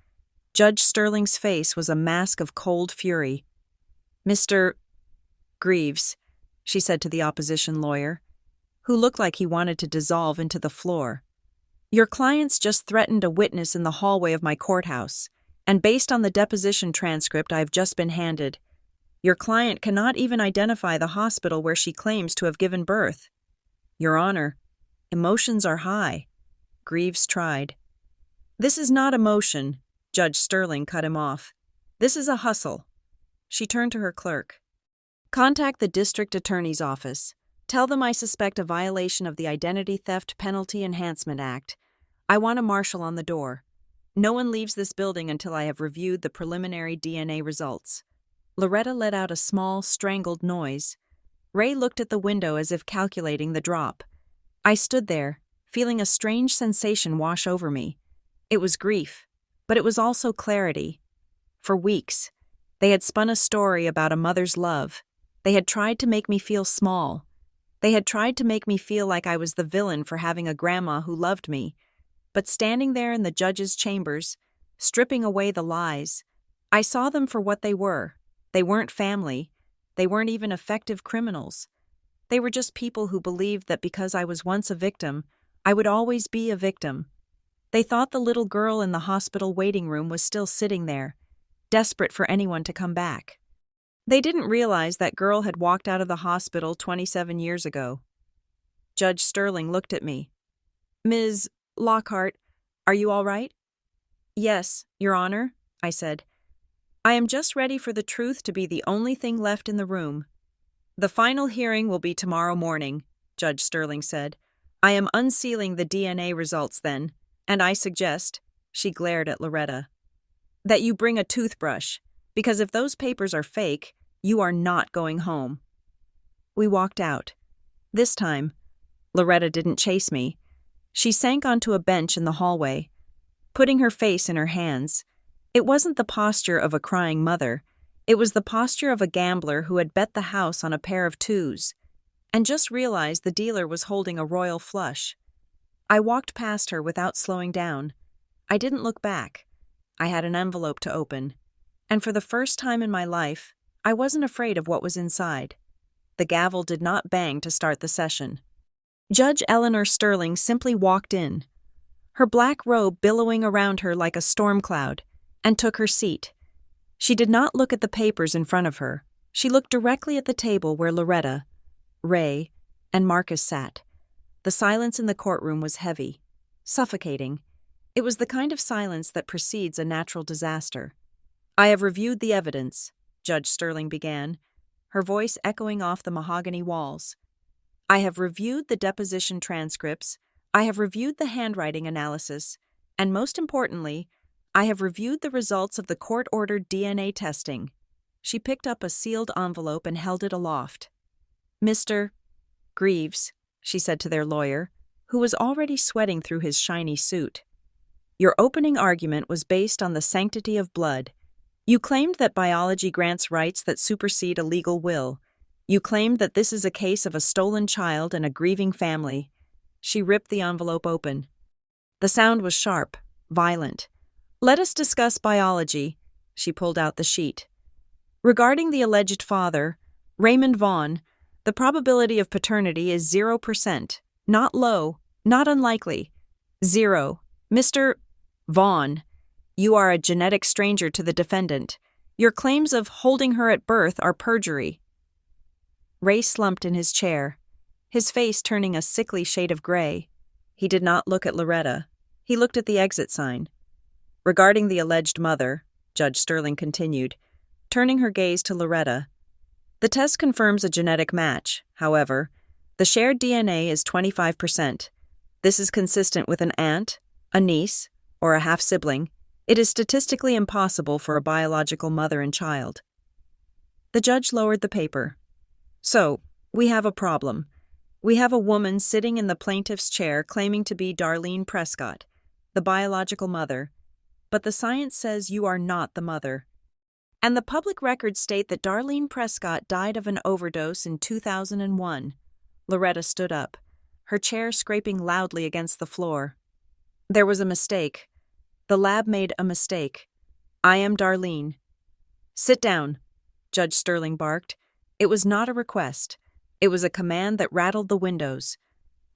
Judge Sterling's face was a mask of cold fury. "Mr. Greaves," she said to the opposition lawyer, who looked like he wanted to dissolve into the floor, "your clients just threatened a witness in the hallway of my courthouse, and based on the deposition transcript I have just been handed, your client cannot even identify the hospital where she claims to have given birth." "Your Honor, emotions are high," Greaves tried. "This is not emotion," Judge Sterling cut him off. "This is a hustle." She turned to her clerk. "Contact the district attorney's office. Tell them I suspect a violation of the Identity Theft Penalty Enhancement Act. I want a marshal on the door. No one leaves this building until I have reviewed the preliminary DNA results." Loretta let out a small, strangled noise. Ray looked at the window as if calculating the drop. I stood there, feeling a strange sensation wash over me. It was grief, but it was also clarity. For weeks, they had spun a story about a mother's love. They had tried to make me feel small. They had tried to make me feel like I was the villain for having a grandma who loved me. But standing there in the judge's chambers, stripping away the lies, I saw them for what they were. They weren't family. They weren't even effective criminals. They were just people who believed that because I was once a victim, I would always be a victim. They thought the little girl in the hospital waiting room was still sitting there, desperate for anyone to come back. They didn't realize that girl had walked out of the hospital 27 years ago. Judge Sterling looked at me. "Ms. Lockhart, are you all right?" "Yes, Your Honor," I said. "I am just ready for the truth to be the only thing left in the room." "The final hearing will be tomorrow morning," Judge Sterling said. "I am unsealing the DNA results then, and I suggest," she glared at Loretta, "that you bring a toothbrush, because if those papers are fake, you are not going home." We walked out. This time, Loretta didn't chase me. She sank onto a bench in the hallway, putting her face in her hands. It wasn't the posture of a crying mother. It was the posture of a gambler who had bet the house on a pair of twos, and just realized the dealer was holding a royal flush. I walked past her without slowing down. I didn't look back. I had an envelope to open, and for the first time in my life, I wasn't afraid of what was inside. The gavel did not bang to start the session. Judge Eleanor Sterling simply walked in, her black robe billowing around her like a storm cloud, and took her seat. She did not look at the papers in front of her. She looked directly at the table where Loretta, Ray, and Marcus sat. The silence in the courtroom was heavy, suffocating. It was the kind of silence that precedes a natural disaster. "I have reviewed the evidence," Judge Sterling began, her voice echoing off the mahogany walls. "I have reviewed the deposition transcripts, I have reviewed the handwriting analysis, and most importantly, I have reviewed the results of the court-ordered DNA testing." She picked up a sealed envelope and held it aloft. "Mr. Greaves," she said to their lawyer, who was already sweating through his shiny suit, "your opening argument was based on the sanctity of blood. You claimed that biology grants rights that supersede a legal will. You claimed that this is a case of a stolen child and a grieving family." She ripped the envelope open. The sound was sharp, violent. "Let us discuss biology." She pulled out the sheet. "Regarding the alleged father, Raymond Vaughn, the probability of paternity is 0%. Not low, not unlikely. 0. Mr. Vaughn, you are a genetic stranger to the defendant. Your claims of holding her at birth are perjury." Ray slumped in his chair, his face turning a sickly shade of gray. He did not look at Loretta. He looked at the exit sign. "Regarding the alleged mother," Judge Sterling continued, turning her gaze to Loretta, "the test confirms a genetic match. However, the shared DNA is 25%. This is consistent with an aunt, a niece, or a half-sibling. It is statistically impossible for a biological mother and child." The judge lowered the paper. "So, we have a problem. We have a woman sitting in the plaintiff's chair claiming to be Darlene Prescott, the biological mother, but the science says you are not the mother. And the public records state that Darlene Prescott died of an overdose in 2001. Loretta stood up, her chair scraping loudly against the floor. "There was a mistake. The lab made a mistake. I am Darlene." "Sit down," Judge Sterling barked. It was not a request. It was a command that rattled the windows.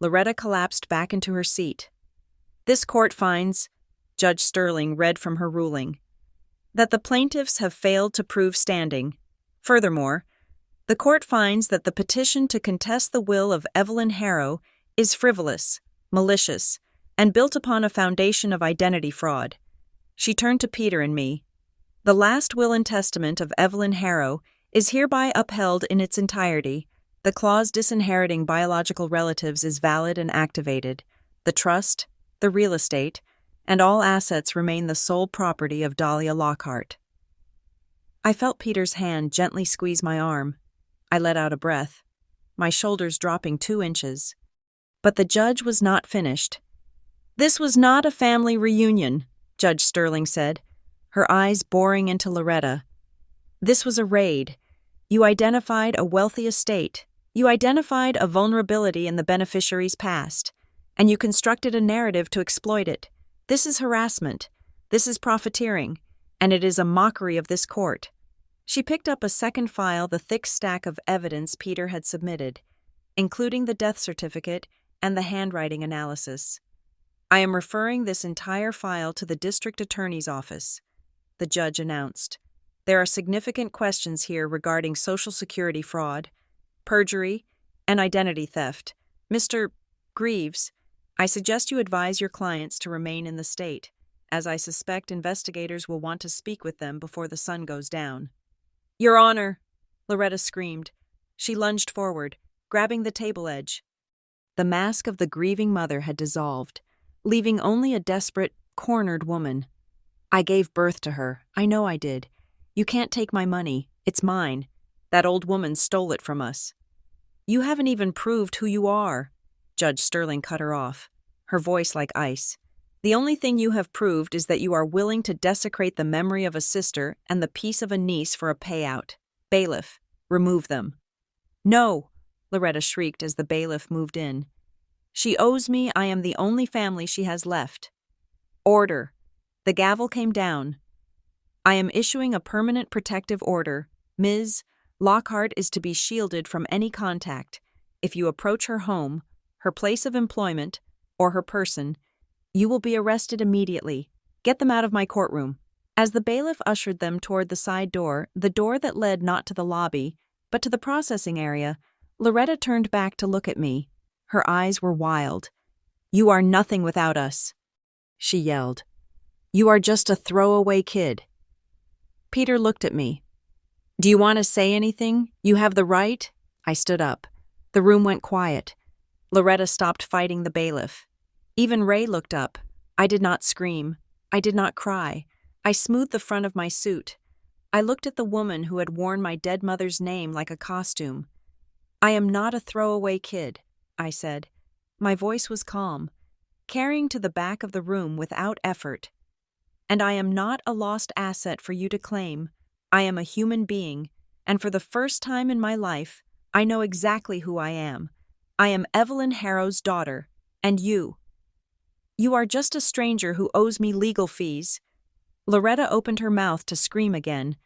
Loretta collapsed back into her seat. "This court finds," Judge Sterling read from her ruling, "that the plaintiffs have failed to prove standing. Furthermore, the court finds that the petition to contest the will of Evelyn Harrow is frivolous, malicious, and built upon a foundation of identity fraud." She turned to Peter and me. "The last will and testament of Evelyn Harrow is hereby upheld in its entirety. The clause disinheriting biological relatives is valid and activated. The trust, the real estate, and all assets remain the sole property of Dahlia Lockhart." I felt Peter's hand gently squeeze my arm. I let out a breath, my shoulders dropping 2 inches. But the judge was not finished. "This was not a family reunion," Judge Sterling said, her eyes boring into Loretta. "This was a raid. You identified a wealthy estate. You identified a vulnerability in the beneficiary's past, and you constructed a narrative to exploit it. This is harassment. This is profiteering, and it is a mockery of this court." She picked up a second file, the thick stack of evidence Peter had submitted, including the death certificate and the handwriting analysis. "I am referring this entire file to the district attorney's office," the judge announced. "There are significant questions here regarding Social Security fraud, perjury, and identity theft. Mr. Greaves, I suggest you advise your clients to remain in the state, as I suspect investigators will want to speak with them before the sun goes down." "Your Honor!" Loretta screamed. She lunged forward, grabbing the table edge. The mask of the grieving mother had dissolved, leaving only a desperate, cornered woman. "I gave birth to her. I know I did. You can't take my money. It's mine. That old woman stole it from us." "You haven't even proved who you are," Judge Sterling cut her off, her voice like ice. "The only thing you have proved is that you are willing to desecrate the memory of a sister and the peace of a niece for a payout. Bailiff, remove them." "No," Loretta shrieked as the bailiff moved in. "She owes me. I am the only family she has left." "Order." The gavel came down. "I am issuing a permanent protective order. Ms. Lockhart is to be shielded from any contact. If you approach her home, her place of employment, or her person, you will be arrested immediately. Get them out of my courtroom." As the bailiff ushered them toward the side door, the door that led not to the lobby, but to the processing area, Loretta turned back to look at me. Her eyes were wild. "You are nothing without us," she yelled. "You are just a throwaway kid." Peter looked at me. "Do you want to say anything? You have the right." I stood up. The room went quiet. Loretta stopped fighting the bailiff. Even Ray looked up. I did not scream. I did not cry. I smoothed the front of my suit. I looked at the woman who had worn my dead mother's name like a costume. "I am not a throwaway kid," I said. My voice was calm, carrying to the back of the room without effort. "And I am not a lost asset for you to claim. I am a human being, and for the first time in my life, I know exactly who I am. I am Evelyn Harrow's daughter, and you. You are just a stranger who owes me legal fees." Loretta opened her mouth to scream again,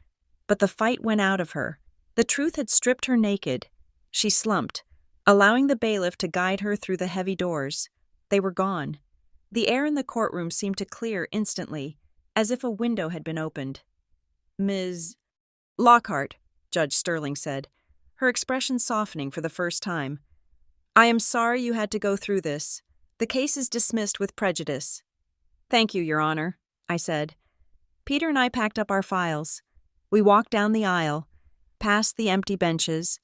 but the fight went out of her. The truth had stripped her naked. She slumped, allowing the bailiff to guide her through the heavy doors. They were gone. The air in the courtroom seemed to clear instantly, as if a window had been opened. "Ms. Lockhart, Judge Sterling said, her expression softening for the first time. I am sorry you had to go through this. The case is dismissed with prejudice. Thank you, Your Honor, I said. Peter and I packed up our files. We walked down the aisle, past the empty benches.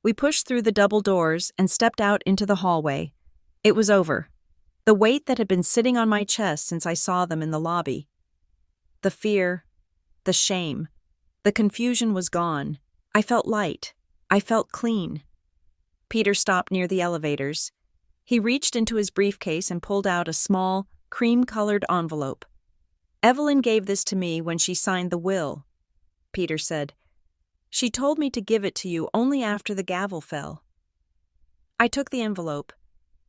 We pushed through the double doors and stepped out into the hallway. It was over. The weight that had been sitting on my chest since I saw them in the lobby. The fear, the shame, the confusion was gone. I felt light. I felt clean. Peter stopped near the elevators. He reached into his briefcase and pulled out a small, cream-colored envelope. Evelyn gave this to me when she signed the will, Peter said. She told me to give it to you only after the gavel fell. I took the envelope.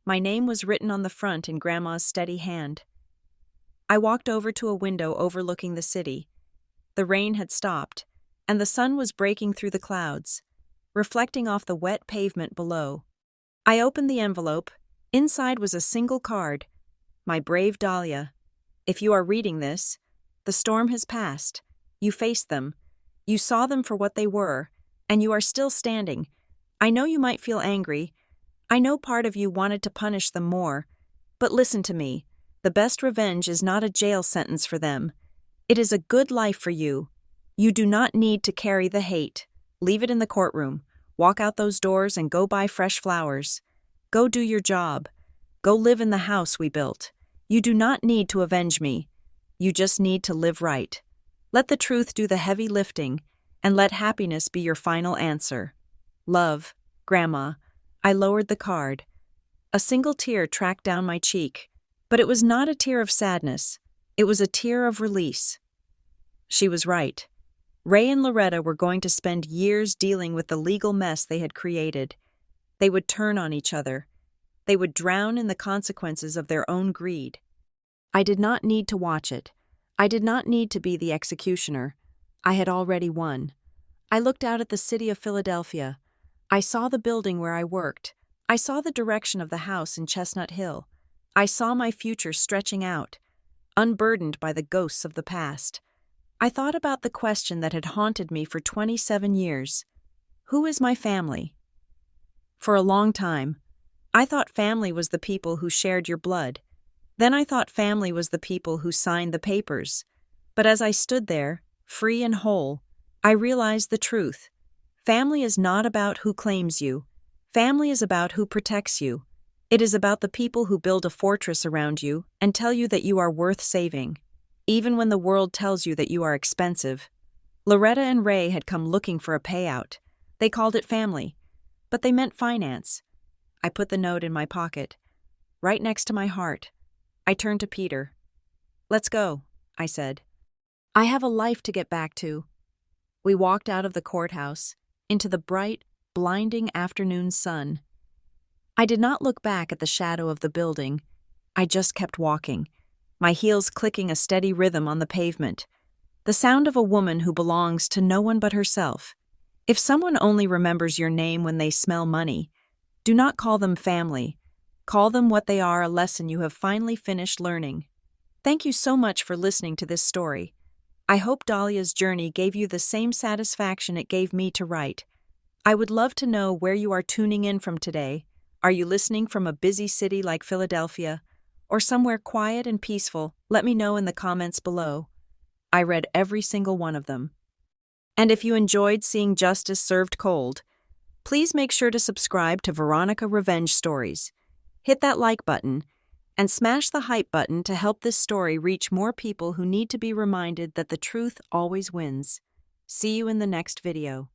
My name was written on the front in Grandma's steady hand. I walked over to a window overlooking the city. The rain had stopped, and the sun was breaking through the clouds, reflecting off the wet pavement below. I opened the envelope. Inside was a single card. My brave Dahlia, if you are reading this, the storm has passed. You faced them. You saw them for what they were, and you are still standing. I know you might feel angry. I know part of you wanted to punish them more. But listen to me. The best revenge is not a jail sentence for them. It is a good life for you. You do not need to carry the hate. Leave it in the courtroom. Walk out those doors and go buy fresh flowers. Go do your job. Go live in the house we built. You do not need to avenge me. You just need to live right. Let the truth do the heavy lifting, and let happiness be your final answer. Love, Grandma. I lowered the card. A single tear tracked down my cheek, but it was not a tear of sadness. It was a tear of release. She was right. Ray and Loretta were going to spend years dealing with the legal mess they had created. They would turn on each other. They would drown in the consequences of their own greed. I did not need to watch it. I did not need to be the executioner. I had already won. I looked out at the city of Philadelphia. I saw the building where I worked. I saw the direction of the house in Chestnut Hill. I saw my future stretching out, unburdened by the ghosts of the past. I thought about the question that had haunted me for 27 years. Who is my family? For a long time, I thought family was the people who shared your blood. Then I thought family was the people who signed the papers. But as I stood there, free and whole, I realized the truth. Family is not about who claims you. Family is about who protects you. It is about the people who build a fortress around you and tell you that you are worth saving, even when the world tells you that you are expensive. Loretta and Ray had come looking for a payout. They called it family, but they meant finance. I put the note in my pocket, right next to my heart. I turned to Peter. Let's go, I said. I have a life to get back to. We walked out of the courthouse, into the bright, blinding afternoon sun. I did not look back at the shadow of the building. I just kept walking, my heels clicking a steady rhythm on the pavement, the sound of a woman who belongs to no one but herself. If someone only remembers your name when they smell money, do not call them family. Call them what they are, a lesson you have finally finished learning. Thank you so much for listening to this story. I hope Dahlia's journey gave you the same satisfaction it gave me to write. I would love to know where you are tuning in from today. Are you listening from a busy city like Philadelphia, or somewhere quiet and peaceful? Let me know in the comments below. I read every single one of them. And if you enjoyed seeing justice served cold, please make sure to subscribe to Veronica Revenge Stories. Hit that like button and smash the hype button to help this story reach more people who need to be reminded that the truth always wins. See you in the next video.